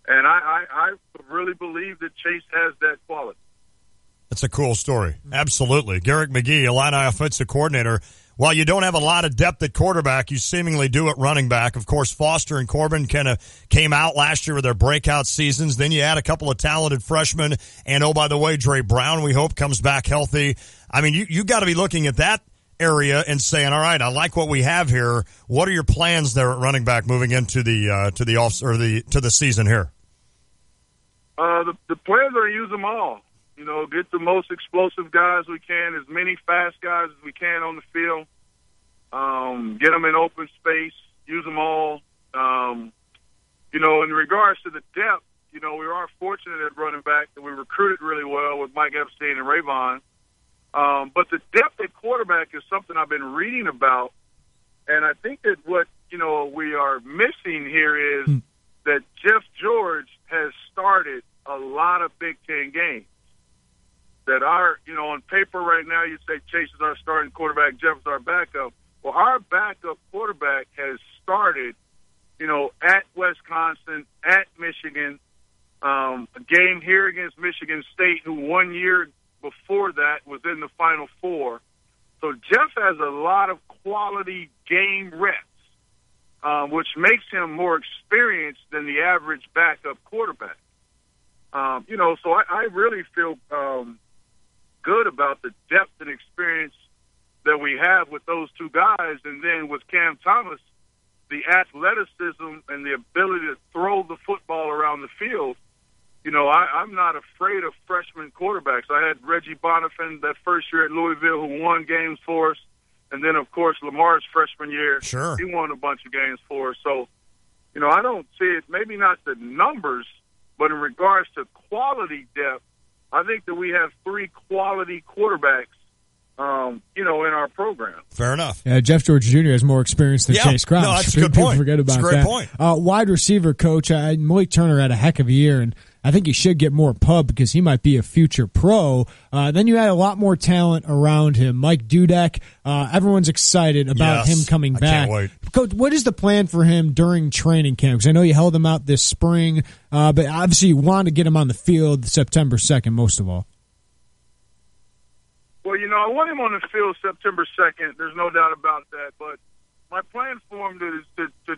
And I really believe that Chase has that quality. That's a cool story. Absolutely. Garrick McGee, Illini offensive coordinator. While you don't have a lot of depth at quarterback, you seemingly do at running back. Of course, Foster and Corbin kind of came out last year with their breakout seasons. Then you add a couple of talented freshmen. And, oh, by the way, Dre Brown, we hope, comes back healthy. I mean, you got to be looking at that area and saying, all right, I like what we have here. What are your plans there at running back moving into the season here? The plans are to use them all. You know, get the most explosive guys we can, as many fast guys as we can on the field. Get them in open space, use them all. You know, in regards to the depth, you know, we are fortunate at running back that we recruited really well with Mike Epstein and Rayvon. But the depth at quarterback is something I've been reading about. And I think that what, you know, we are missing here is that Jeff George has started a lot of Big Ten games. That you know, on paper right now, you say Chase is our starting quarterback, Jeff is our backup. Well, our backup quarterback has started, at Wisconsin, at Michigan, a game here against Michigan State, who 1 year before that was in the Final Four. So Jeff has a lot of quality game reps, which makes him more experienced than the average backup quarterback. So I really feel good about the depth and experience that we have with those two guys. And then with Cam Thomas, the athleticism and the ability to throw the football around the field. I'm not afraid of freshman quarterbacks. I had Reggie Bonifant that first year at Louisville who won games for us. And then, of course, Lamar's freshman year, sure, he won a bunch of games for us. So, I don't see it, maybe not the numbers, but in regards to quality depth, I think that we have three quality quarterbacks, in our program. Fair enough. Yeah, Jeff George Jr. has more experience than Chase Crouch. No, that's a good point. Forget about that's a great that. point. Wide receiver coach, Malik Turner had a heck of a year, and I think he should get more pub because he might be a future pro. Then you had a lot more talent around him. Mike Dudek, everyone's excited about him coming back. Can't wait. Coach, what is the plan for him during training camp? Because I know you held him out this spring, but obviously you want to get him on the field September 2nd most of all. Well, I want him on the field September 2nd. There's no doubt about that. But my plan for him is to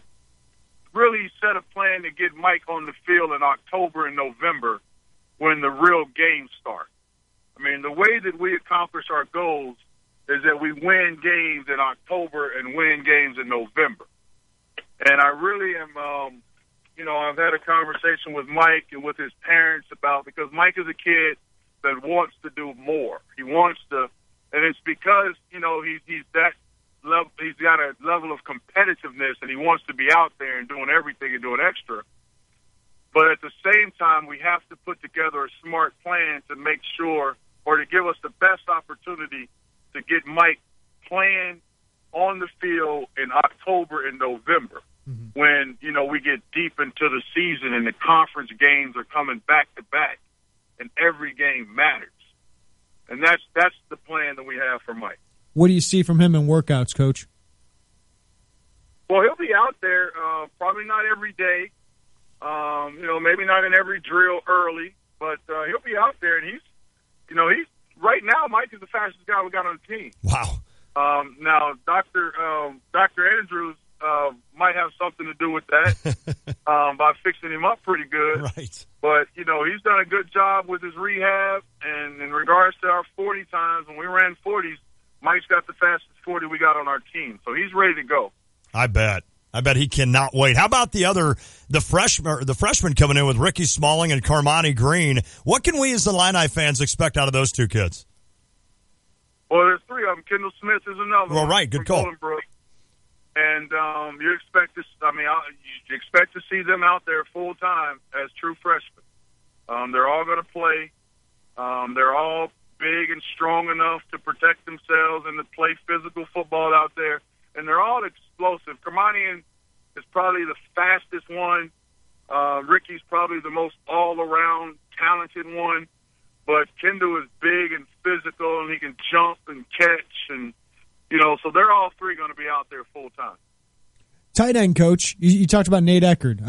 really set a plan to get Mike on the field in October and November when the real games start. I mean, the way that we accomplish our goals is that we win games in October and win games in November. And I really am, I've had a conversation with Mike and with his parents because Mike is a kid that wants to do more. He wants to, and it's because, he's that level, he's got a level of competitiveness and he wants to be out there and doing everything and doing extra. But at the same time, we have to put together a smart plan to make sure, or to give us the best opportunity to get Mike playing on the field in October and November when, we get deep into the season and the conference games are coming back to back and every game matters. And that's the plan that we have for Mike. What do you see from him in workouts, Coach? Well, he'll be out there, probably not every day, maybe not in every drill early, but he'll be out there, and he's right now, Mike is the fastest guy we got on the team. Wow. Now, Dr. Andrews might have something to do with that by fixing him up pretty good. Right. But, he's done a good job with his rehab, and in regards to our 40 times, when we ran 40s, Mike's got the fastest 40 we got on our team, so he's ready to go. I bet he cannot wait. How about the freshmen coming in with Ricky Smalling and Carmani Green? What can we as Illini fans expect out of those two kids? Well, there's three of them. Kendall Smith is another one. Right, good call. And you expect to see them out there full time as true freshmen. They're all going to play. They're all big and strong enough to protect themselves and to play physical football out there. And they're all explosive. Kermanian is probably the fastest one. Ricky's probably the most all-around talented one. But Kendall is big and physical, and he can jump and catch. And, so they're all three going to be out there full time. Tight end coach, you talked about Nate Eckerd.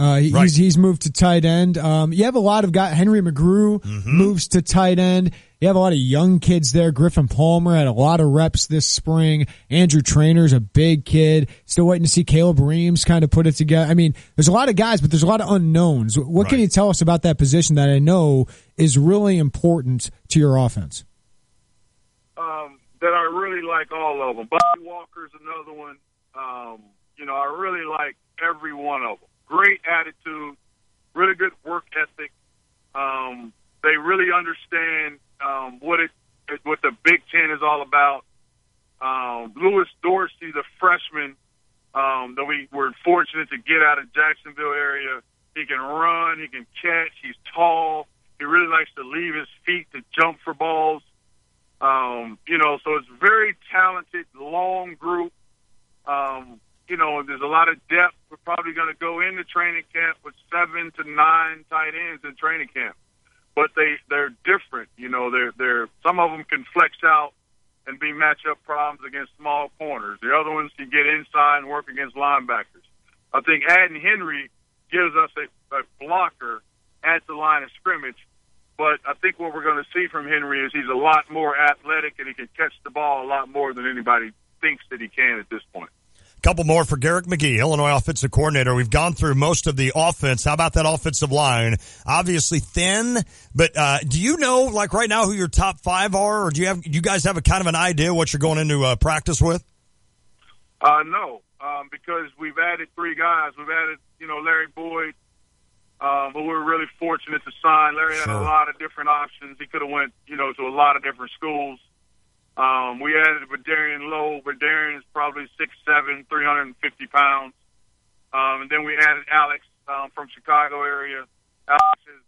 He's moved to tight end. You have a lot of guys. Henry McGrew moves to tight end. You have a lot of young kids there. Griffin Palmer had a lot of reps this spring. Andrew Trainor's a big kid. Still waiting to see Caleb Reams kind of put it together. I mean, there's a lot of guys, but there's a lot of unknowns. What can you tell us about that position that I know is really important to your offense? That I really like all of them. Bobby Walker's another one. I really like every one of them. Great attitude, really good work ethic. They really understand what the Big Ten is all about. Lewis Dorsey, the freshman that we were fortunate to get out of Jacksonville area, he can run, he can catch, he's tall. He really likes to leave his feet to jump for balls. So it's very talented, long group. There's a lot of depth. We're probably going to go into training camp with 7 to 9 tight ends in training camp. But they're different. They're some of them can flex out and be matchup problems against small corners. The other ones can get inside and work against linebackers. I think adding Henry gives us a blocker at the line of scrimmage. But I think what we're going to see from Henry is he's a lot more athletic and he can catch the ball a lot more than anybody thinks that he can at this point. Couple more for Garrick McGee, Illinois offensive coordinator. We've gone through most of the offense. How about that offensive line? Obviously thin, but do you know, like right now, who your top 5 are, or do you guys have a kind of an idea what you're going into practice with? No, because we've added 3 guys. We've added, Larry Boyd, but we're really fortunate to sign. Larry had a lot of different options. He could have went, to a lot of different schools. We added Badarian Lowe. Badarian is probably 6'7", 350 pounds. And then we added Alex from Chicago area. Alex is,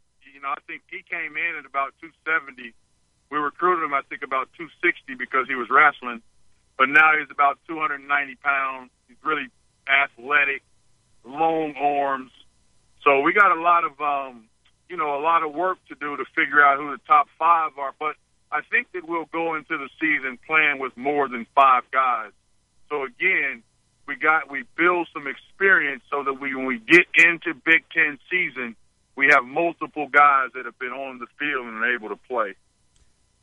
I think he came in at about 270. We recruited him, I think, about 260 because he was wrestling. But now he's about 290 pounds. He's really athletic, long arms. So we got a lot of, a lot of work to do to figure out who the top 5 are. But I think that we'll go into the season playing with more than 5 guys. So again, we build some experience so that when we get into Big Ten season, we have multiple guys that have been on the field and are able to play.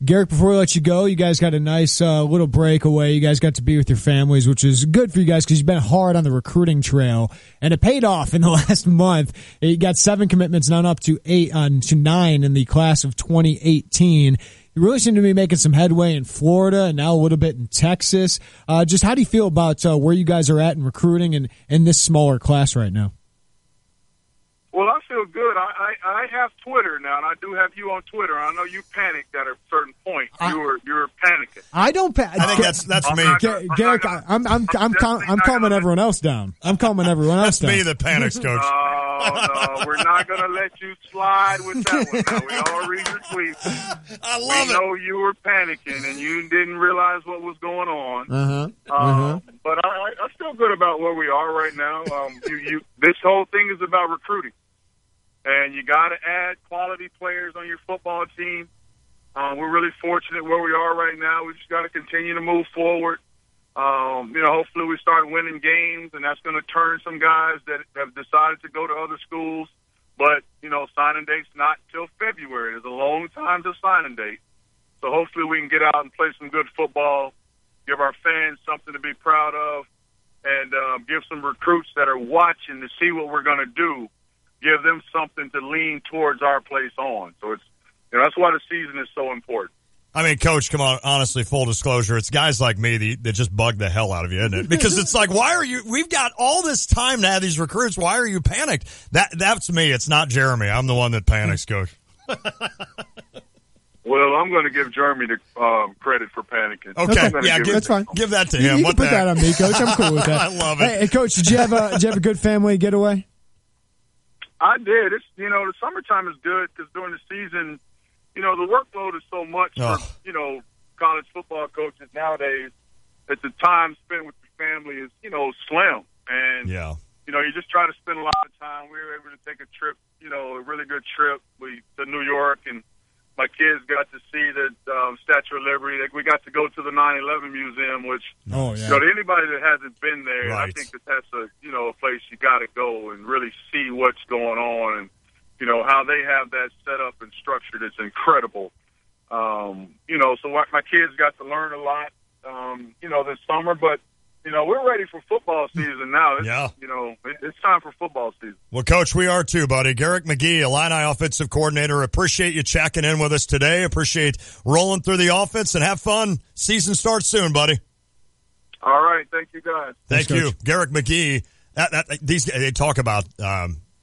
Garrick, before we let you go, you guys got a nice little breakaway. You guys got to be with your families, which is good for you guys because you've been hard on the recruiting trail, and it paid off in the last month. You got 7 commitments, now up to 9 in the class of 2018. You really seem to be making some headway in Florida and now a little bit in Texas. Just how do you feel about where you guys are at in recruiting and in this smaller class right now? Well, I feel good. I have Twitter now, and I do have you on Twitter. I know you panicked at a certain point. You were panicking. I don't panic. I think that's me. Garrick, I'm calming everyone else down. I'm calming everyone else down. That's me that panics, Coach. No, we're not going to let you slide with that one. Now, we all read your tweets. I love it. We know you were panicking, and you didn't realize what was going on. But I feel good about where we are right now. This whole thing is about recruiting. And you got to add quality players on your football team. We're really fortunate where we are right now. We just got to continue to move forward. Hopefully we start winning games, and that's going to turn some guys that have decided to go to other schools. But, signing date's not till February. There's a long time to signing date. So hopefully we can get out and play some good football, give our fans something to be proud of, and give some recruits that are watching to see what we're going to do, give them something to lean towards our place on. So it's, that's why the season is so important. I mean, Coach, come on, honestly, full disclosure, it's guys like me that just bug the hell out of you, isn't it? Because it's like, we've got all this time to have these recruits. Why are you panicked? That's me. It's not Jeremy. I'm the one that panics, Coach. Well, I'm going to give Jeremy the credit for panicking. Okay, that's fine. Give that to him. You can put that on me, Coach. I'm cool with that. I love it. Hey, Coach, did you have a good family getaway? I did. It's the summertime is good because during the season, the workload is so much for college football coaches nowadays that the time spent with the family is slim. And you just try to spend a lot of time. We were able to take a trip, a really good trip to New York, and my kids got to see the Statue of Liberty. We got to go to the 9/11 Museum, which to anybody that hasn't been there, I think that's a place you got to go and really see what's going on, and how they have that set up and structured. It's incredible. So my kids got to learn a lot, this summer, but we're ready for football season now. It's time for football season. Well, Coach, we are too, buddy. Garrick McGee, Illini offensive coordinator. Appreciate you checking in with us today. Appreciate rolling through the offense, and have fun. Season starts soon, buddy. All right. Thank you, guys. Thank you. Garrick McGee. They talk about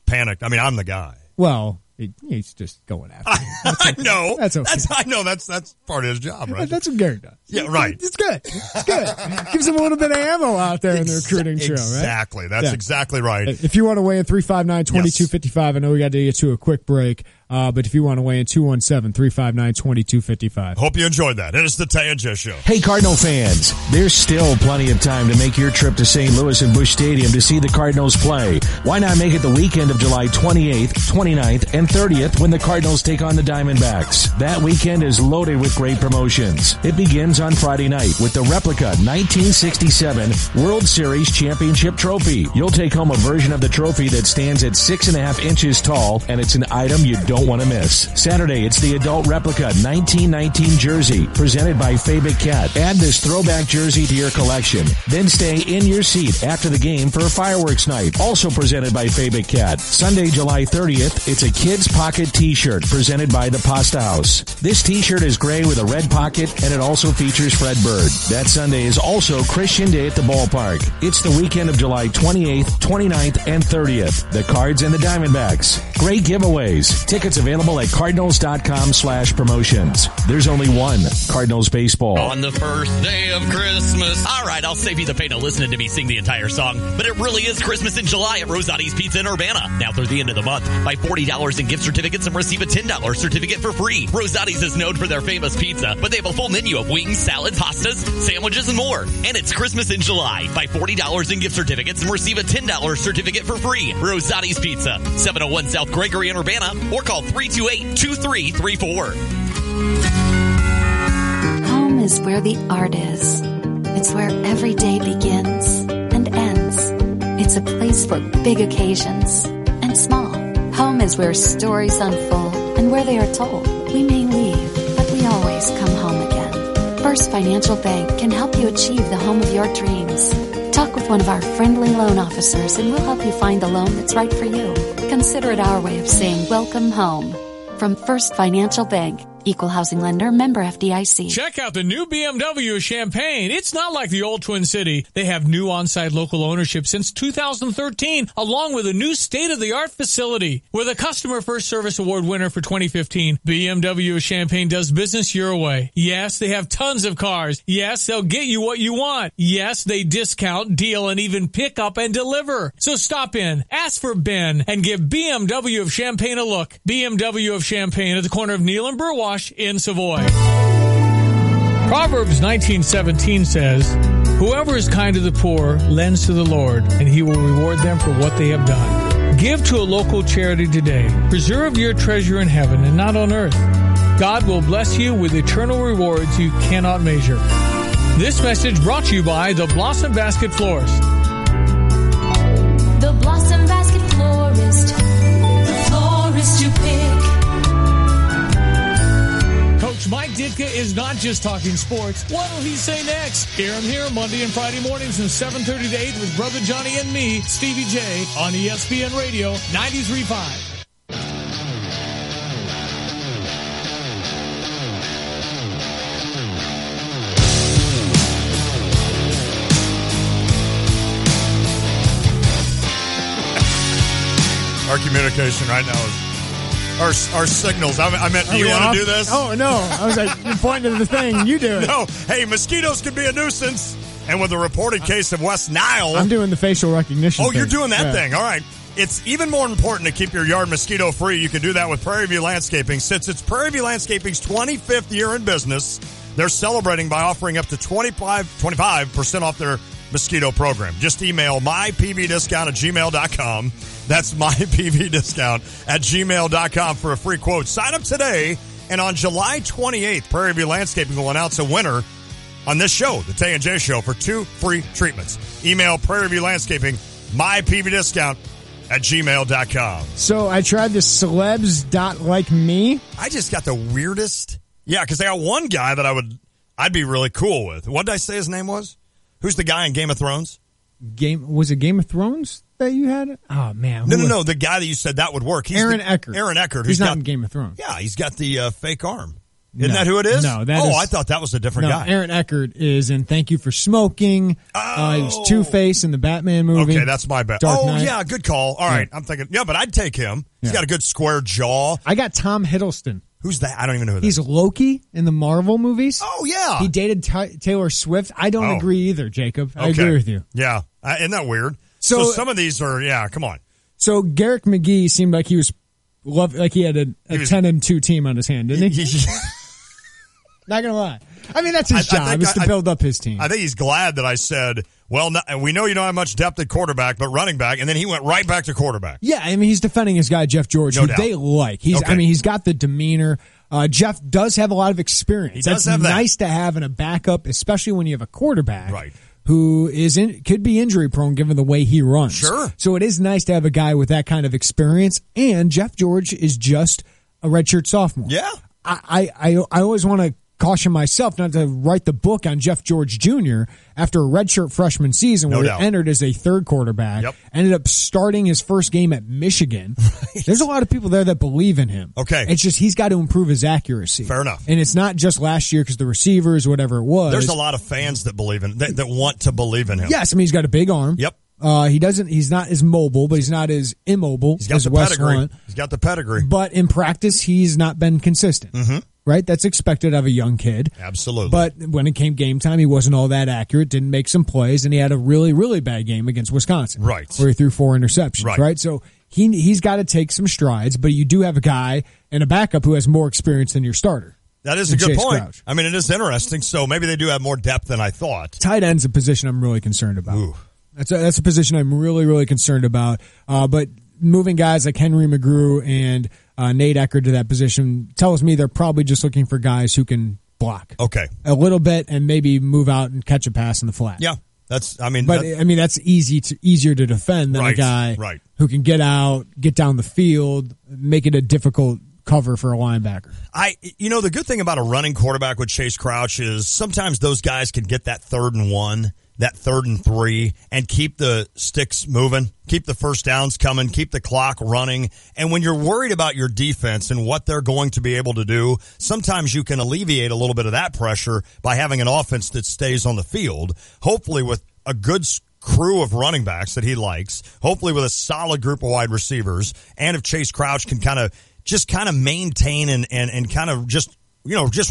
panic. I mean, I'm the guy. Well, he's just going after me. I know. That's okay. I know. That's part of his job, right? That's what Gary does. Yeah, right. It's good. It's good. Gives him a little bit of ammo out there in the recruiting trail, right? Exactly. That's exactly right. If you want to weigh in 359-2255, I know we got to get to a quick break. But if you want to weigh in, 217-359-2255. Hope you enjoyed that. It is the Tay and J Show. Hey, Cardinal fans, there's still plenty of time to make your trip to St. Louis and Busch Stadium to see the Cardinals play. Why not make it the weekend of July 28th, 29th, and 30th when the Cardinals take on the Diamondbacks? That weekend is loaded with great promotions. It begins on Friday night with the replica 1967 World Series Championship Trophy. You'll take home a version of the trophy that stands at 6.5 inches tall, and it's an item you don't want to miss. Saturday, it's the adult replica 1919 jersey presented by Fabic Cat. Add this throwback jersey to your collection. Then stay in your seat after the game for a fireworks night, also presented by Fabic Cat. Sunday, July 30th, it's a Kids Pocket t-shirt presented by the Pasta House. This t-shirt is gray with a red pocket, and it also features Fred Bird. That Sunday is also Christian Day at the ballpark. It's the weekend of July 28th, 29th, and 30th. The Cards and the Diamondbacks. Great giveaways. Tickets available at cardinals.com/promotions. There's only one Cardinals baseball. On the first day of Christmas. All right, I'll save you the pain of listening to me sing the entire song. But it really is Christmas in July at Rosati's Pizza in Urbana. Now through the end of the month, buy $40 in gift certificates and receive a $10 certificate for free. Rosati's is known for their famous pizza, but they have a full menu of wings, salads, pastas, sandwiches, and more. And it's Christmas in July. Buy $40 in gift certificates and receive a $10 certificate for free. Rosati's Pizza, 701 South Gregory in Urbana, or call 328-2334. Home is where the art is. It's where every day begins and ends. It's a place for big occasions and small. Home is where stories unfold and where they are told. We may leave, but we always come home again. First Financial Bank can help you achieve the home of your dreams. Talk with one of our friendly loan officers and we'll help you find the loan that's right for you. Consider it our way of saying welcome home. From First Financial Bank. Equal housing lender, member FDIC. Check out the new BMW of Champaign. It's not like the old Twin City. They have new on-site local ownership since 2013, along with a new state-of-the-art facility. With a Customer First Service Award winner for 2015, BMW of Champaign does business your way. Yes, they have tons of cars. Yes, they'll get you what you want. Yes, they discount, deal, and even pick up and deliver. So stop in, ask for Ben, and give BMW of Champaign a look. BMW of Champaign at the corner of Neal and Burwash in Savoy. Proverbs 19:17 says, "Whoever is kind to the poor lends to the Lord, and he will reward them for what they have done." Give to a local charity today. Preserve your treasure in heaven and not on earth. God will bless you with eternal rewards you cannot measure. This message brought to you by the Blossom Basket Florist. The Blossom Basket Florist. The florist you pick. Coach Mike Ditka is not just talking sports. What will he say next? Hear him here Monday and Friday mornings from 7:30 to 8 with Brother Johnny and me, Stevie J, on ESPN Radio 93.5. Our communication right now is our signals. I meant, do you want to do this? Oh, no. I was like, you're pointing to the thing. You do it. No. Hey, mosquitoes can be a nuisance. And with the reported case of West Nile. I'm doing the facial recognition Oh, thing. you're doing that thing. All right. It's even more important to keep your yard mosquito free. You can do that with Prairie View Landscaping. Since it's Prairie View Landscaping's 25th year in business, they're celebrating by offering up to 25% off their mosquito program. Just email mypvdiscount@gmail.com. That's mypvdiscount@gmail.com for a free quote. Sign up today, and on July 28th, Prairie View Landscaping will announce a winner on this show, the Tay and J Show, for 2 free treatments. Email Prairie View Landscaping, mypvdiscount@gmail.com. So I tried this celebs.like-me. I just got the weirdest. Yeah, because they got one guy that I'd be really cool with. What did I say his name was? Who's the guy in Game of Thrones? Was it Game of Thrones that you had? Oh, man. No. The guy that you said that would work. Aaron Eckhart. Aaron Eckhart. He's not in Game of Thrones. Yeah, he's got the fake arm. Isn't that who it is? No, I thought that was a different guy. Aaron Eckhart is in Thank You for Smoking. He was Two-Face in the Batman movie. Okay, that's my bad. Dark Knight. Yeah, good call. All right, I'm thinking, but I'd take him. He's got a good square jaw. I got Tom Hiddleston. Who's that? I don't even know who that is. He's Loki in the Marvel movies. Oh, yeah. He dated Taylor Swift. I don't agree either, Jacob. I agree with you. Yeah. Isn't that weird? So some of these are, come on. So Garrick McGee seemed like he was like he had a 10-2 team on his hand, didn't he? Not gonna lie. I mean, that's his job, is to build up his team. I think he's glad that I said, well, we know you don't have much depth at quarterback, but running back, and then he went right back to quarterback. Yeah, I mean, he's defending his guy, Jeff George, who they like. I mean, he's got the demeanor. Jeff does have a lot of experience. He does have that. Nice to have in a backup, especially when you have a quarterback. Right. Who could be injury prone given the way he runs. Sure. So it is nice to have a guy with that kind of experience. And Jeff George is just a redshirt sophomore. Yeah. I always want to caution myself not to write the book on Jeff George Jr. after a redshirt freshman season where he entered as a third quarterback, ended up starting his first game at Michigan. Right. There's a lot of people there that believe in him. Okay. It's just he's got to improve his accuracy. Fair enough. And it's not just last year because the receivers, whatever it was. There's a lot of fans that believe in that want to believe in him. Yes, I mean, he's got a big arm. Yep. He's not as mobile, but he's not as immobile as Wes Hunt. He's got the pedigree. But in practice, he's not been consistent. Mm-hmm. Right? That's expected of a young kid. Absolutely. But when it came game time, he wasn't all that accurate, didn't make some plays, and he had a really, really bad game against Wisconsin. Right. Where he threw 4 interceptions. Right? So he's got to take some strides, but you do have a guy and a backup who has more experience than your starter. That is a good point. Crouch. I mean, it is interesting. So maybe they do have more depth than I thought. Tight end's a position I'm really concerned about. Ooh. That's a position I'm really, really concerned about. But moving guys like Henry McGrew and Nate Eckert to that position tells me they're probably just looking for guys who can block. Okay. A little bit and maybe move out and catch a pass in the flat. Yeah. That's easier to defend than a guy who can get out, get down the field, make it a difficult cover for a linebacker. The good thing about a running quarterback with Chase Crouch is sometimes those guys can get that 3rd and 1. That 3rd and 3, and keep the sticks moving, keep the first downs coming, keep the clock running. And when you're worried about your defense and what they're going to be able to do, sometimes you can alleviate a little bit of that pressure by having an offense that stays on the field, hopefully with a good crew of running backs that he likes, hopefully with a solid group of wide receivers, and if Chase Crouch can kind of maintain and kind of just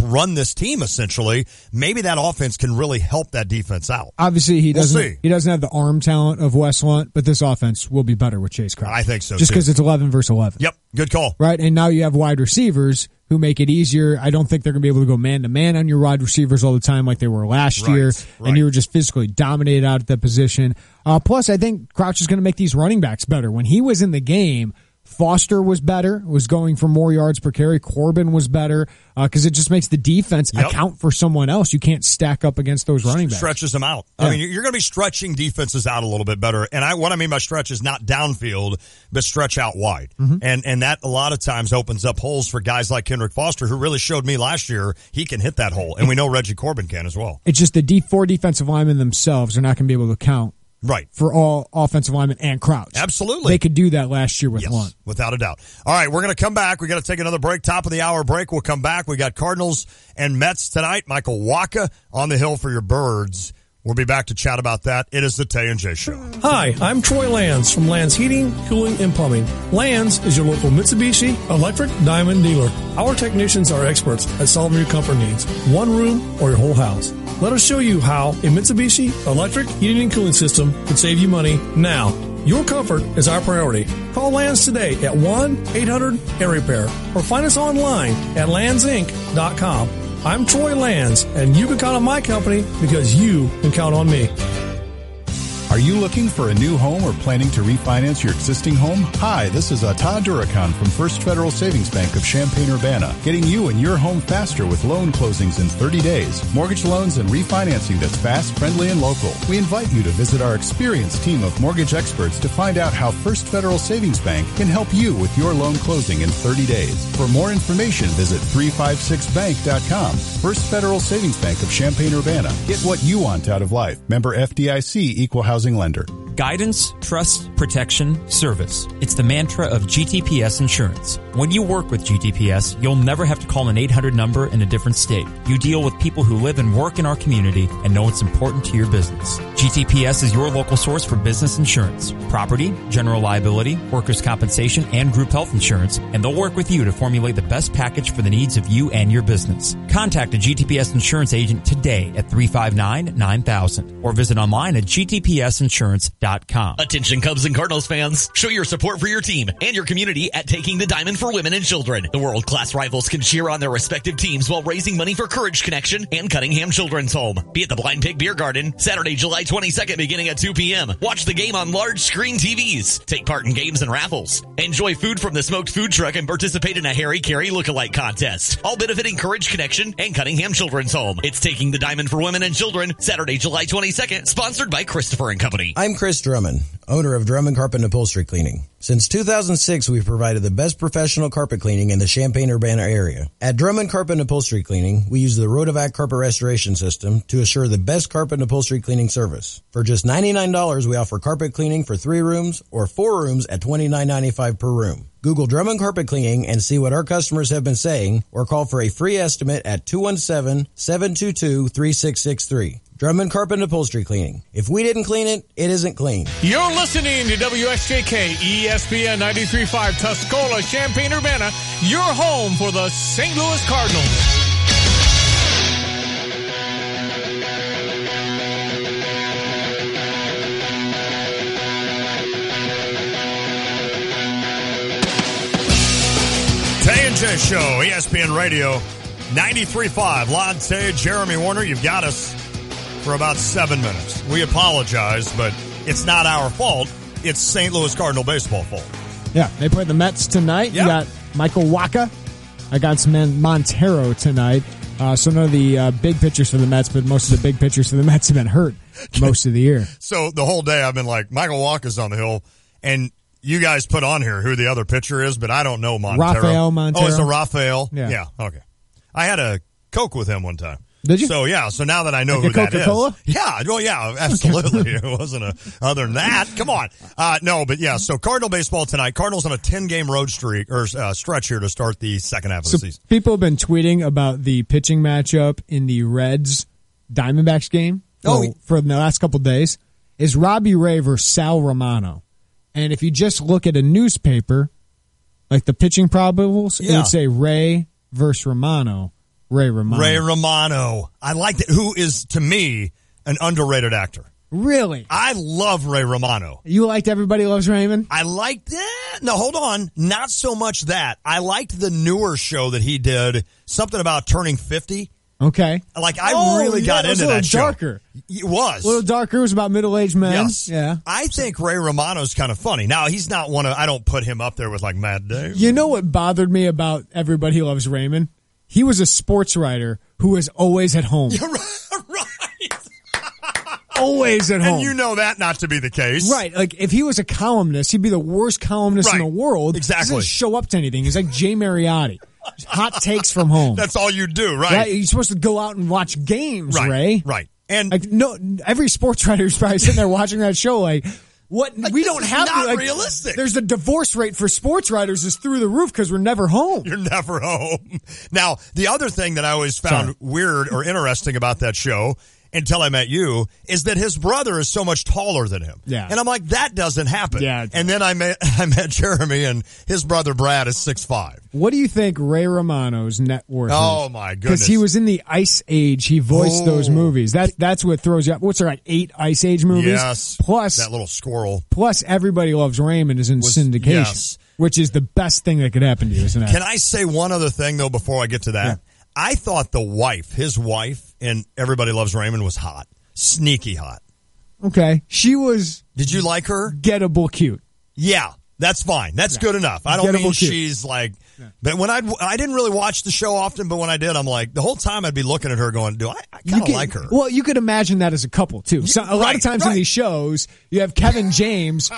run this team essentially, maybe that offense can really help that defense out. Obviously, he doesn't have the arm talent of Wes Hunt, but this offense will be better with Chase Crouch. I think so, just because it's 11 versus 11. Yep, good call. Right, and now you have wide receivers who make it easier. I don't think they're going to be able to go man-to-man on your wide receivers all the time like they were last year, and you were just physically dominated out at that position. Plus, I think Crouch is going to make these running backs better. When he was in the game, Foster was better, was going for more yards per carry. Corbin was better because it just makes the defense account for someone else. You can't stack up against those running backs. Stretches them out. Yeah. I mean, you're going to be stretching defenses out a little bit better. And what I mean by stretch is not downfield, but stretch out wide. Mm-hmm. And that a lot of times opens up holes for guys like Kendrick Foster, who really showed me last year he can hit that hole. And we know Reggie Corbin can as well. It's just the 4 defensive linemen themselves are not going to be able to count. Right. For all offensive linemen and Crouch. Absolutely. They could do that last year with Hunt. Without a doubt. All right, we're going to come back. We got to take another break. Top of the hour break. We'll come back. We got Cardinals and Mets tonight. Michael Waka on the hill for your Birds. We'll be back to chat about that. It is the Tay and J Show. Hi, I'm Troy Lands from Lands Heating, Cooling, and Plumbing. Lands is your local Mitsubishi Electric Diamond dealer. Our technicians are experts at solving your comfort needs, one room or your whole house. Let us show you how a Mitsubishi Electric Heating and Cooling System can save you money now. Your comfort is our priority. Call Lands today at 1-800-AIR-REPAIR or find us online at landsinc.com. I'm Troy Lands, and you can count on my company because you can count on me. Are you looking for a new home or planning to refinance your existing home? Hi, this is Todd Duracon from First Federal Savings Bank of Champaign-Urbana, getting you and your home faster with loan closings in 30 days, mortgage loans and refinancing that's fast, friendly, and local. We invite you to visit our experienced team of mortgage experts to find out how First Federal Savings Bank can help you with your loan closing in 30 days. For more information, visit 356bank.com. First Federal Savings Bank of Champaign-Urbana. Get what you want out of life. Member FDIC, Equal Housing Lender. Guidance, trust, protection, service. It's the mantra of GTPS Insurance. When you work with GTPS, you'll never have to call an 800 number in a different state. You deal with people who live and work in our community and know it's important to your business. GTPS is your local source for business insurance, property, general liability, workers' compensation, and group health insurance, and they'll work with you to formulate the best package for the needs of you and your business. Contact a GTPS insurance agent today at 359-9000 or visit online at gtpsinsurance.com. TakeTheDiamond.com. Attention Cubs and Cardinals fans. Show your support for your team and your community at Taking the Diamond for Women and Children. The world-class rivals can cheer on their respective teams while raising money for Courage Connection and Cunningham Children's Home. Be at the Blind Pig Beer Garden Saturday, July 22nd, beginning at 2 p.m. Watch the game on large screen TVs. Take part in games and raffles. Enjoy food from the smoked food truck and participate in a Harry Carey lookalike contest. All benefiting Courage Connection and Cunningham Children's Home. It's Taking the Diamond for Women and Children, Saturday, July 22nd, sponsored by Christopher & Company. I'm Chris Drummond, owner of Drummond Carpet and Upholstery Cleaning. Since 2006, we've provided the best professional carpet cleaning in the Champaign-Urbana area. At Drummond Carpet and Upholstery Cleaning, we use the Rotovac carpet restoration system to assure the best carpet and upholstery cleaning service. For just $99, we offer carpet cleaning for 3 rooms or 4 rooms at $29.95 per room. Google Drummond Carpet Cleaning and see what our customers have been saying, or call for a free estimate at 217-722-3663. Drummond Carpet and Upholstery Cleaning. If we didn't clean it, it isn't clean. You're listening to WSJK ESPN 93.5 Tuscola, Champaign-Urbana, your home for the St. Louis Cardinals. Tay and J Show, ESPN Radio, 93.5. Lon Tay, Jeremy Warner, you've got us for about 7 minutes. We apologize, but it's not our fault. It's St. Louis Cardinal baseball fault. Yeah, they play the Mets tonight. Yep. You got Michael Wacha against Montero tonight. So none of the big pitchers for the Mets, but most of the big pitchers for the Mets have been hurt most of the year. So the whole day I've been like, Michael Wacha's on the hill, and you guys put on here who the other pitcher is, but I don't know Montero. Rafael Montero. Oh, it's a Rafael? Yeah. Okay. I had a Coke with him one time. Did you? So, yeah, so now that I know like who that Coca-Cola? is. Yeah, well, yeah, absolutely. It wasn't other than that. Come on. No, but yeah, so Cardinal baseball tonight. Cardinals on a 10-game road streak, or stretch here to start the second half of the season. People have been tweeting about the pitching matchup in the Reds-Diamondbacks game for the last couple days. Is Robbie Ray versus Sal Romano. And if you just look at a newspaper, like the pitching probables, it would say Ray versus Romano. Ray Romano. I like that. Who is, to me, an underrated actor. Really? I love Ray Romano. You liked Everybody Loves Raymond? I liked that. No, hold on. Not so much that. I liked the newer show that he did, something about turning 50. Okay. Like, I really got into that show. Darker. It was. A little darker. It was about middle-aged men. Yes. Yeah. I think Ray Romano's kind of funny. Now, he's not I don't put him up there with, like, Matt Dave. You know what bothered me about Everybody Loves Raymond? He was a sports writer who was always at home. You're right. Always at home. And you know that not to be the case. Right. Like, if he was a columnist, he'd be the worst columnist in the world. Exactly. He doesn't show up to anything. He's like Jay Mariotti. Hot takes from home. That's all you do, right? You're supposed to go out and watch games, Ray. Right. And like, no, every sports writer is probably sitting there watching that show like, what? Like, we don't have not like, realistic. There's the divorce rate for sports writers is through the roof because we're never home. You're never home. Now, the other thing that I always found weird or interesting about that show, until I met you, is that his brother is so much taller than him. Yeah. And I'm like, that doesn't happen. Yeah. And then I met Jeremy, and his brother Brad is 6'5". What do you think Ray Romano's net worth is? Oh, my goodness. Because he was in the Ice Age. He voiced those movies. That's what throws you up. What's there, like 8 Ice Age movies? Yes. Plus that little squirrel. Plus Everybody Loves Raymond is in syndication. Yes. Which is the best thing that could happen to you, isn't it? Can I say one other thing, though, before I get to that? Yeah. I thought his wife in Everybody Loves Raymond was hot. Sneaky hot. Okay. She was... Did you like her? Gettable cute. Yeah, that's fine. That's good enough. I don't mean she's like... Yeah. But when I didn't really watch the show often, but when I did, I'm like, the whole time I'd be looking at her going, I kind of like her. Well, you could imagine that as a couple, too. So, a lot of times in these shows, you have Kevin James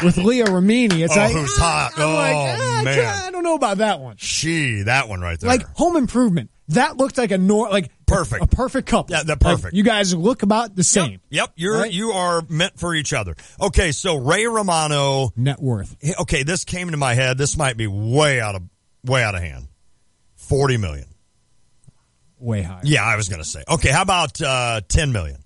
with Leah Remini. It's like, who's hot. Man. I don't know about that one. That one right there. Like Home Improvement. That looked like perfect. A perfect couple. Yeah, the perfect. Like, you guys look about the same. Yep. You are meant for each other. Okay, so Ray Romano net worth. Okay, this came to my head. This might be way out of hand. $40 million. Way higher. Yeah, I was going to say. Okay, how about $10 million?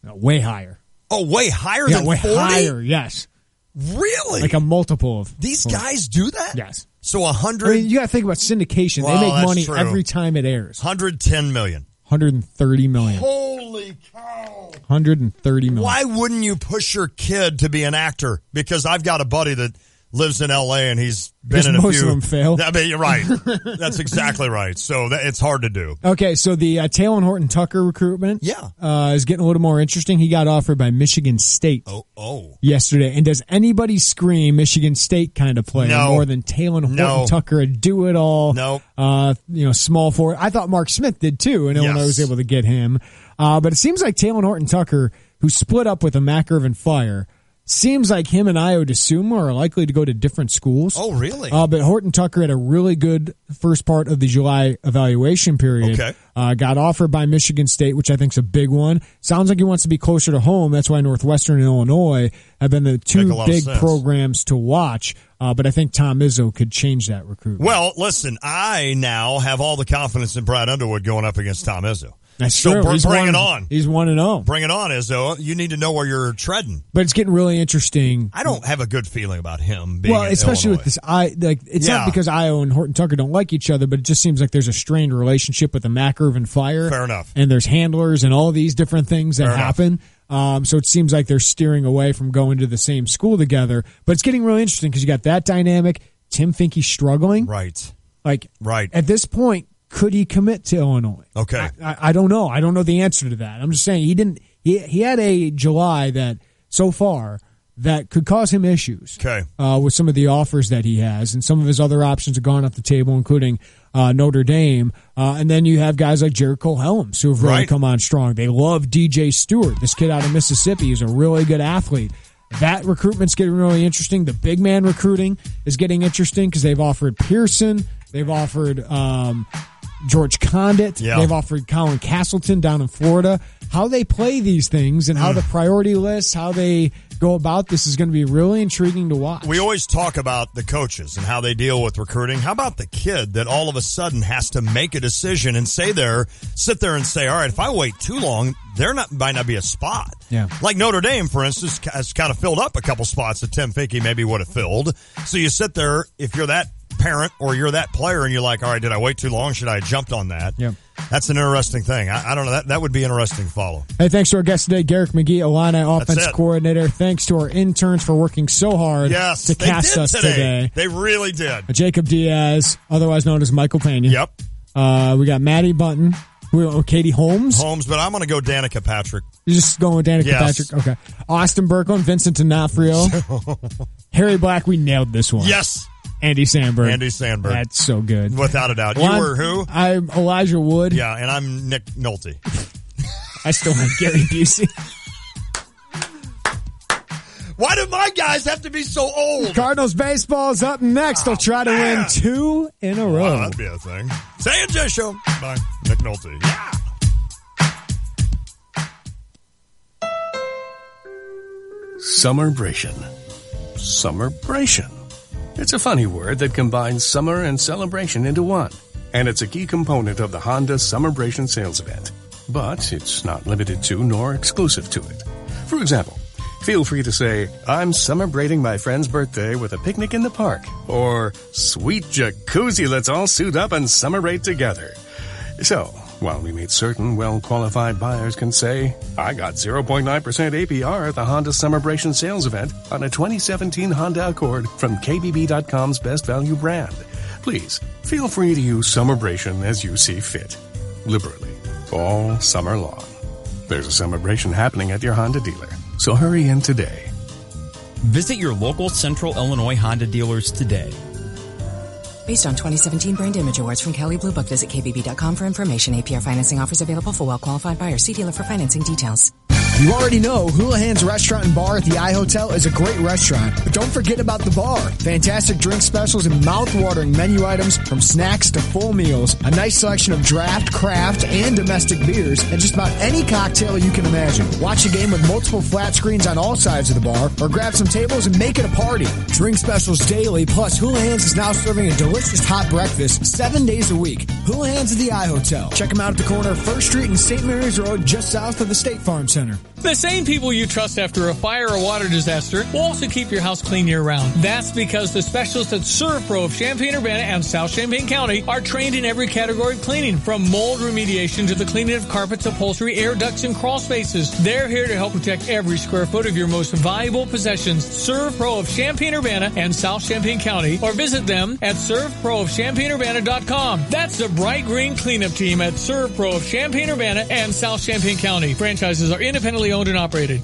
No, way higher. Oh, way higher than 40? Way higher, yes. Really? Like a multiple of these guys do that? Yes. So 100. I mean, you got to think about syndication. They make money every time it airs. $110 million. $130 million. Holy cow. $130 million. Why wouldn't you push your kid to be an actor? Because I've got a buddy that lives in L.A. and he's been in a most few. of them fail. I mean, you're right. That's exactly right. So it's hard to do. Okay, so the Taylor Horton-Tucker recruitment is getting a little more interesting. He got offered by Michigan State yesterday. And does anybody scream Michigan State kind of player more than Taylor Horton-Tucker, a do-it-all, small forward? I thought Mark Smith did too, and Illinois was able to get him. But it seems like Taylor Horton-Tucker, who split up with a Mac Irvin Fire, seems like him and Io DeSumo are likely to go to different schools. Oh, really? But Horton-Tucker had a really good first part of the July evaluation period. Okay. Got offered by Michigan State, which I think is a big one. Sounds like he wants to be closer to home. That's why Northwestern and Illinois have been the two big programs to watch. But I think Tom Izzo could change that recruitment. Well, listen, I now have all the confidence in Brad Underwood going up against Tom Izzo. That's so true. Bring it on. He's 1-0. Bring it on, Izzo. You need to know where you're treading. But it's getting really interesting. I don't have a good feeling about him being especially Illinois. with this. It's not because Io and Horton-Tucker don't like each other, but it just seems like there's a strained relationship with the Mac Irvin Fire. Fair enough. And there's handlers and all these different things that happen. So it seems like they're steering away from going to the same school together. But it's getting really interesting because you got that dynamic. Tim Finke struggling. Right. Right. At this point, could he commit to Illinois? Okay. I don't know. I don't know the answer to that. I'm just saying he didn't. He had a July that so far that could cause him issues. Okay. With some of the offers that he has, and some of his other options have gone off the table, including Notre Dame. And then you have guys like Jared Cole-Helms who have really come on strong. They love DJ Stewart, this kid out of Mississippi, who's a really good athlete. That recruitment's getting really interesting. The big man recruiting is getting interesting because they've offered Pearson. They've offered George Condit. They've offered Colin Castleton down in Florida. How they play these things and how the priority lists, how they go about this is going to be really intriguing to watch. We always talk about the coaches and how they deal with recruiting. How about the kid that all of a sudden has to make a decision and sit there and say, all right, if I wait too long, might not be a spot. Yeah. Like Notre Dame, for instance, has kind of filled up a couple spots that Tim Finke maybe would have filled. So you sit there, if you're that parent or you're that player and you're like, all right, did I wait too long? Should I have jumped on that? Yeah. That's an interesting thing. I don't know. That would be interesting to follow. Hey, thanks to our guest today, Garrick McGee, Illini offense coordinator. Thanks to our interns for working so hard to cast us today. They really did. Jacob Diaz, otherwise known as Michael Pena. Yep. We got Maddie Button. Katie Holmes, but I'm going to go Danica Patrick. You're just going with Danica Patrick? Okay. Austin Berkland, Vincent D'Onofrio. Harry Black, we nailed this one. Yes. Andy Sandberg. That's so good. Without a doubt. Well, you were who? I'm Elijah Wood. Yeah, and I'm Nick Nolte. I still have Gary Busey. Why do my guys have to be so old? Cardinals baseball's up next. They'll try to win 2 in a row. Wow, that'd be a thing. Tay and J Show. Bye. Nick Nolte. Yeah. Summerbration. Summerbration. It's a funny word that combines summer and celebration into one, and it's a key component of the Honda Summerbration sales event. But it's not limited to nor exclusive to it. For example, feel free to say, I'm celebrating my friend's birthday with a picnic in the park, or sweet jacuzzi, let's all suit up and celebrate together. So, while we meet certain well-qualified buyers can say, I got 0.9% APR at the Honda Summerbration sales event on a 2017 Honda Accord from KBB.com's best value brand. Please, feel free to use Summerbration as you see fit. Liberally. All summer long. There's a Summerbration happening at your Honda dealer. So hurry in today. Visit your local Central Illinois Honda dealers today. Based on 2017 Brand Image Awards from Kelley Blue Book, visit KBB.com for information. APR financing offers available for well-qualified buyers. See dealer for financing details. You already know Houlihan's Restaurant and Bar at the iHotel is a great restaurant, but don't forget about the bar. Fantastic drink specials and mouth-watering menu items from snacks to full meals. A nice selection of draft, craft, and domestic beers, and just about any cocktail you can imagine. Watch a game with multiple flat screens on all sides of the bar, or grab some tables and make it a party. Drink specials daily, plus Houlihan's is now serving a delicious hot breakfast 7 days a week. Houlihan's at the iHotel. Check them out at the corner of 1st Street and St. Mary's Road, just south of the State Farm Center. The same people you trust after a fire or water disaster will also keep your house clean year-round. That's because the specialists at ServPro of Champaign-Urbana and South Champaign County are trained in every category of cleaning, from mold remediation to the cleaning of carpets, upholstery, air ducts, and crawl spaces. They're here to help protect every square foot of your most valuable possessions. ServPro of Champaign-Urbana and South Champaign County, or visit them at servproofchampaignUrbana.com. That's the bright green cleanup team at ServPro of Champaign-Urbana and South Champaign County. Franchises are independently owned and operated.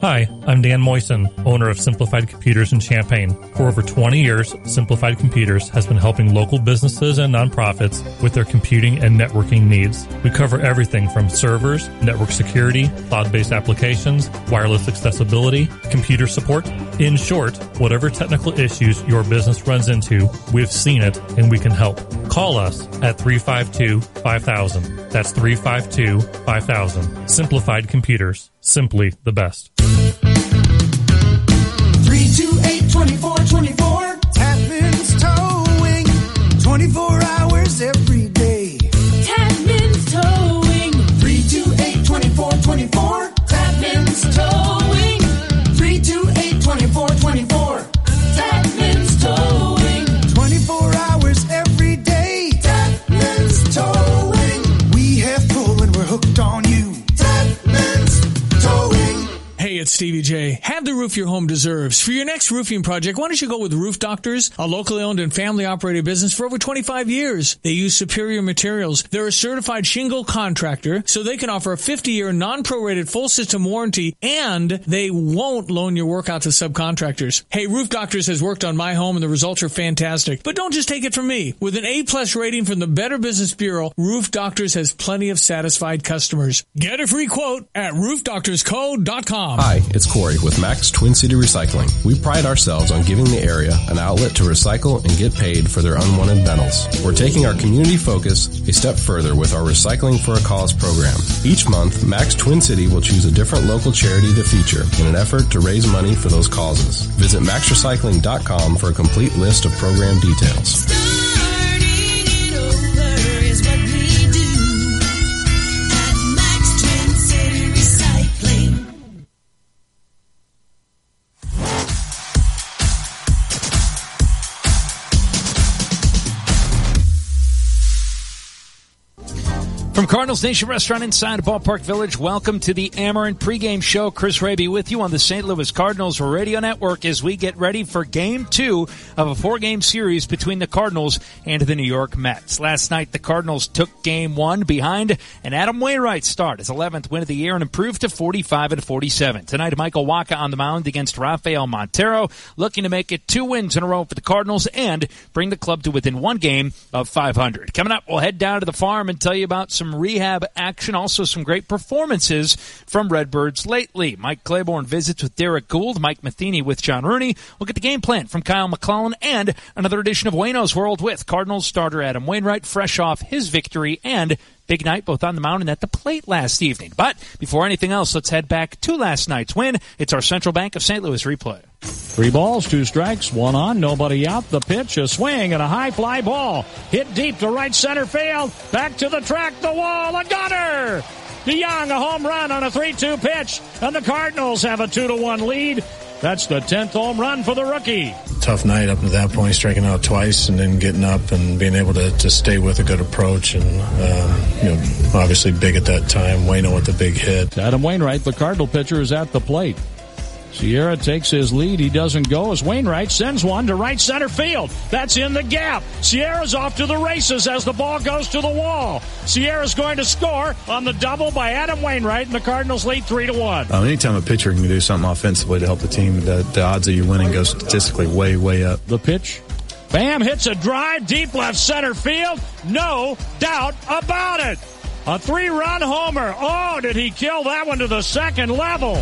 Hi, I'm Dan Moyson, owner of Simplified Computers in Champaign. For over 20 years, Simplified Computers has been helping local businesses and nonprofits with their computing and networking needs. We cover everything from servers, network security, cloud-based applications, wireless accessibility, computer support. In short, whatever technical issues your business runs into, we've seen it and we can help. Call us at 352-5000. That's 352-5000. Simplified Computers. Simply the best. 328-2424. Tapman's Towing. 24 hours every day. Tapman's Towing. 328-2424. Tapman's Towing. 328-2424. Tapman's Towing. 24 hours every day. Tapman's Towing. We have pull and we're hooked on you. Tapman's Towing. Hey, it's Stevie J. Have the roof your home deserves. For your next roofing project, why don't you go with Roof Doctors, a locally owned and family-operated business for over 25 years. They use superior materials. They're a certified shingle contractor, so they can offer a 50-year non-prorated full system warranty, and they won't loan your work out to subcontractors. Hey, Roof Doctors has worked on my home, and the results are fantastic. But don't just take it from me. With an A-plus rating from the Better Business Bureau, Roof Doctors has plenty of satisfied customers. Get a free quote at roofdoctorsco.com. Hi, it's Corey with Max Twin City Recycling. We pride ourselves on giving the area an outlet to recycle and get paid for their unwanted metals. We're taking our community focus a step further with our Recycling for a Cause program. Each month, Max Twin City will choose a different local charity to feature in an effort to raise money for those causes. Visit maxrecycling.com for a complete list of program details. From Cardinals Nation Restaurant inside Ballpark Village, welcome to the Amarin pregame show. Chris Raby with you on the St. Louis Cardinals Radio Network as we get ready for Game 2 of a 4-game series between the Cardinals and the New York Mets. Last night, the Cardinals took Game 1 behind an Adam Wainwright start, his 11th win of the year, and improved to 45-47. Tonight, Michael Wacha on the mound against Rafael Montero, looking to make it 2 wins in a row for the Cardinals and bring the club to within 1 game of 500. Coming up, we'll head down to the farm and tell you about some rehab action, also some great performances from Redbirds lately. Mike Claiborne visits with Derek Gould, Mike Matheny with John Rooney. We'll get the game plan from Kyle McClellan and another edition of Wayno's World with Cardinals starter Adam Wainwright, fresh off his victory and big night both on the mound and at the plate last evening. But before anything else, let's head back to last night's win. It's our Central Bank of St. Louis replay. 3 balls, 2 strikes, 1 on, nobody out. The pitch, a swing, and a high fly ball. Hit deep to right center field. Back to the track, the wall, a gunner! DeYoung, a home run on a 3-2 pitch. And the Cardinals have a 2-1 lead. That's the 10th home run for the rookie. Tough night up to that point, striking out twice and then getting up and being able to stay with a good approach. And, obviously big at that time. Waino with the big hit. Adam Wainwright, the Cardinal pitcher, is at the plate. Sierra takes his lead. He doesn't go as Wainwright sends one to right center field. That's in the gap. Sierra's off to the races as the ball goes to the wall. Sierra's going to score on the double by Adam Wainwright, and the Cardinals lead 3-1. Anytime a pitcher can do something offensively to help the team, the odds of you winning go statistically way, way up. The pitch. Bam hits a drive deep left center field. No doubt about it. A 3-run homer. Oh, did he kill that one to the second level?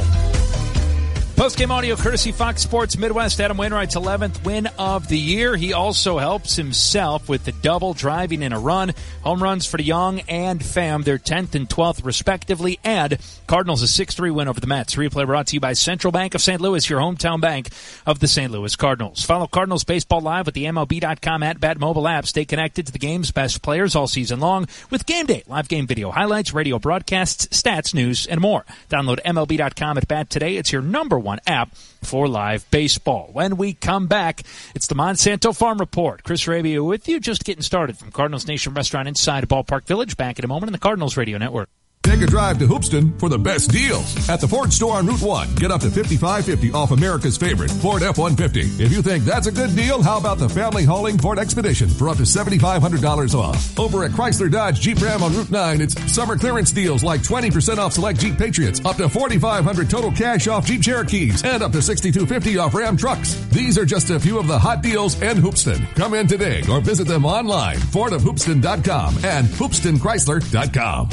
Post-game audio courtesy Fox Sports Midwest. Adam Wainwright's 11th win of the year. He also helps himself with the double, driving in a run. Home runs for DeYoung and Pham. They're 10th and 12th respectively. And Cardinals a 6-3 win over the Mets. Replay brought to you by Central Bank of St. Louis, your hometown bank of the St. Louis Cardinals. Follow Cardinals Baseball Live with the MLB.com @bat mobile app. Stay connected to the game's best players all season long with Game Day, live game video highlights, radio broadcasts, stats, news, and more. Download MLB.com @bat today. It's your number one app for live baseball. When we come back, it's the Monsanto Farm Report. Chris Rabia with you, just getting started from Cardinals Nation Restaurant inside Ballpark Village. Back in a moment in the Cardinals Radio Network. Take a drive to Hoopston for the best deals. At the Ford store on Route 1, get up to $55.50 off America's favorite Ford F-150. If you think that's a good deal, how about the family hauling Ford Expedition for up to $7,500 off? Over at Chrysler Dodge Jeep Ram on Route 9, it's summer clearance deals like 20% off select Jeep Patriots, up to $4,500 total cash off Jeep Cherokees, and up to $6,250 off Ram trucks. These are just a few of the hot deals in Hoopston. Come in today or visit them online, FordofHoopston.com and HoopstonChrysler.com.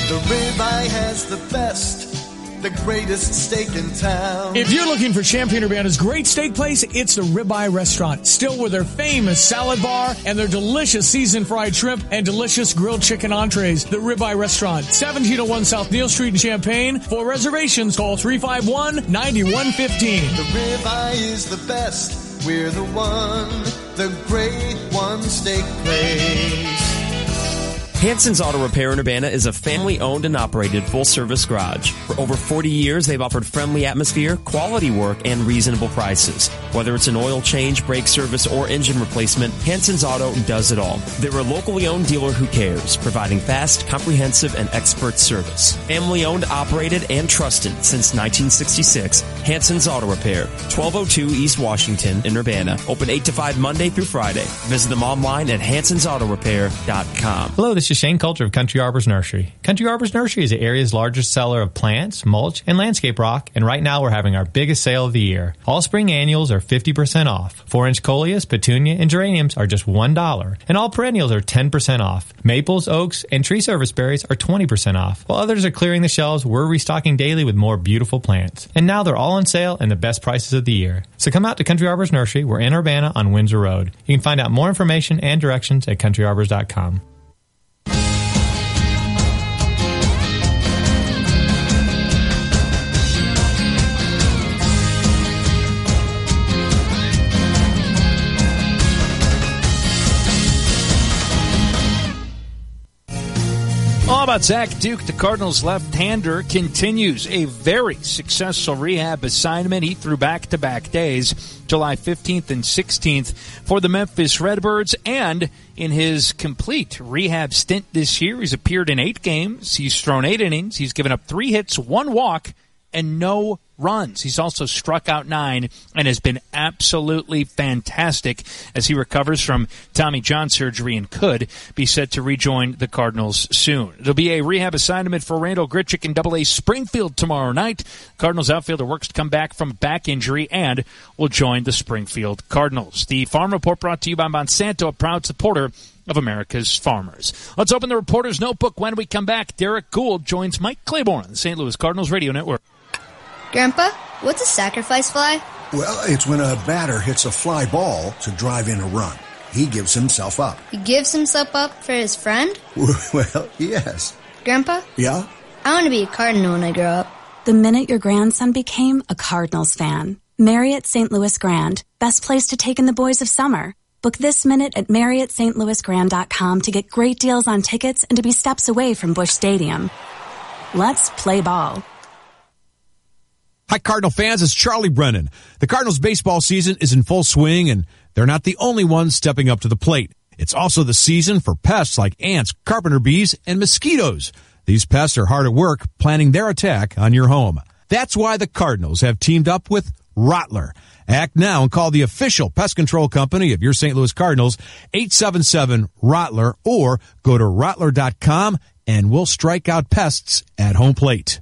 The ribeye has the best, the greatest steak in town. If you're looking for Champaign-Urbana's great steak place, it's the Ribeye Restaurant. Still with their famous salad bar and their delicious seasoned fried shrimp and delicious grilled chicken entrees. The Ribeye Restaurant, 1701 South Neal Street in Champaign. For reservations, call 351-9115. The ribeye is the best. We're the one, the great one steak place. Hanson's Auto Repair in Urbana is a family-owned and operated full-service garage. For over 40 years, they've offered friendly atmosphere, quality work, and reasonable prices. Whether it's an oil change, brake service, or engine replacement, Hanson's Auto does it all. They're a locally owned dealer who cares, providing fast, comprehensive, and expert service. Family-owned, operated, and trusted since 1966. Hanson's Auto Repair, 1202 East Washington in Urbana. Open 8 to 5 Monday through Friday. Visit them online at hansonsautorepair.com. Hello, this is Shane Coulter of Country Arbors Nursery. Country Arbors Nursery is the area's largest seller of plants, mulch, and landscape rock, and right now we're having our biggest sale of the year. All spring annuals are 50% off. 4-inch coleus, petunia, and geraniums are just $1, and all perennials are 10% off. Maples, oaks, and tree service berries are 20% off. While others are clearing the shelves, we're restocking daily with more beautiful plants. And now they're all on sale and the best prices of the year. So come out to Country Arbors Nursery. We're in Urbana on Windsor Road. You can find out more information and directions at countryarbors.com. All about Zach Duke, the Cardinals left-hander, continues a very successful rehab assignment. He threw back-to-back days, July 15th and 16th, for the Memphis Redbirds. And in his complete rehab stint this year, he's appeared in 8 games. He's thrown 8 innings. He's given up 3 hits, 1 walk, and no runs. He's also struck out 9 and has been absolutely fantastic as he recovers from Tommy John surgery and could be set to rejoin the Cardinals soon. It'll be a rehab assignment for Randall Gritchick in AA Springfield tomorrow night. Cardinals outfielder works to come back from a back injury and will join the Springfield Cardinals. The Farm Report brought to you by Monsanto, a proud supporter of America's farmers. Let's open the reporter's notebook. When we come back, Derek Gould joins Mike Claiborne on the St. Louis Cardinals Radio Network. Grandpa, what's a sacrifice fly? Well, it's when a batter hits a fly ball to drive in a run. He gives himself up. He gives himself up for his friend? Well, yes. Grandpa? Yeah? I want to be a Cardinal when I grow up. The minute your grandson became a Cardinals fan. Marriott St. Louis Grand. Best place to take in the boys of summer. Book this minute at MarriottStLouisGrand.com to get great deals on tickets and to be steps away from Busch Stadium. Let's play ball. Hi, Cardinal fans. It's Charlie Brennan. The Cardinals baseball season is in full swing, and they're not the only ones stepping up to the plate. It's also the season for pests like ants, carpenter bees, and mosquitoes. These pests are hard at work planning their attack on your home. That's why the Cardinals have teamed up with Rottler. Act now and call the official pest control company of your St. Louis Cardinals, 877-ROTTLER, or go to Rottler.com, and we'll strike out pests at home plate.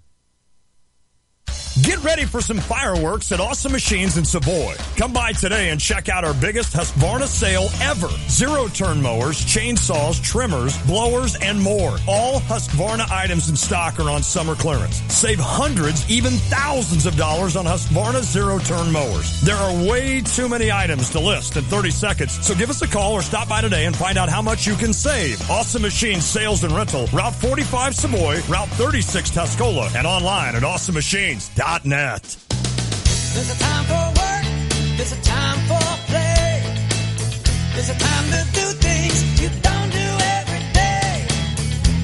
Get ready for some fireworks at Awesome Machines in Savoy. Come by today and check out our biggest Husqvarna sale ever. Zero-turn mowers, chainsaws, trimmers, blowers, and more. All Husqvarna items in stock are on summer clearance. Save hundreds, even thousands of dollars on Husqvarna zero-turn mowers. There are way too many items to list in 30 seconds, so give us a call or stop by today and find out how much you can save. Awesome Machines Sales and Rental, Route 45 Savoy, Route 36 Tuscola, and online at awesomemachines.net. There's a time for work, there's a time for play. There's a time to do things you don't do every day.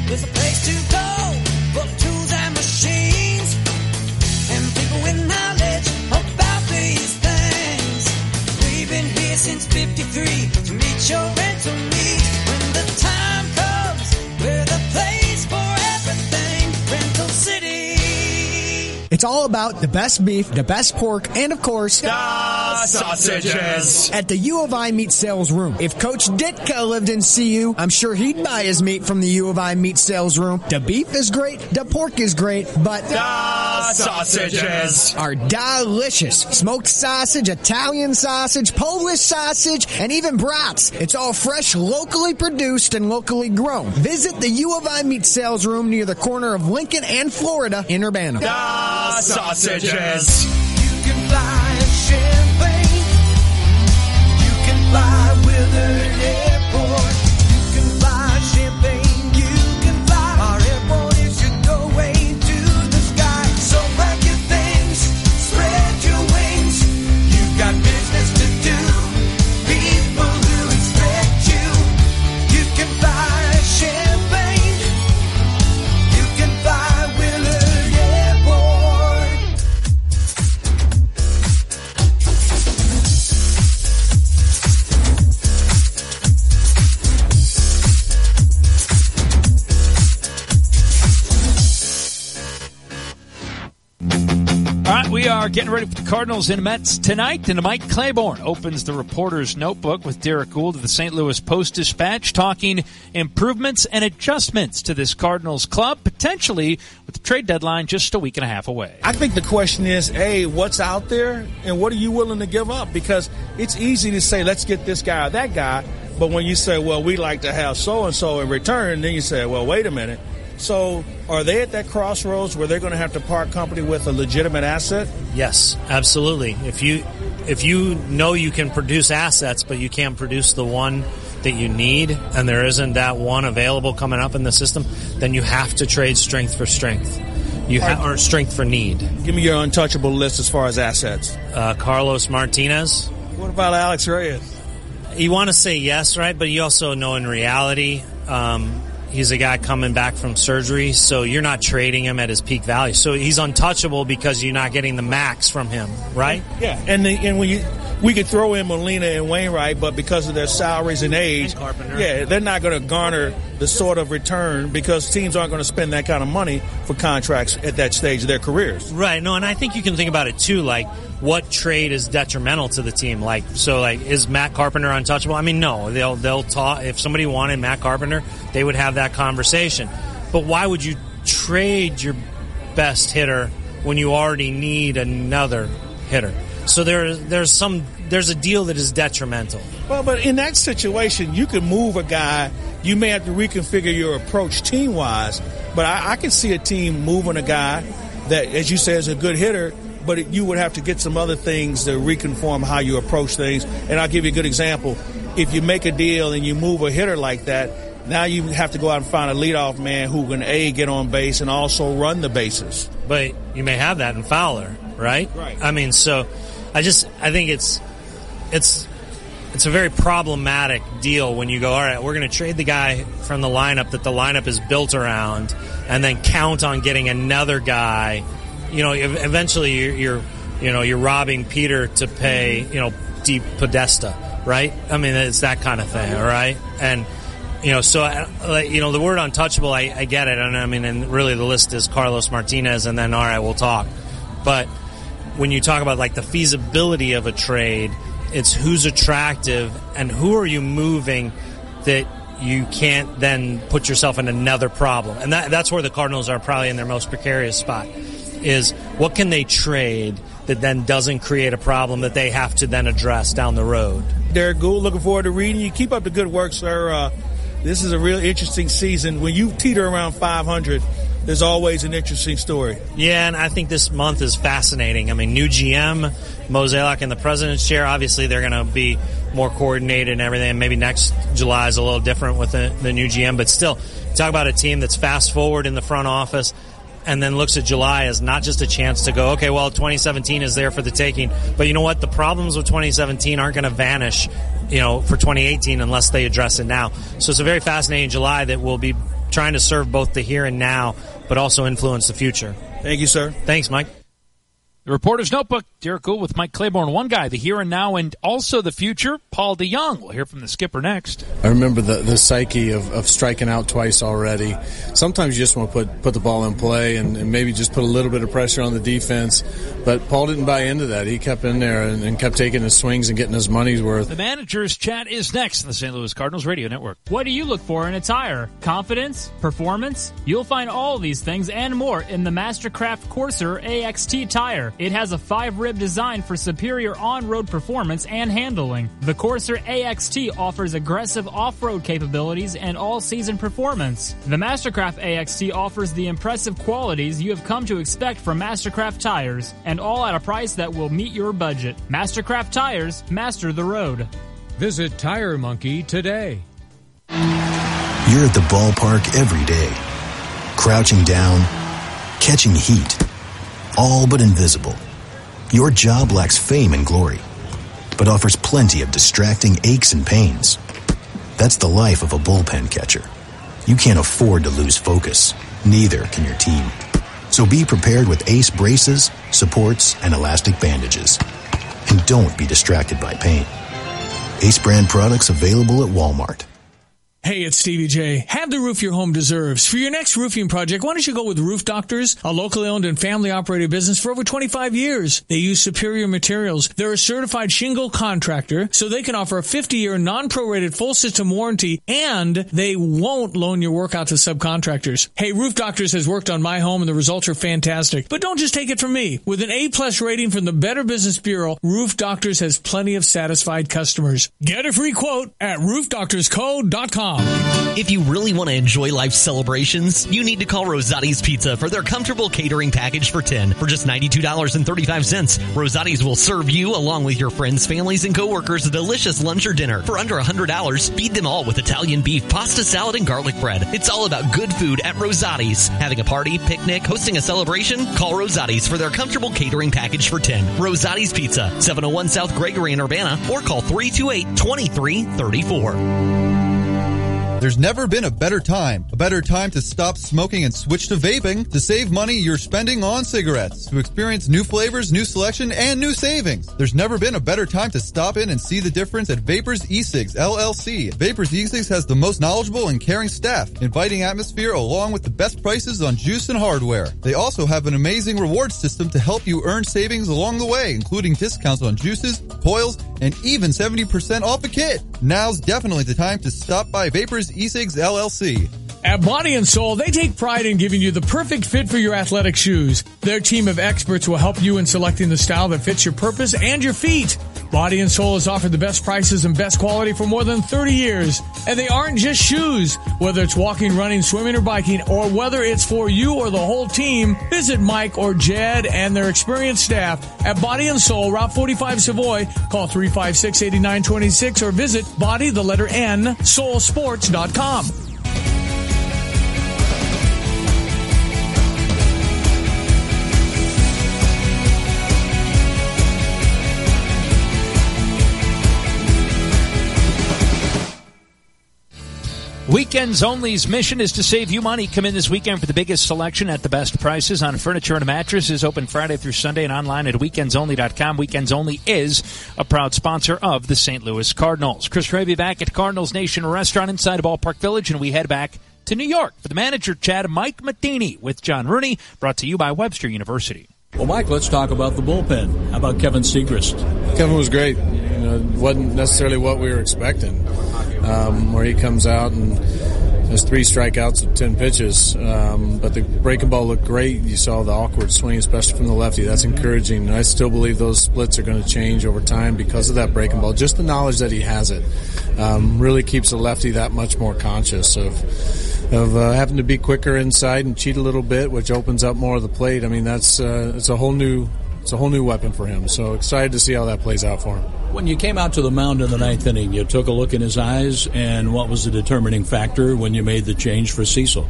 There's a place to go for tools and machines and people with knowledge about these things. We've been here since 53 to meet your rental needs. When the time comes, we're the place for everything. Rental City. It's all about the best beef, the best pork, and of course, the sausages. At the U of I Meat Sales Room. If Coach Ditka lived in CU, I'm sure he'd buy his meat from the U of I Meat Sales Room. The beef is great, the pork is great, but the sausages are delicious. Smoked sausage, Italian sausage, Polish sausage, and even brats. It's all fresh, locally produced, and locally grown. Visit the U of I Meat Sales Room near the corner of Lincoln and Florida in Urbana. The sausages. You can fly Champagne. You can fly Willard Airport. You can fly Champagne. You can fly. Our airport is your doorway to the sky. So pack your things, spread your wings. You've got business to do. People who expect you. You can fly Champagne. You can fly Willard Airport. All right, we are getting ready for the Cardinals and Mets tonight, and Mike Claiborne opens the reporter's notebook with Derek Gould of the St. Louis Post-Dispatch, talking improvements and adjustments to this Cardinals club, potentially with the trade deadline just a week and a half away. I think the question is, A, what's out there, and what are you willing to give up? Because it's easy to say, let's get this guy or that guy, but when you say, well, we like to have so-and-so in return, then you say, well, wait a minute. So are they at that crossroads where they're going to have to part company with a legitimate asset? Yes, absolutely. If you know you can produce assets, but you can't produce the one that you need, and there isn't that one available coming up in the system, then you have to trade strength for strength. Or strength for need. Give me your untouchable list as far as assets. Carlos Martinez. What about Alex Reyes? You want to say yes, right? But you also know in reality, he's a guy coming back from surgery, so you're not trading him at his peak value. So he's untouchable because you're not getting the max from him, right? Yeah, and when we could throw in Molina and Wainwright, but because of their salaries and age, yeah, they're not going to garner the sort of return because teams aren't going to spend that kind of money for contracts at that stage of their careers. Right. No, and I think you can think about it too, like what trade is detrimental to the team? Is Matt Carpenter untouchable? I mean, no. They'll talk. If somebody wanted Matt Carpenter, they would have that conversation. But why would you trade your best hitter when you already need another hitter? So there's a deal that is detrimental. Well, but in that situation, you can move a guy. You may have to reconfigure your approach team-wise, but I can see a team moving a guy that, as you say, is a good hitter, but you would have to get some other things to reconform how you approach things. And I'll give you a good example. If you make a deal and you move a hitter like that, now you have to go out and find a leadoff man who can, A, get on base and also run the bases. But you may have that in Fowler, right? Right. I mean, so I think it's a very problematic deal when you go, all right, we're going to trade the guy from the lineup that the lineup is built around and then count on getting another guy. You know, eventually you're robbing Peter to pay, Deep Podesta, right? I mean, it's that kind of thing, all right? And, the word untouchable, I get it. And I mean, and really the list is Carlos Martinez and then, all right, we'll talk. But when you talk about, the feasibility of a trade, it's who's attractive and who are you moving that you can't then put yourself in another problem. And that's where the Cardinals are probably in their most precarious spot. is what can they trade that then doesn't create a problem that they have to then address down the road. Derek Gould, looking forward to reading you. Keep up the good work, sir. This is a real interesting season. When you teeter around 500, there's always an interesting story. Yeah, and I think this month is fascinating. I mean, new GM, Mozeliak in the president's chair. Obviously, they're going to be more coordinated and everything. Maybe next July is a little different with the new GM. But still, talk about a team that's fast forward in the front office and then looks at July as not just a chance to go, okay, well, 2017 is there for the taking. But you know what? The problems with 2017 aren't going to vanish, for 2018 unless they address it now. So it's a very fascinating July that will be trying to serve both the here and now, but also influence the future. Thank you, sir. Thanks, Mike. The Reporter's Notebook, Derek Gould with Mike Claiborne. One guy, the here and now and also the future, Paul DeYoung. We'll hear from the skipper next. I remember the psyche of striking out twice already. Sometimes you just want to put the ball in play and maybe just put a little bit of pressure on the defense. But Paul didn't buy into that. He kept in there and kept taking his swings and getting his money's worth. The manager's chat is next on the St. Louis Cardinals Radio Network. What do you look for in a tire? Confidence? Performance? You'll find all these things and more in the Mastercraft Courser AXT tire. It has a 5-rib design for superior on-road performance and handling. The Courser AXT offers aggressive off-road capabilities and all-season performance. The Mastercraft AXT offers the impressive qualities you have come to expect from Mastercraft tires, and all at a price that will meet your budget. Mastercraft tires, master the road. Visit Tire Monkey today. You're at the ballpark every day, crouching down, catching heat, all but invisible. Your job lacks fame and glory, but offers plenty of distracting aches and pains. That's the life of a bullpen catcher. You can't afford to lose focus. Neither can your team. So be prepared with Ace braces, supports, and elastic bandages. And don't be distracted by pain. Ace brand products available at Walmart. Hey, it's Stevie J. Have the roof your home deserves. For your next roofing project, why don't you go with Roof Doctors, a locally owned and family-operated business for over 25 years. They use superior materials. They're a certified shingle contractor, so they can offer a 50-year non-prorated full system warranty, and they won't loan your work out to subcontractors. Hey, Roof Doctors has worked on my home, and the results are fantastic. But don't just take it from me. With an A-plus rating from the Better Business Bureau, Roof Doctors has plenty of satisfied customers. Get a free quote at roofdoctorscode.com. If you really want to enjoy life's celebrations, you need to call Rosati's Pizza for their comfortable catering package for 10 for just $92.35. Rosati's will serve you, along with your friends, families, and coworkers, a delicious lunch or dinner for under $100. Feed them all with Italian beef, pasta salad, and garlic bread. It's all about good food at Rosati's. Having a party, picnic, hosting a celebration? Call Rosati's for their comfortable catering package for 10. Rosati's Pizza, 701 South Gregory in Urbana, or call 328-2334. There's never been a better time to stop smoking and switch to vaping. To save money you're spending on cigarettes. To experience new flavors, new selection, and new savings. There's never been a better time to stop in and see the difference at Vapors E-Cigs, LLC. Vapors E-Cigs has the most knowledgeable and caring staff, inviting atmosphere, along with the best prices on juice and hardware. They also have an amazing reward system to help you earn savings along the way, including discounts on juices, coils, and even 70% off a kit. Now's definitely the time to stop by Vapors E-Cigs LLC. At Body and Soul, they take pride in giving you the perfect fit for your athletic shoes. Their team of experts will help you in selecting the style that fits your purpose and your feet. Body and Soul has offered the best prices and best quality for more than 30 years. And they aren't just shoes. Whether it's walking, running, swimming, or biking, or whether it's for you or the whole team, visit Mike or Jed and their experienced staff at Body and Soul, Route 45 Savoy. Call 356-8926 or visit soulsports.com. Weekends Only's mission is to save you money. Come in this weekend for the biggest selection at the best prices on furniture and mattresses. Open Friday through Sunday and online at weekendsonly.com. Weekends Only is a proud sponsor of the St. Louis Cardinals. Chris Raby back at Cardinals Nation Restaurant inside of Ballpark Village, and we head back to New York for the manager chat. Mike Matheny with John Rooney, brought to you by Webster University. Well, Mike, let's talk about the bullpen. How about Kevin Segrist? Kevin was great. It wasn't necessarily what we were expecting. Where he comes out and There's 3 strikeouts of 10 pitches, but the breaking ball looked great. You saw the awkward swing, especially from the lefty. That's encouraging. And I still believe those splits are going to change over time because of that breaking ball. Just the knowledge that he has it really keeps the lefty that much more conscious of having to be quicker inside and cheat a little bit, which opens up more of the plate. I mean, that's it's a whole new weapon for him. So excited to see how that plays out for him. When you came out to the mound in the 9th inning, you took a look in his eyes, and what was the determining factor when you made the change for Cecil?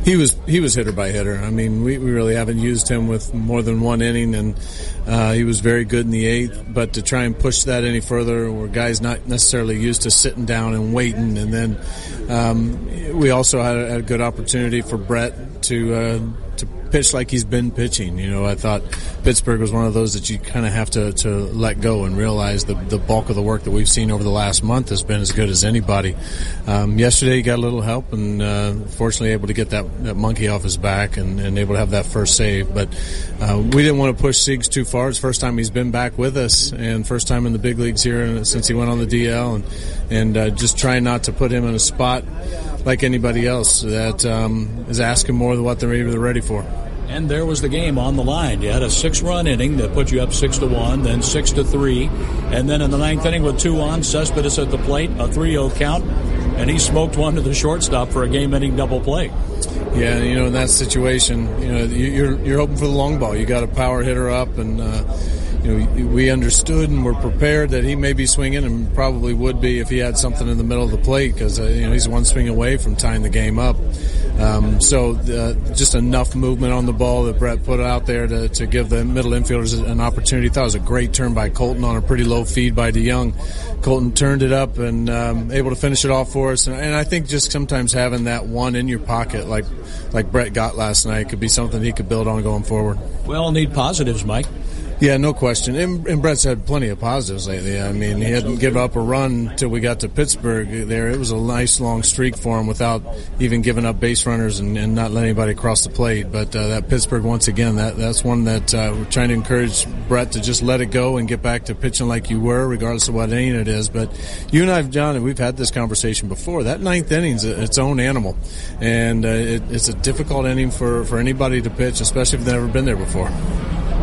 He was hitter by hitter. I mean, we really haven't used him with more than 1 inning, and he was very good in the 8th. But to try and push that any further, where guys not necessarily used to sitting down and waiting, and then we also had a good opportunity for Brett to pitch like he's been pitching. You know, I thought Pittsburgh was one of those that you kind of have to let go and realize the bulk of the work that we've seen over the last month has been as good as anybody. Yesterday he got a little help and fortunately able to get that monkey off his back and able to have that first save. But we didn't want to push Siegs too far. It's the first time he's been back with us and first time in the big leagues here since he went on the DL, and just trying not to put him in a spot like anybody else that is asking more than what they're ready for. And there was the game on the line. You had a 6-run inning that put you up 6-1, then 6-3, and then in the 9th inning with 2 on, Cespedes at the plate, a 3-0 count, and he smoked one to the shortstop for a game-ending double play. Yeah, you know, in that situation, you know, you're hoping for the long ball. You got a power hitter up, and you know, we understood and were prepared that he may be swinging, and probably would be if he had something in the middle of the plate, because you know, he's one swing away from tying the game up. So just enough movement on the ball that Brett put out there to give the middle infielders an opportunity. Thought it was a great turn by Colton on a pretty low feed by DeYoung. Colton turned it up and able to finish it off for us. And I think just sometimes having that one in your pocket like Brett got last night could be something he could build on going forward. We all need positives, Mike. Yeah, no question. And Brett's had plenty of positives lately. I mean, he hadn't given up a run until we got to Pittsburgh there. It was a nice long streak for him without even giving up base runners and not letting anybody cross the plate. But that Pittsburgh, once again, that's one that we're trying to encourage Brett to just let it go and get back to pitching like you were, regardless of what inning it is. But you and I, John, we've had this conversation before. That 9th inning is its own animal. And it's a difficult inning for anybody to pitch, especially if they've never been there before.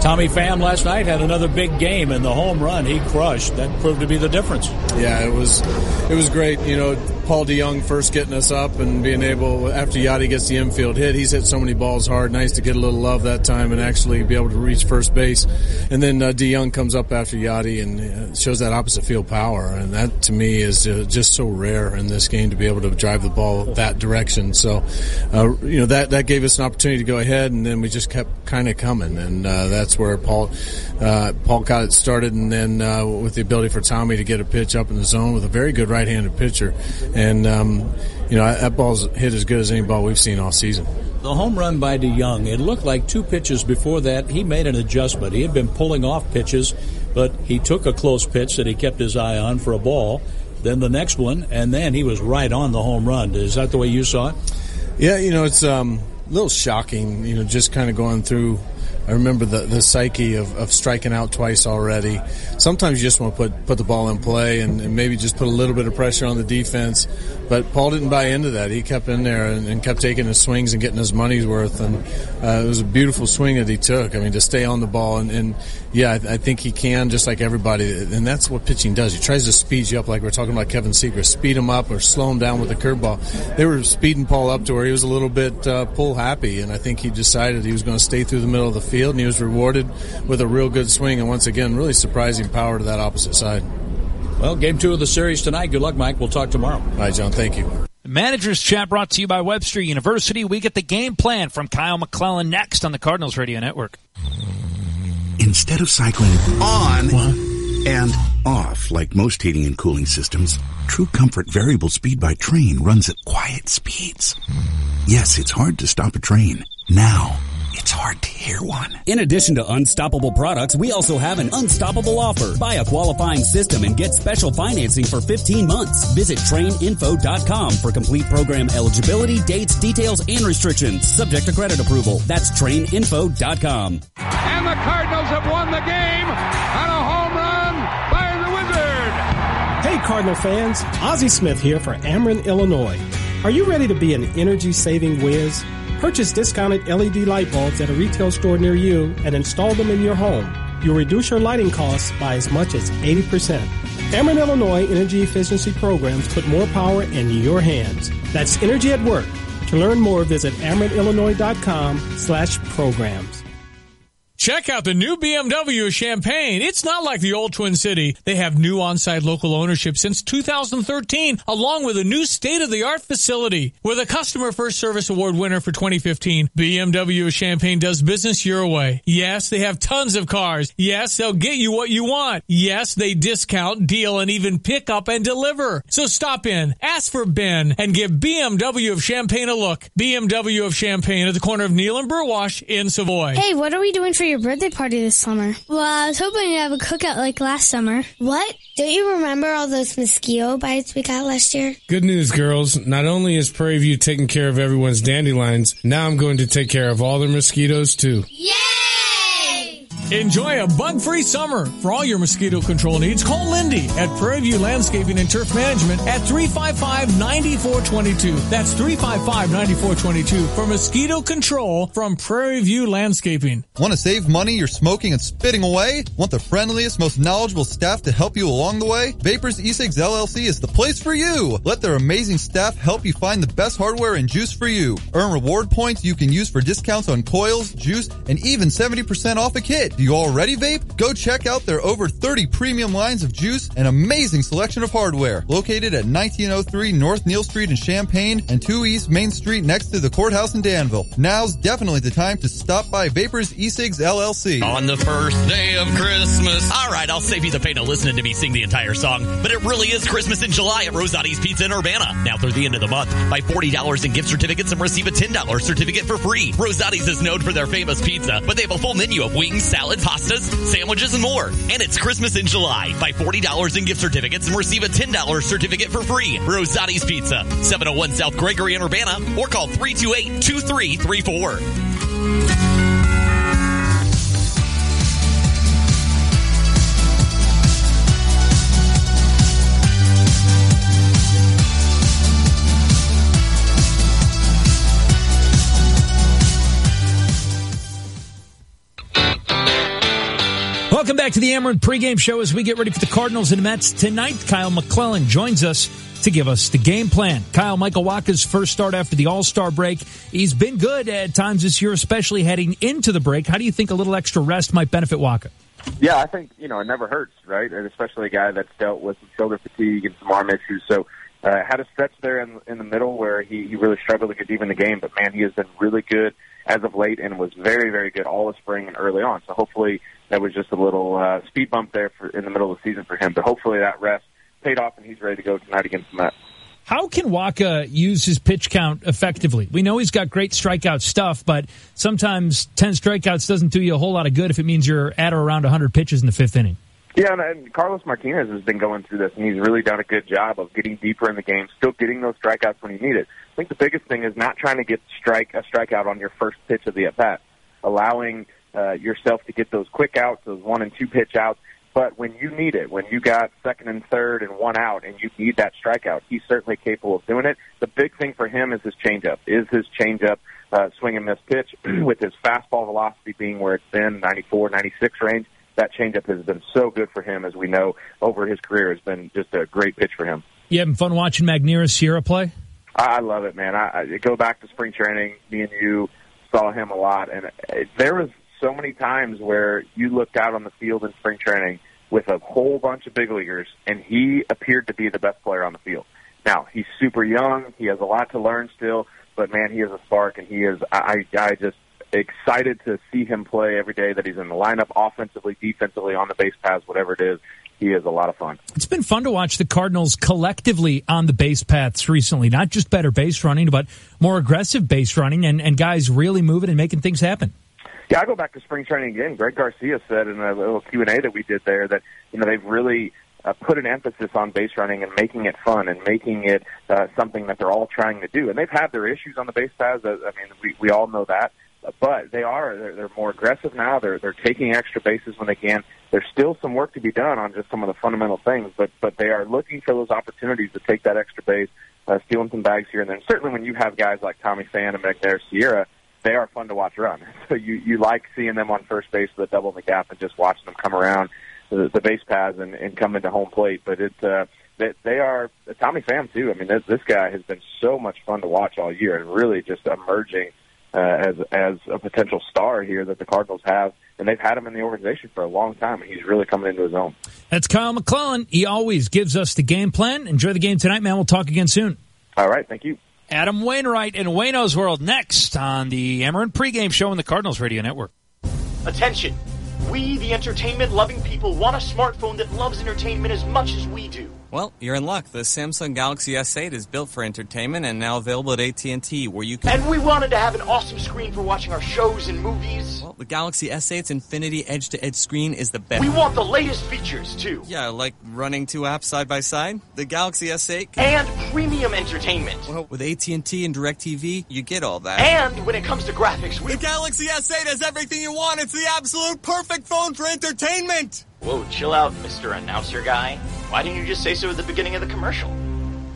Tommy Pham last night had another big game, and the home run he crushed. That proved to be the difference. Yeah, it was great. You know, Paul DeYoung first getting us up and being able, after Yachty gets the infield hit, he's hit so many balls hard. Nice to get a little love that time and actually be able to reach first base. And then DeYoung comes up after Yachty and shows that opposite field power. And that, to me, is just so rare in this game to be able to drive the ball that direction. So, you know, that gave us an opportunity to go ahead, and then we just kept kind of coming. And that's where Paul got it started, and then with the ability for Tommy to get a pitch up in the zone with a very good right-handed pitcher. And, you know, that ball's hit as good as any ball we've seen all season. The home run by DeYoung, it looked like 2 pitches before that. He made an adjustment. He had been pulling off pitches, but he took a close pitch that he kept his eye on for a ball. Then the next one, and then he was right on the home run. Is that the way you saw it? Yeah, you know, it's a little shocking, you know, just kind of going through. I remember the psyche of striking out twice already. Sometimes you just want to put the ball in play and maybe just put a little bit of pressure on the defense. But Paul didn't buy into that. He kept in there and kept taking his swings and getting his money's worth. And it was a beautiful swing that he took. I mean, to stay on the ball. And yeah, I think he can, just like everybody. And that's what pitching does. He tries to speed you up, like we're talking about Kevin Seager. Speed him up or slow him down with a curveball. They were speeding Paul up to where he was a little bit pull happy. And I think he decided he was going to stay through the middle of the field. And he was rewarded with a real good swing, and once again, really surprising power to that opposite side. Well, game 2 of the series tonight. Good luck, Mike. We'll talk tomorrow. All right, John. Thank you. Manager's Chat brought to you by Webster University. We get the game plan from Kyle McClellan next on the Cardinals Radio Network. Instead of cycling on and off like most heating and cooling systems, True Comfort Variable Speed by Train runs at quiet speeds. Yes, it's hard to stop a train. Now, it's hard to hear one. In addition to unstoppable products, we also have an unstoppable offer. Buy a qualifying system and get special financing for 15 months. Visit traininfo.com for complete program eligibility, dates, details, and restrictions. Subject to credit approval. That's traininfo.com. And the Cardinals have won the game on a home run by the Wizard. Hey, Cardinal fans. Ozzie Smith here for Ameren, Illinois. Are you ready to be an energy-saving whiz? Purchase discounted LED light bulbs at a retail store near you and install them in your home. You'll reduce your lighting costs by as much as 80%. Ameren, Illinois energy efficiency programs put more power in your hands. That's energy at work. To learn more, visit AmerenIllinois.com/programs. Check out the new BMW of Champaign. It's not like the old Twin City. They have new on-site local ownership since 2013, along with a new state-of-the-art facility. With a Customer First Service Award winner for 2015, BMW of Champaign does business your way. Yes, they have tons of cars. Yes, they'll get you what you want. Yes, they discount, deal, and even pick up and deliver. So stop in, ask for Ben, and give BMW of Champaign a look. BMW of Champaign at the corner of Neal and Burwash in Savoy. Hey, what are we doing for your birthday party this summer? Well, I was hoping to have a cookout like last summer. What? Don't you remember all those mosquito bites we got last year? Good news, girls. Not only is Prairie View taking care of everyone's dandelions, now I'm going to take care of all their mosquitoes, too. Yay! Enjoy a bug-free summer. For all your mosquito control needs, call Lindy at Prairie View Landscaping and Turf Management at 355-9422. That's 355-9422 for mosquito control from Prairie View Landscaping. Want to save money you're smoking and spitting away? Want the friendliest, most knowledgeable staff to help you along the way? Vapors E-Cigs LLC is the place for you. Let their amazing staff help you find the best hardware and juice for you. Earn reward points you can use for discounts on coils, juice, and even 70% off a kit. Do you already vape? Go check out their over 30 premium lines of juice and amazing selection of hardware. Located at 1903 North Neal Street in Champaign and 2 East Main Street next to the courthouse in Danville. Now's definitely the time to stop by Vapors E-Cigs LLC. On the first day of Christmas. All right, I'll save you the pain of listening to me sing the entire song, but it really is Christmas in July at Rosati's Pizza in Urbana. Now through the end of the month, buy $40 in gift certificates and receive a $10 certificate for free. Rosati's is known for their famous pizza, but they have a full menu of wings, salads, pastas, sandwiches, and more. And it's Christmas in July. Buy $40 in gift certificates and receive a $10 certificate for free. Rosati's Pizza, 701 South Gregory in Urbana, or call 328-2334. Welcome back to the Ameren pregame show as we get ready for the Cardinals and Mets tonight. Kyle McClellan joins us to give us the game plan. Kyle, Michael Wacha's first start after the All-Star break. He's been good at times this year, especially heading into the break. How do you think a little extra rest might benefit Wacha? Yeah, I think, it never hurts, right? And especially a guy that's dealt with some shoulder fatigue and some arm issues. So had a stretch there in the middle where he really struggled to get deep in the game. But, man, he has been really good as of late and was very, very good all the spring and early on. So hopefully that was just a little speed bump there in the middle of the season for him. But hopefully that rest paid off and he's ready to go tonight against the Mets. How can Wacha use his pitch count effectively? We know he's got great strikeout stuff, but sometimes 10 strikeouts doesn't do you a whole lot of good if it means you're at or around 100 pitches in the fifth inning. Yeah, and Carlos Martinez has been going through this, and he's really done a good job of getting deeper in the game, still getting those strikeouts when you need it. I think the biggest thing is not trying to get a strikeout on your first pitch of the at-bat, allowing yourself to get those quick outs, those 1 and 2 pitch outs. But when you need it, when you got second and third and one out and you need that strikeout, he's certainly capable of doing it. The big thing for him is his changeup. Swing and miss pitch with his fastball velocity being where it's been, 94, 96 range. That changeup has been so good for him, as we know, over his career. Has been just a great pitch for him. You having fun watching Magneuris Sierra play? I love it, man. I go back to spring training. Me and you saw him a lot, and there was so many times where you looked out on the field in spring training with a whole bunch of big leaguers, and he appeared to be the best player on the field. Now, he's super young. He has a lot to learn still, but, man, he is a spark, and he is – I just excited to see him play every day that he's in the lineup, offensively, defensively, on the base paths, whatever it is. He is a lot of fun. It's been fun to watch the Cardinals collectively on the base paths recently, not just better base running, but more aggressive base running and guys really moving and making things happen. Yeah, I go back to spring training again. Greg Garcia said in a little Q&A that we did there that, they've really put an emphasis on base running and making it fun and making it something that they're all trying to do. And they've had their issues on the base paths. We all know that. But they're more aggressive now. They're taking extra bases when they can. There's still some work to be done on just some of the fundamental things, but they are looking for those opportunities to take that extra base. stealing some bags here and there. Certainly when you have guys like Tommy Pham and McNair Sierra, they are fun to watch run. So you like seeing them on first base with a double in the gap and just watching them come around the base paths and come into home plate. But they are Tommy Pham too. I mean, this guy has been so much fun to watch all year and really just emerging as a potential star here that the Cardinals have, and they've had him in the organization for a long time, and he's really coming into his own. That's Kyle McClellan. He always gives us the game plan. Enjoy the game tonight, man. We'll talk again soon. All right, thank you. Adam Wainwright in Wayno's World next on the Amarin pregame show on the Cardinals Radio Network. Attention. We, the entertainment-loving people, want a smartphone that loves entertainment as much as we do. Well, you're in luck. The Samsung Galaxy S8 is built for entertainment and now available at AT&T, where you can... And we wanted to have an awesome screen for watching our shows and movies. Well, the Galaxy S8's Infinity Edge-to-Edge screen is the best. We want the latest features, too. Yeah, like running two apps side by side. The Galaxy S8... And premium entertainment. Well, with AT&T and DirecTV, you get all that. And when it comes to graphics, The Galaxy S8 has everything you want. It's the absolute perfect phone for entertainment. Whoa, chill out, Mr. Announcer Guy. Why didn't you just say so at the beginning of the commercial?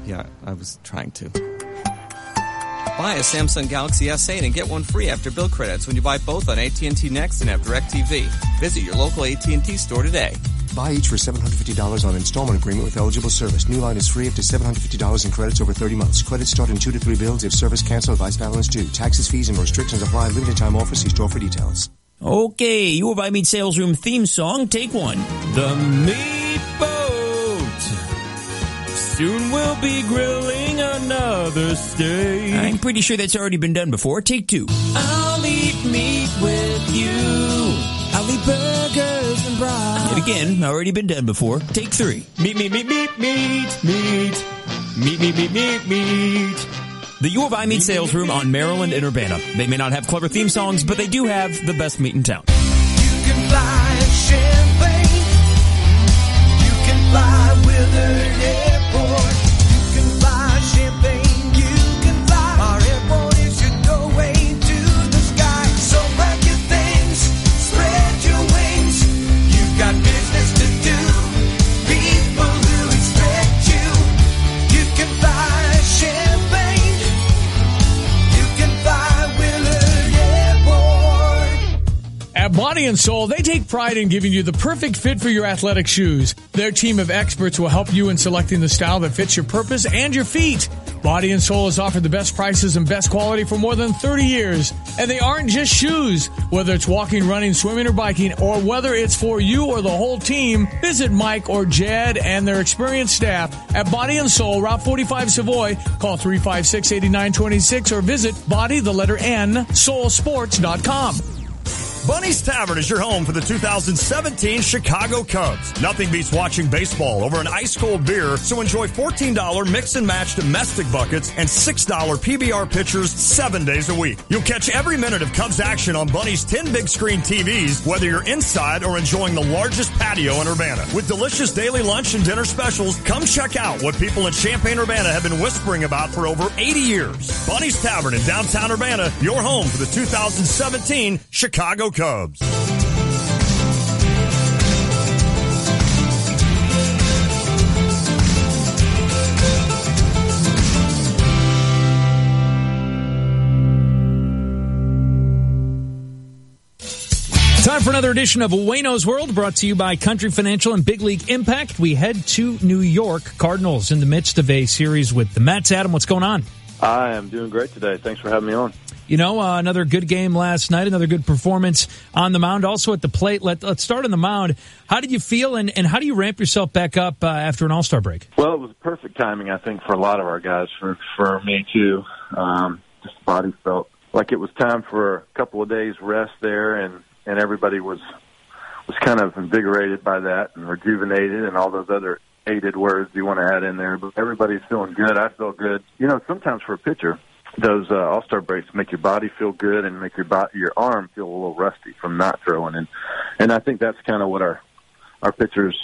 Yeah, I was trying to. Buy a Samsung Galaxy S8 and get one free after bill credits when you buy both on AT&T Next and have DirecTV. Visit your local AT&T store today. Buy each for $750 on installment agreement with eligible service. New line is free up to $750 in credits over 30 months. Credits start in 2 to 3 bills. If service canceled, vice balance due. Taxes, fees, and restrictions apply. Limited time offer. See store for details. Okay, U of I Meat Sales Room theme song, take one. The Meat Boat. Soon we'll be grilling another steak. I'm pretty sure that's already been done before. Take two. I'll eat meat with you. I'll eat burgers and brats. And again, already been done before. Take three. Meat, meat, meat, meat, meat, meat. Meat, meat, meat, meat, meat. The U of I Meat Sales Room on Maryland and Urbana. They may not have clever theme songs, but they do have the best meat in town. You can fly Champaign. You can fly Willard Airport. You can fly Champaign. You can fly. Our airport is your doorway to the sky. So pack your things, spread your wings. You've got business to do. People who expect you. You can fly Champaign. At Body and Soul, they take pride in giving you the perfect fit for your athletic shoes. Their team of experts will help you in selecting the style that fits your purpose and your feet. Body and Soul has offered the best prices and best quality for more than 30 years. And they aren't just shoes. Whether it's walking, running, swimming, or biking, or whether it's for you or the whole team, visit Mike or Jed and their experienced staff at Body and Soul, Route 45 Savoy. Call 356-8926 or visit soulsports.com. Bunny's Tavern is your home for the 2017 Chicago Cubs. Nothing beats watching baseball over an ice-cold beer, so enjoy $14 mix-and-match domestic buckets and $6 PBR pitchers 7 days a week. You'll catch every minute of Cubs action on Bunny's 10 big-screen TVs, whether you're inside or enjoying the largest patio in Urbana. With delicious daily lunch and dinner specials, come check out what people in Champaign-Urbana have been whispering about for over 80 years. Bunny's Tavern in downtown Urbana, your home for the 2017 Chicago Cubs. Time for another edition of Wayno's World, brought to you by Country Financial and Big League Impact. We head to New York. Cardinals in the midst of a series with the Mets. Adam, what's going on? I am doing great today. Thanks for having me on. You know, another good game last night, another good performance on the mound, also at the plate. Let's start on the mound. How did you feel, and how do you ramp yourself back up after an All-Star break? Well, it was perfect timing, I think, for a lot of our guys, for me too. Just the body felt like it was time for a couple of days rest there, and everybody was kind of invigorated by that and rejuvenated and all those other aided words you want to add in there. But everybody's feeling good. I feel good. You know, sometimes for a pitcher, those All-Star breaks make your body feel good and make your arm feel a little rusty from not throwing. And I think that's kind of what our pitchers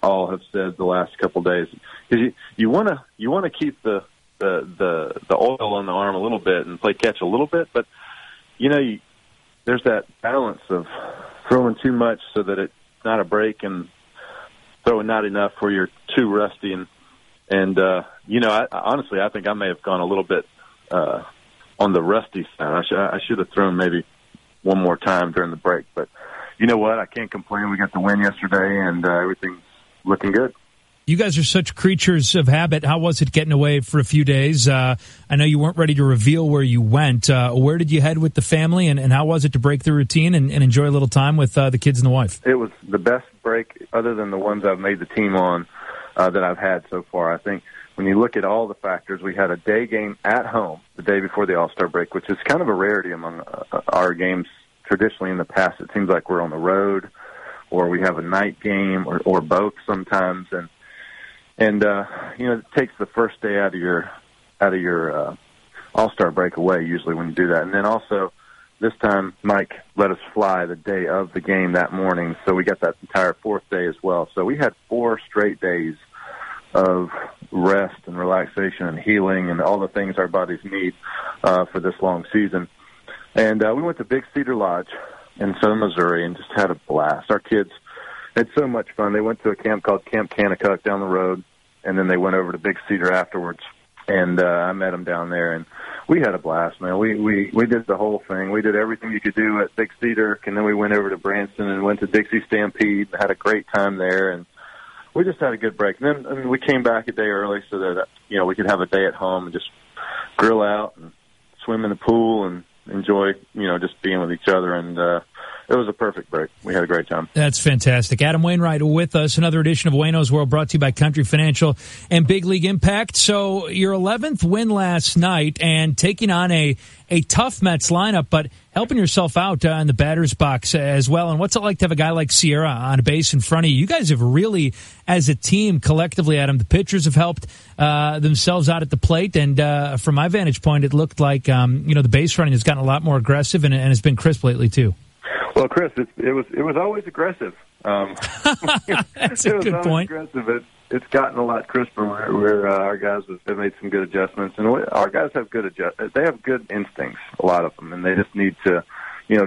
all have said the last couple of days. Because you want to keep the oil on the arm a little bit and play catch a little bit, but you know there's that balance of throwing too much so that it's not a break and throwing not enough where you're too rusty and And, honestly, I think I may have gone a little bit on the rusty side. I should have thrown maybe one more time during the break. But you know what? I can't complain. We got the win yesterday, and everything's looking good. You guys are such creatures of habit. How was it getting away for a few days? I know you weren't ready to reveal where you went. Where did you head with the family, and how was it to break the routine and enjoy a little time with the kids and the wife? It was the best break, other than the ones I've made the team on, that I've had so far. I think when you look at all the factors, we had a day game at home the day before the All-Star break, which is kind of a rarity among our games. Traditionally in the past, it seems like we're on the road, or we have a night game, or both sometimes, and it takes the first day out of your All-Star break away usually when you do that. And then also this time Mike let us fly the day of the game that morning, so we got that entire fourth day as well. So we had 4 straight days of rest and relaxation and healing and all the things our bodies need for this long season. And we went to Big Cedar Lodge in Southern Missouri and just had a blast. Our kids had so much fun. They went to a camp called Camp Kanakuk down the road, and then they went over to Big Cedar afterwards. And I met them down there, and we had a blast, man. We did the whole thing. We did everything you could do at Big Cedar, and then we went over to Branson and went to Dixie Stampede and had a great time there. And we just had a good break. And then we came back a day early so that, we could have a day at home and just grill out and swim in the pool and enjoy, just being with each other. And it was a perfect break. We had a great time. That's fantastic. Adam Wainwright with us. Another edition of Wayno's World brought to you by Country Financial and Big League Impact. So your 11th win last night and taking on a tough Mets lineup, but helping yourself out in the batter's box as well. And what's it like to have a guy like Sierra on a base in front of you? You guys have really, as a team, collectively, Adam, the pitchers have helped themselves out at the plate. And from my vantage point, it looked like, the base running has gotten a lot more aggressive and has been crisp lately, too. Well, Chris, it was always aggressive. That's a good point. Aggressive. It's gotten a lot crisper where our guys have made some good adjustments, and our guys have they have good instincts, a lot of them, and they just need to,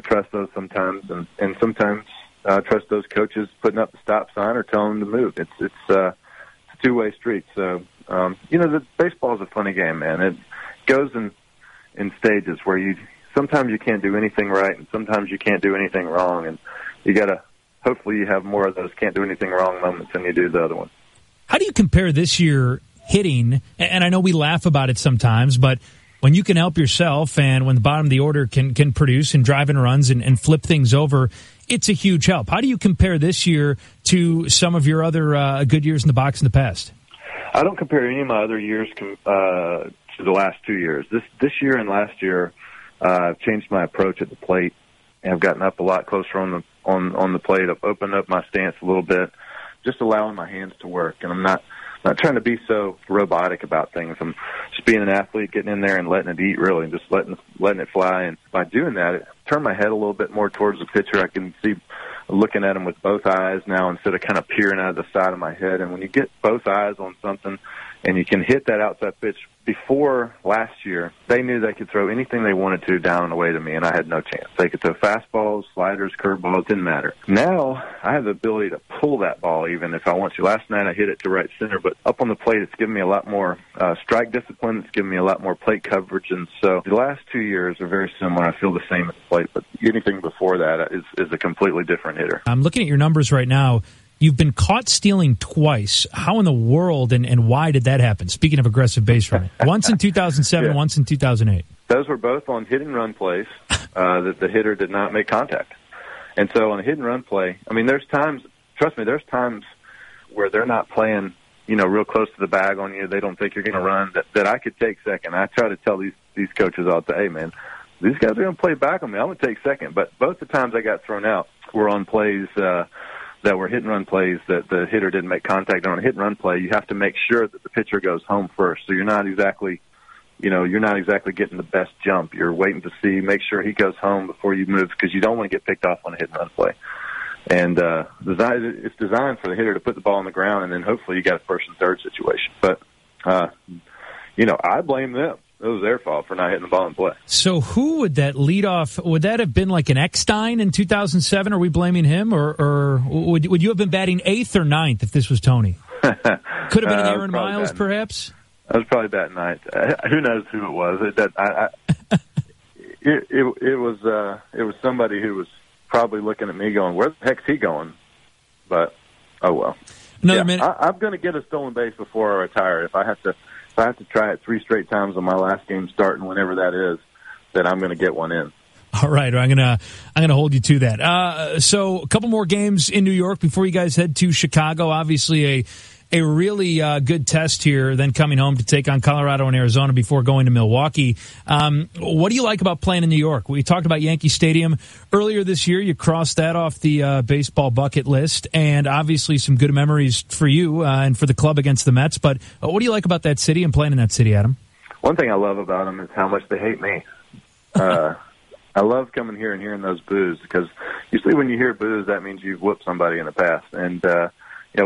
trust those sometimes, and sometimes trust those coaches putting up the stop sign or telling them to move. It's a two-way street. So the baseball is a funny game, man. It goes in stages where sometimes you can't do anything right, and sometimes you can't do anything wrong, and hopefully you have more of those can't do anything wrong moments than you do the other one. How do you compare this year hitting, and I know we laugh about it sometimes, but when you can help yourself and when the bottom of the order can produce and drive in runs and flip things over, it's a huge help. How do you compare this year to some of your other good years in the box in the past? I don't compare any of my other years to the last 2 years. This year and last year, I've changed my approach at the plate, and I've gotten up a lot closer on the plate. I've opened up my stance a little bit, just allowing my hands to work. And I'm not trying to be so robotic about things. I'm just being an athlete, getting in there and letting it eat, really, and just letting it fly. And by doing that, it turned my head a little bit more towards the pitcher. I can see looking at him with both eyes now instead of kind of peering out of the side of my head. And when you get both eyes on something and you can hit that outside pitch, before last year, they knew they could throw anything they wanted to down and away to me, and I had no chance. They could throw fastballs, sliders, curveballs, didn't matter. Now, I have the ability to pull that ball even if I want to. Last night, I hit it to right center, but up on the plate, it's given me a lot more strike discipline. It's given me a lot more plate coverage, and so the last 2 years are very similar. I feel the same at the plate, but anything before that is a completely different hitter. I'm looking at your numbers right now. You've been caught stealing twice. How in the world and why did that happen? Speaking of aggressive base running. Once in 2007, once in 2008. Those were both on hit-and-run plays that the hitter did not make contact. And so on a hit-and-run play, there's times where they're not playing, real close to the bag on you. They don't think you're going to run, that I could take second. I try to tell these coaches all the time, hey, man, these guys are going to play back on me. I'm going to take second. But both the times I got thrown out were on plays that were hit-and-run plays that the hitter didn't make contact on. A hit-and-run play, you have to make sure that the pitcher goes home first. So you're not exactly getting the best jump. You're waiting to make sure he goes home before you move because you don't want to get picked off on a hit-and-run play. And it's designed for the hitter to put the ball on the ground, and then hopefully you got a first and third situation. But, I blame them. It was their fault for not hitting the ball in play. So who would that lead off? Would that have been like an Eckstein in 2007? Are we blaming him? Or would you have been batting 8th or 9th if this was Tony? Could have been an Aaron Miles, perhaps? I was probably batting ninth. Who knows who it was? It was somebody who was probably looking at me going, where the heck's he going? But, oh well. I'm going to get a stolen base before I retire. If I have to try it 3 straight times on my last game starting, whenever that is, then I'm going to get one in. All right, I'm gonna hold you to that. So a couple more games in New York before you guys head to Chicago. Obviously, a really good test here. Then coming home to take on Colorado and Arizona before going to Milwaukee. What do you like about playing in New York? We talked about Yankee Stadium earlier this year. You crossed that off the baseball bucket list, and obviously some good memories for you and for the club against the Mets. But what do you like about that city and playing in that city, Adam? One thing I love about them is how much they hate me. I love coming here and hearing those boos, because usually when you hear boos, that means you've whooped somebody in the past. And,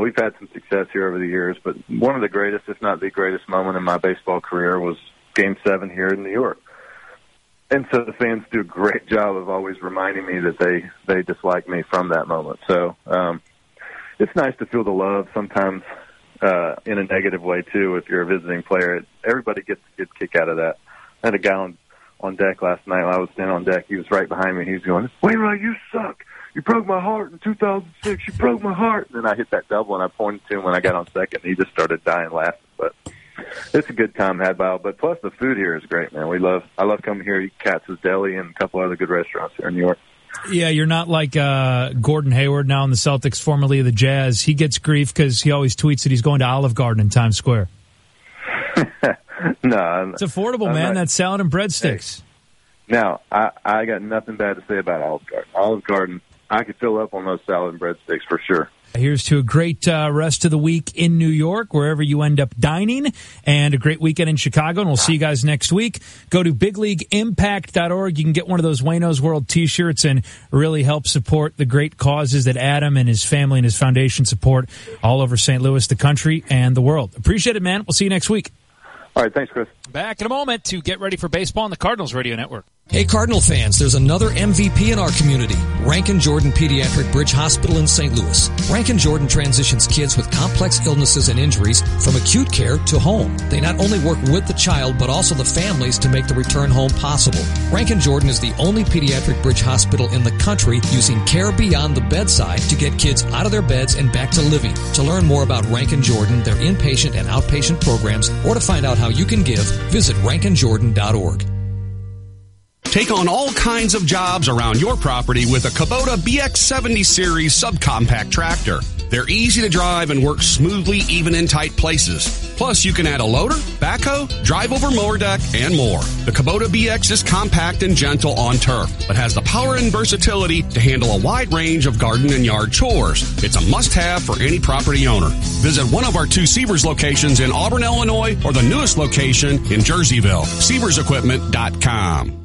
we've had some success here over the years, but one of the greatest, if not the greatest moment in my baseball career was Game 7 here in New York. And so the fans do a great job of always reminding me that they dislike me from that moment. So it's nice to feel the love sometimes in a negative way, too, if you're a visiting player. Everybody gets a good kick out of that. I had a guy on deck last night. While I was standing on deck, he was right behind me. He was going, "Wainwright, you suck. You broke my heart in 2006. You broke my heart." And then I hit that double, and I pointed to him when I got on second, and he just started dying laughing. But it's a good time had by all. But plus, the food here is great, man. I love coming here, eat Katz's Deli and a couple other good restaurants here in New York. Yeah, you're not like Gordon Hayward now in the Celtics, formerly of the Jazz. He gets grief because he always tweets that he's going to Olive Garden in Times Square. No, it's affordable, man. That salad and breadsticks. Hey. Now, I got nothing bad to say about Olive Garden. Olive Garden, I could fill up on those salad and breadsticks for sure. Here's to a great rest of the week in New York, wherever you end up dining, and a great weekend in Chicago, and we'll see you guys next week. Go to bigleagueimpact.org. You can get one of those Wayno's World T-shirts and really help support the great causes that Adam and his family and his foundation support all over St. Louis, the country, and the world. Appreciate it, man. We'll see you next week. All right, thanks, Chris. Back in a moment to get ready for baseball on the Cardinals Radio Network. Hey, Cardinal fans, there's another MVP in our community, Rankin Jordan Pediatric Bridge Hospital in St. Louis. Rankin Jordan transitions kids with complex illnesses and injuries from acute care to home. They not only work with the child, but also the families to make the return home possible. Rankin Jordan is the only pediatric bridge hospital in the country using care beyond the bedside to get kids out of their beds and back to living. To learn more about Rankin Jordan, their inpatient and outpatient programs, or to find out how you can give, visit rankinjordan.org. Take on all kinds of jobs around your property with a Kubota BX70 Series subcompact tractor. They're easy to drive and work smoothly even in tight places. Plus, you can add a loader, backhoe, drive-over mower deck, and more. The Kubota BX is compact and gentle on turf, but has the power and versatility to handle a wide range of garden and yard chores. It's a must-have for any property owner. Visit one of our 2 Sievers locations in Auburn, Illinois, or the newest location in Jerseyville. SieversEquipment.com.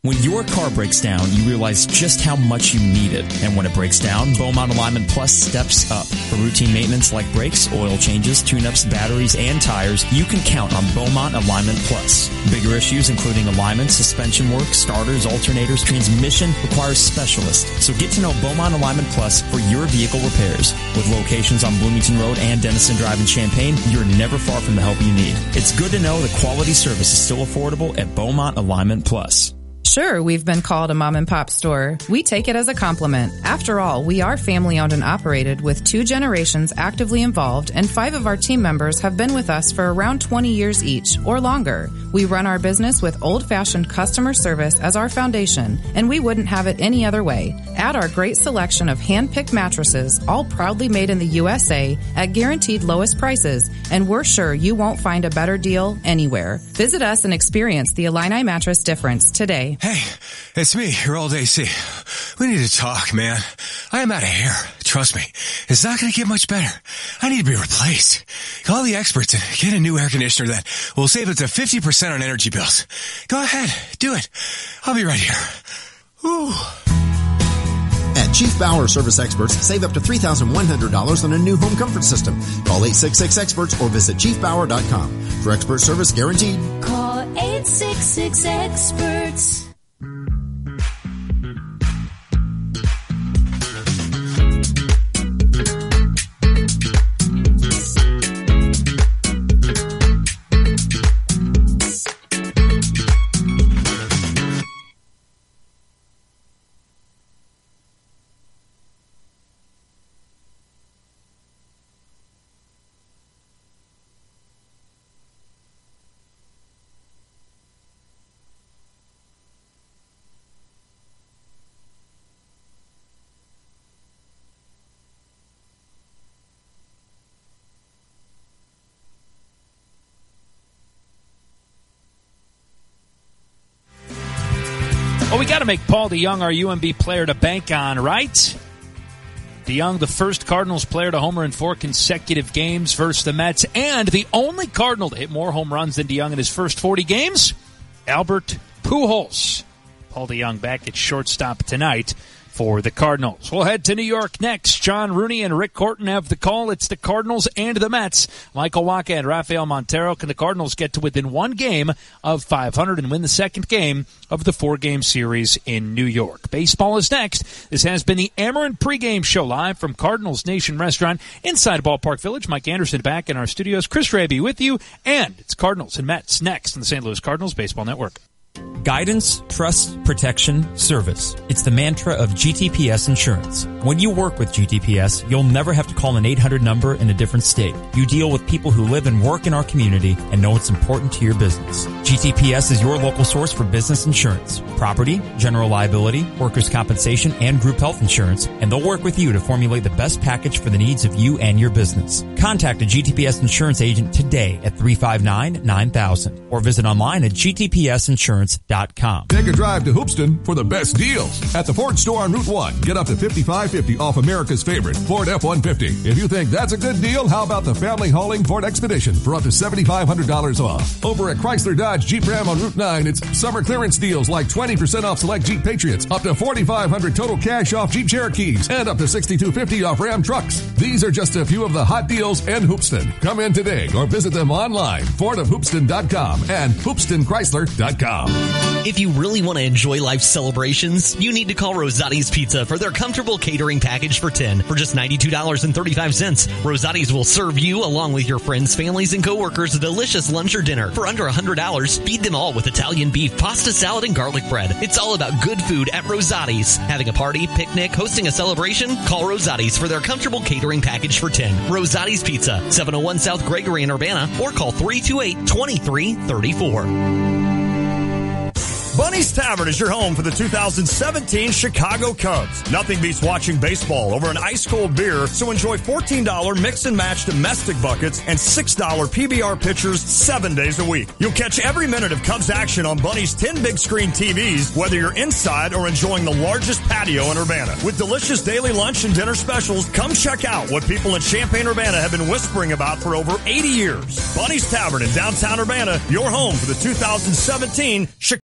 When your car breaks down, you realize just how much you need it. And when it breaks down, Beaumont Alignment Plus steps up. For routine maintenance like brakes, oil changes, tune-ups, batteries, and tires, you can count on Beaumont Alignment Plus. Bigger issues including alignment, suspension work, starters, alternators, transmission requires specialists. So get to know Beaumont Alignment Plus for your vehicle repairs. With locations on Bloomington Road and Dennison Drive in Champaign, you're never far from the help you need. It's good to know that quality service is still affordable at Beaumont Alignment Plus. Sure, we've been called a mom-and-pop store. We take it as a compliment. After all, we are family-owned and operated with 2 generations actively involved, and 5 of our team members have been with us for around 20 years each, or longer. We run our business with old-fashioned customer service as our foundation, and we wouldn't have it any other way. Add our great selection of hand-picked mattresses, all proudly made in the USA, at guaranteed lowest prices, and we're sure you won't find a better deal anywhere. Visit us and experience the Illini mattress difference today. Hey, it's me, your old AC. We need to talk, man. I am out of hair. Trust me. It's not going to get much better. I need to be replaced. Call the experts and get a new air conditioner that will save up to 50% on energy bills. Go ahead. Do it. I'll be right here. Ooh. At Chief Bauer Service Experts, save up to $3,100 on a new home comfort system. Call 866-EXPERTS or visit chiefbauer.com. For expert service guaranteed. Call 866-EXPERTS. we got to make Paul DeJong our UMB player to bank on, right? DeJong, the first Cardinals player to homer in 4 consecutive games versus the Mets, and the only Cardinal to hit more home runs than DeJong in his first 40 games, Albert Pujols. Paul DeJong back at shortstop tonight for the Cardinals. We'll head to New York next. John Rooney and Rick Horton have the call. It's the Cardinals and the Mets. Michael Wacha and Rafael Montero. Can the Cardinals get to within one game of 500 and win the second game of the 4-game series in New York? Baseball is next. This has been the Amarin pregame show live from Cardinals Nation Restaurant inside Ballpark Village. Mike Anderson back in our studios. Chris Raby with you. And it's Cardinals and Mets next on the St. Louis Cardinals Baseball Network. Guidance, trust, protection, service. It's the mantra of GTPS Insurance. When you work with GTPS, you'll never have to call an 800 number in a different state. You deal with people who live and work in our community and know it's important to your business. GTPS is your local source for business insurance, property, general liability, workers' compensation, and group health insurance, and they'll work with you to formulate the best package for the needs of you and your business. Contact a GTPS insurance agent today at 359-9000 or visit online at gtpsinsurance.com. Take a drive to Hoopston for the best deals. At the Ford store on Route 1, get up to $55.50 off America's favorite Ford F-150. If you think that's a good deal, how about the family hauling Ford Expedition for up to $7,500 off? Over at Chrysler Dodge Jeep Ram on Route 9, it's summer clearance deals like 20% off select Jeep Patriots, up to $4,500 total cash off Jeep Cherokees, and up to $6,250 off Ram trucks. These are just a few of the hot deals in Hoopston. Come in today or visit them online, fordofhoopston.com and hoopstonchrysler.com. If you really want to enjoy life celebrations, you need to call Rosati's Pizza for their comfortable catering package for 10 for just $92.35. Rosati's will serve you, along with your friends, families, and coworkers, a delicious lunch or dinner for under $100. Feed them all with Italian beef, pasta salad, and garlic bread. It's all about good food at Rosati's. Having a party, picnic, hosting a celebration? Call Rosati's for their comfortable catering package for 10. Rosati's Pizza, 701 South Gregory in Urbana, or call 328-2334. Bunny's Tavern is your home for the 2017 Chicago Cubs. Nothing beats watching baseball over an ice-cold beer, so enjoy $14 mix-and-match domestic buckets and $6 PBR pitchers 7 days a week. You'll catch every minute of Cubs action on Bunny's 10 big-screen TVs, whether you're inside or enjoying the largest patio in Urbana. With delicious daily lunch and dinner specials, come check out what people in Champaign-Urbana have been whispering about for over 80 years. Bunny's Tavern in downtown Urbana, your home for the 2017 Chicago